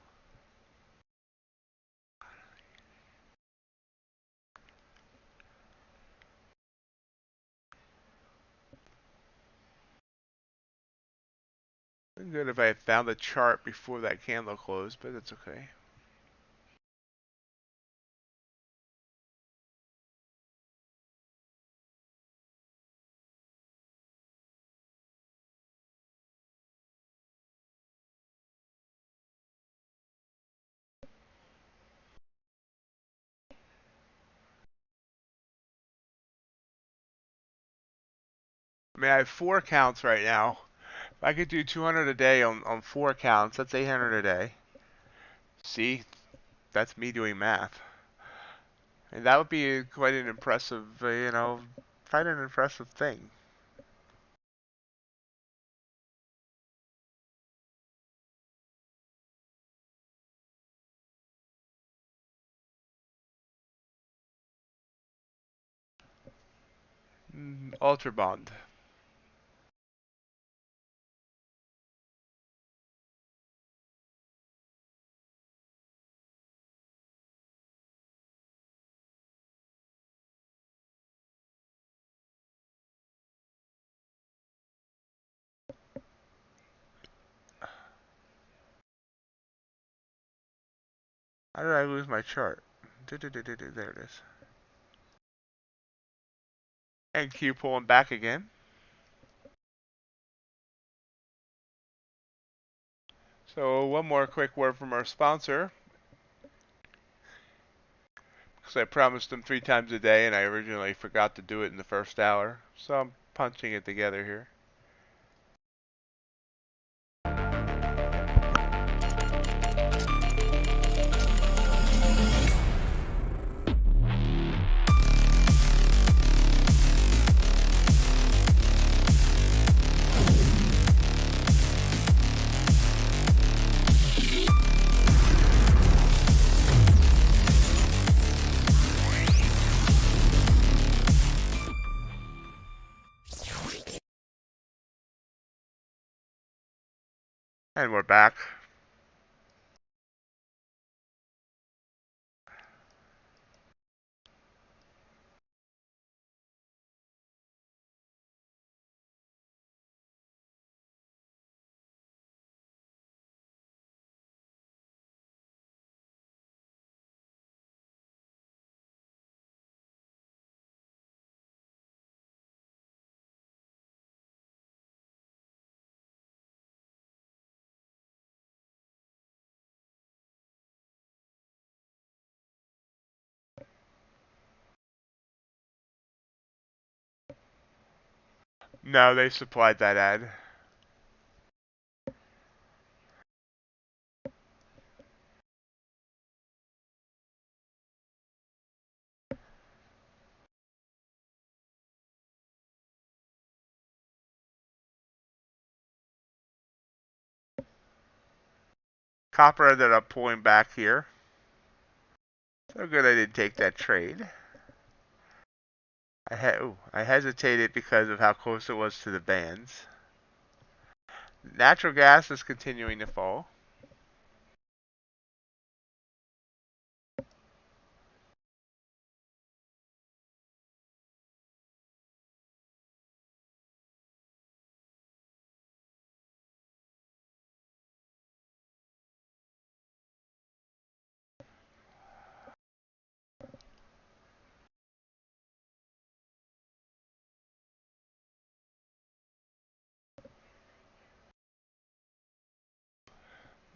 Been good if I had found the chart before that candle closed, but that's okay. I mean, I have 4 accounts right now. If I could do 200 a day on 4 accounts, that's 800 a day. See, that's me doing math. And that would be quite an impressive, quite an impressive thing. UltraBond. How did I lose my chart? There it is. And Q pulling back again. So one more quick word from our sponsor. Because I promised them 3 times a day and I originally forgot to do it in the first hour. So I'm punching it together here. And we're back. No, they supplied that ad. Copper ended up pulling back here. So good I didn't take that trade. I hesitated because of how close it was to the bands. Natural gas is continuing to fall.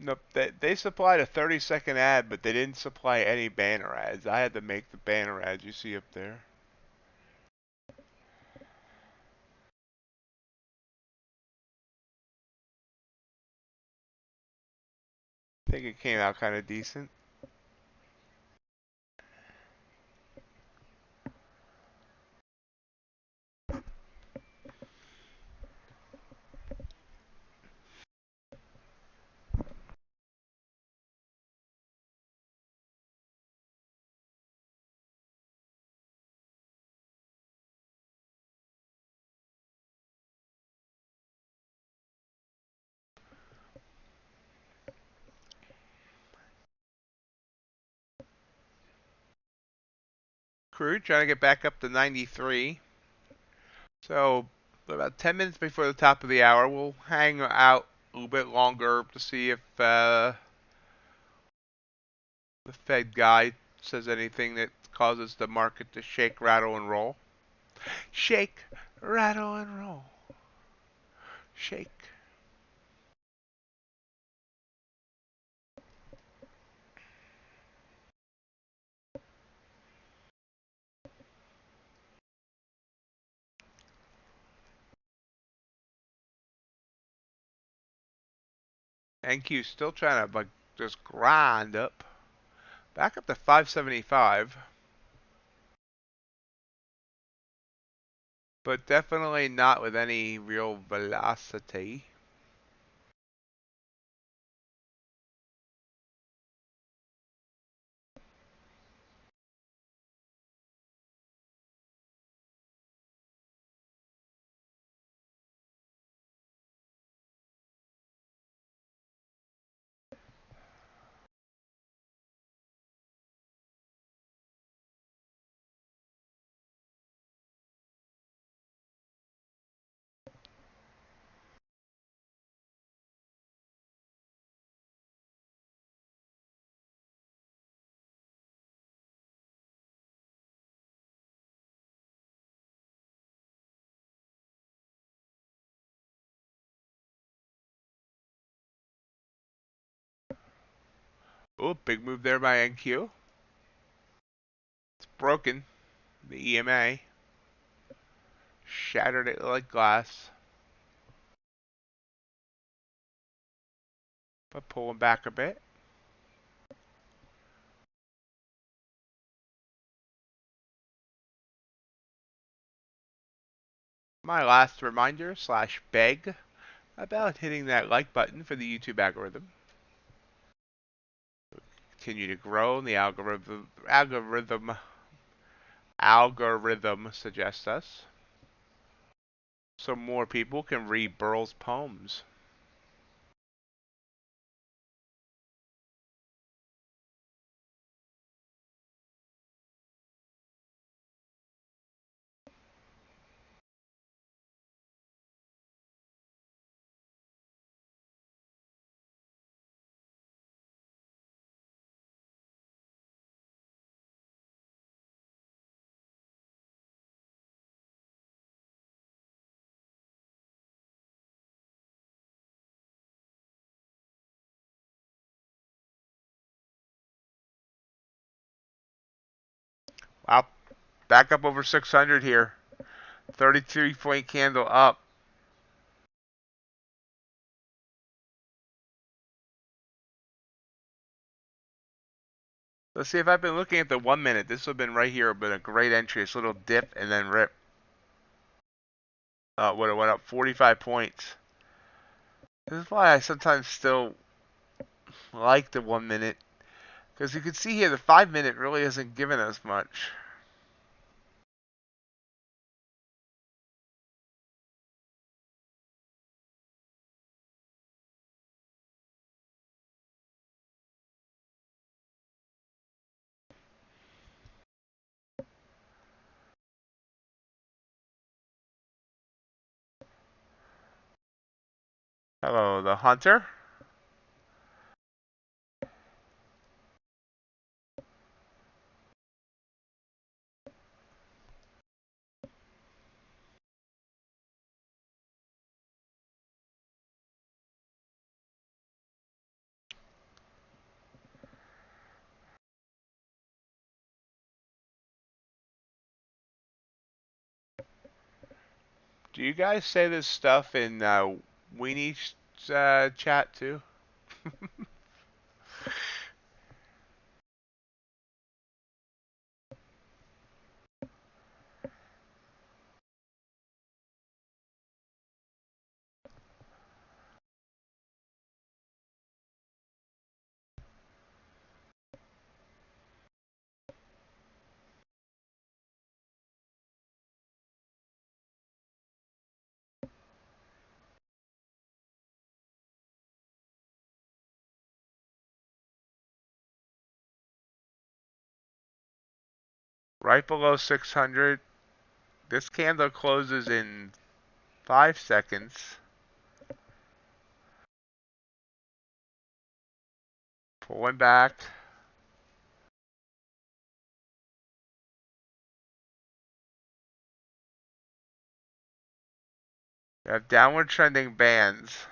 Nope, they supplied a 30-second ad, but they didn't supply any banner ads. I had to make the banner ads you see up there. I think it came out kind of decent. Crude trying to get back up to 93. So about 10 minutes before the top of the hour, we'll hang out a little bit longer to see if the Fed guy says anything that causes the market to shake, rattle, and roll. Shake, rattle, and roll. Shake. NQ still trying to like just grind up. Back up to 575. But definitely not with any real velocity. Oh, big move there by NQ. It's broken. The EMA. Shattered it like glass. But pulling back a bit. My last reminder slash beg about hitting that like button for the YouTube algorithm. Continue to grow, and the algorithm suggests us, so more people can read Burl's poems. Wow, back up over 600 here. 33-point candle up. Let's see if I've been looking at the 1 minute. This would have been right here, been a great entry. This little dip and then rip. Would have went up 45 points. This is why I sometimes still like the 1 minute. Because you can see here the 5 minute really hasn't given us much. Hello, the hunter. Do you guys say this stuff in Weenie's chat too? Right below 600. This candle closes in 5 seconds. Pulling back. We have downward trending bands.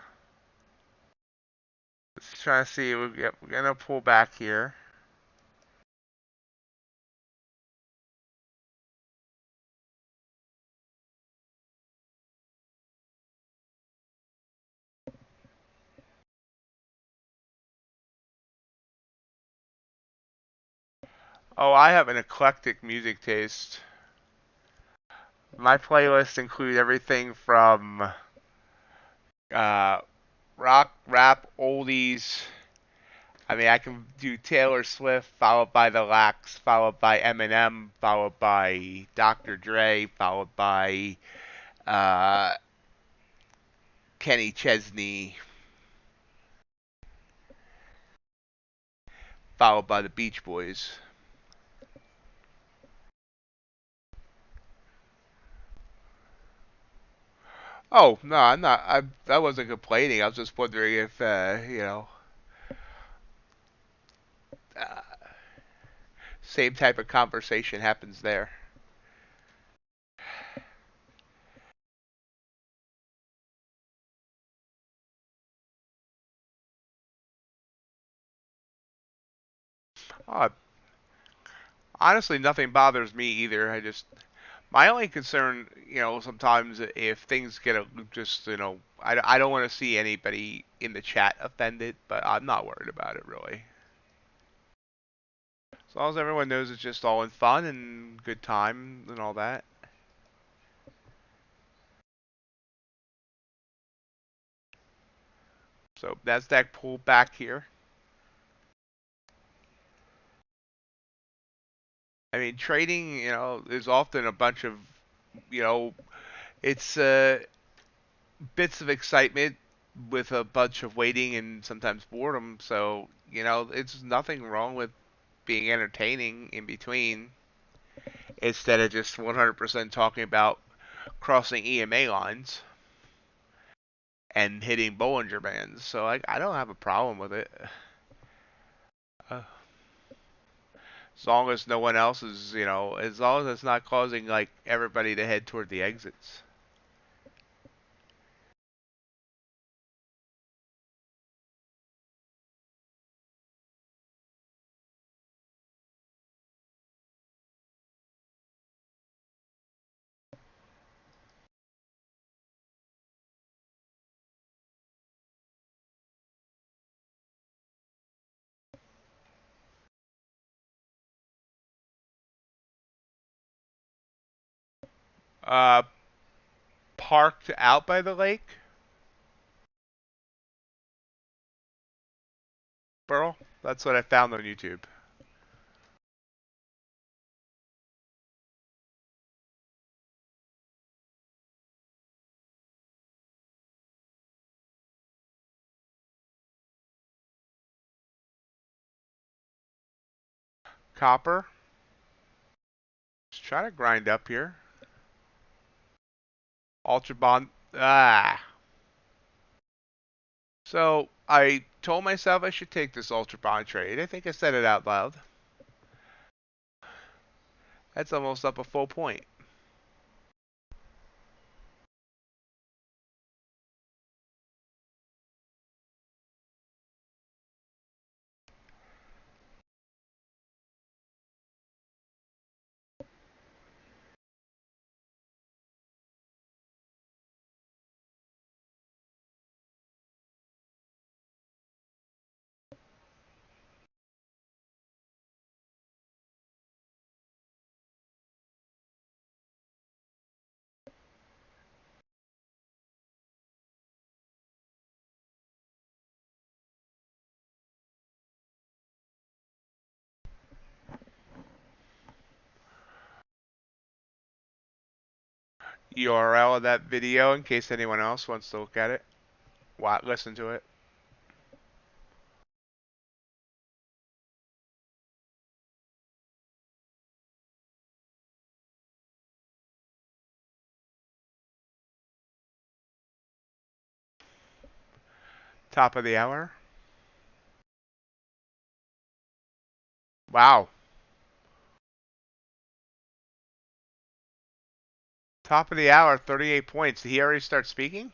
Let's try to see. We're gonna pull back here. Oh, I have an eclectic music taste. My playlists include everything from uh, rock, rap, oldies. I mean, I can do Taylor Swift, followed by The Lax, followed by Eminem, followed by Dr. Dre, followed by uh, Kenny Chesney, followed by the Beach Boys. Oh no, I'm not. I wasn't complaining. I was just wondering if uh, same type of conversation happens there. Oh, honestly, nothing bothers me either. My only concern, sometimes if things get just, I don't want to see anybody in the chat offended, but I'm not worried about it really. As long as everyone knows it's just all in fun and good time and all that. So Nasdaq pulled back here. I mean, trading, is often a bunch of, you know, it's bits of excitement with a bunch of waiting and sometimes boredom. So, it's nothing wrong with being entertaining in between instead of just 100% talking about crossing EMA lines and hitting Bollinger Bands. So I don't have a problem with it. Uh, as long as no one else is, as long as it's not causing like everybody to head toward the exits. Uh, Parked out by the lake, Burl. That's what I found on YouTube. Copper. Just trying to grind up here. UltraBond. Ah. So I told myself I should take this UltraBond trade. I think I said it out loud. That's almost up a full point. URL of that video in case anyone else wants to look at it, listen to it. Top of the hour. Wow. Top of the hour, 38 points. Did he already start speaking?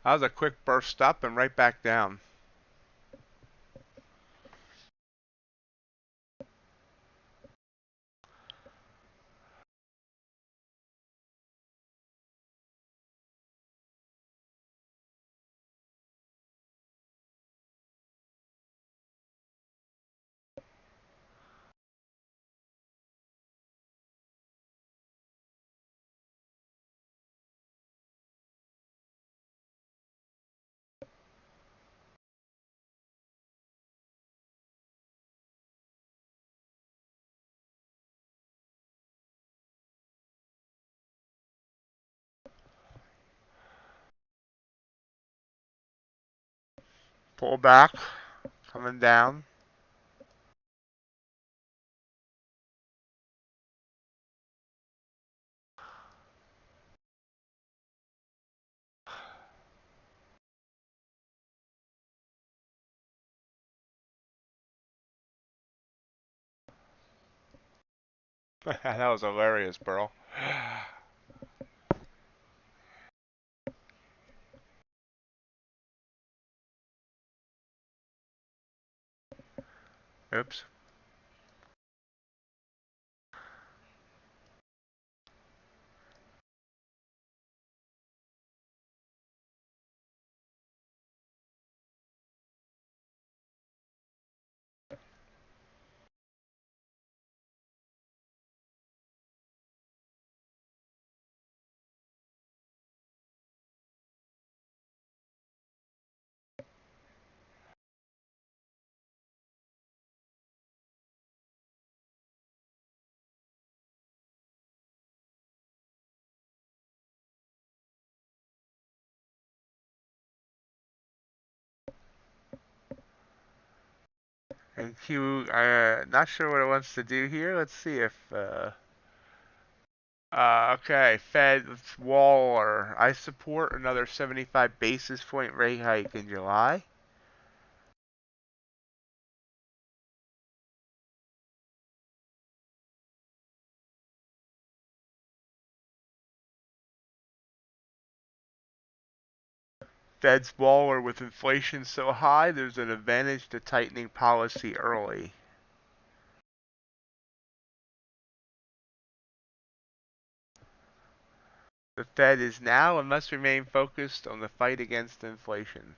That was a quick burst up and right back down. Pull back, coming down. That was hilarious, Burl. Oops. And Q, not sure what it wants to do here. Let's see if, okay, Fed Waller. I support another 75 basis point rate hike in July. Fed's Waller, with inflation so high, there's an advantage to tightening policy early. The Fed is now and must remain focused on the fight against inflation.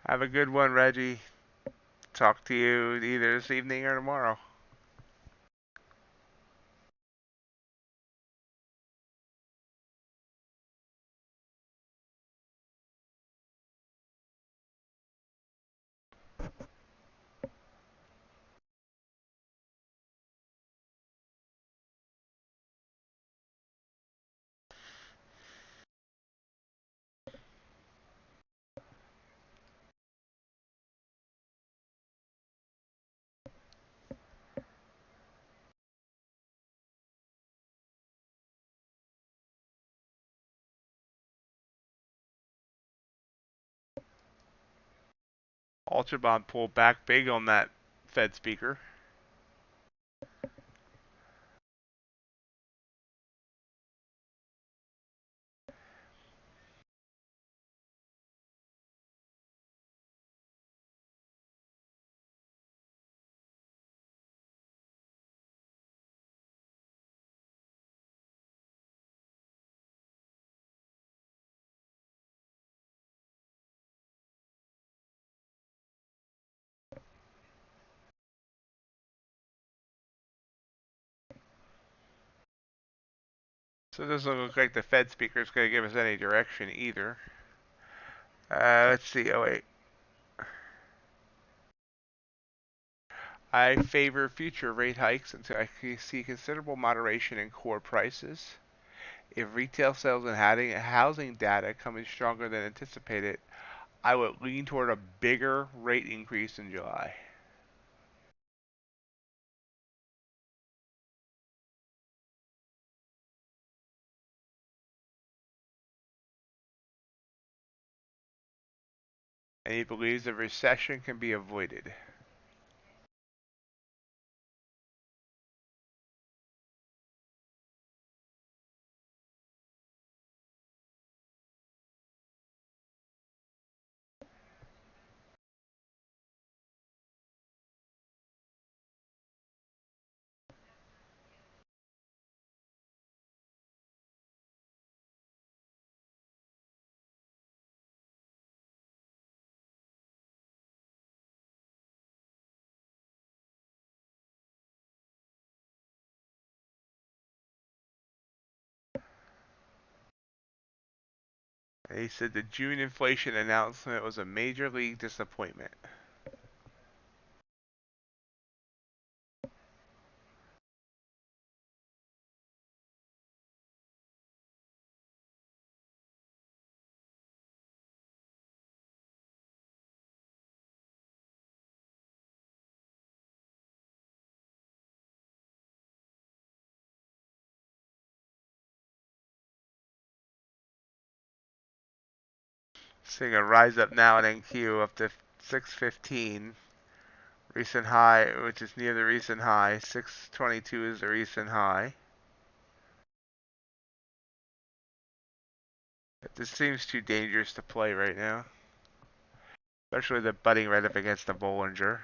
Have a good one, Reggie. Talk to you either this evening or tomorrow. UltraBond pulled back big on that Fed speaker. So it doesn't look like the Fed speaker is going to give us any direction either. Let's see. Oh, wait. I favor future rate hikes until I see considerable moderation in core prices. If retail sales and housing data come in stronger than anticipated, I would lean toward a bigger rate increase in July. And he believes a recession can be avoided. And he said the June inflation announcement was a major league disappointment. Seeing a rise up now in NQ up to 615. Recent high, which is near the recent high. 622 is the recent high. This seems too dangerous to play right now. Especially the butting right up against the Bollinger.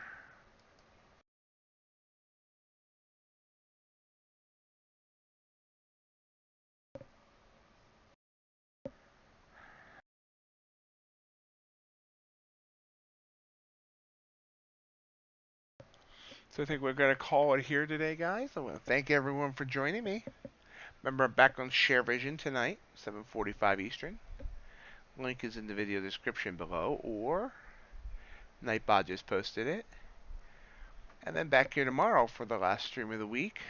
So I think we're going to call it here today, guys. I want to thank everyone for joining me. Remember, I'm back on Sharevision tonight, 7:45 Eastern. Link is in the video description below, or Nightbot just posted it. And then back here tomorrow for the last stream of the week.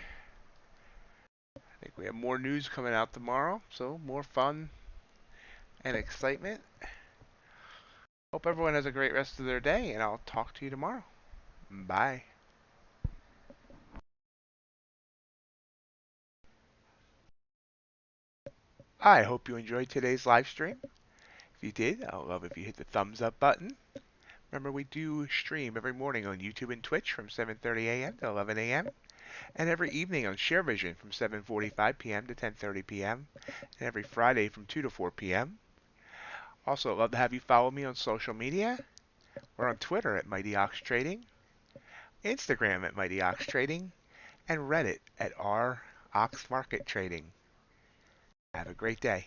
I think we have more news coming out tomorrow, so more fun and excitement. Hope everyone has a great rest of their day, and I'll talk to you tomorrow. Bye. I hope you enjoyed today's live stream. If you did, I'd love if you hit the thumbs up button. Remember, we do stream every morning on YouTube and Twitch from 7:30 a.m. to 11 a.m. and every evening on Sharevision from 7:45 p.m. to 10:30 p.m. and every Friday from 2 to 4 p.m. Also, I'd love to have you follow me on social media. We're on Twitter at MightyOxTrading, Instagram at MightyOxTrading, and Reddit at r/oxmarkettrading. Have a great day.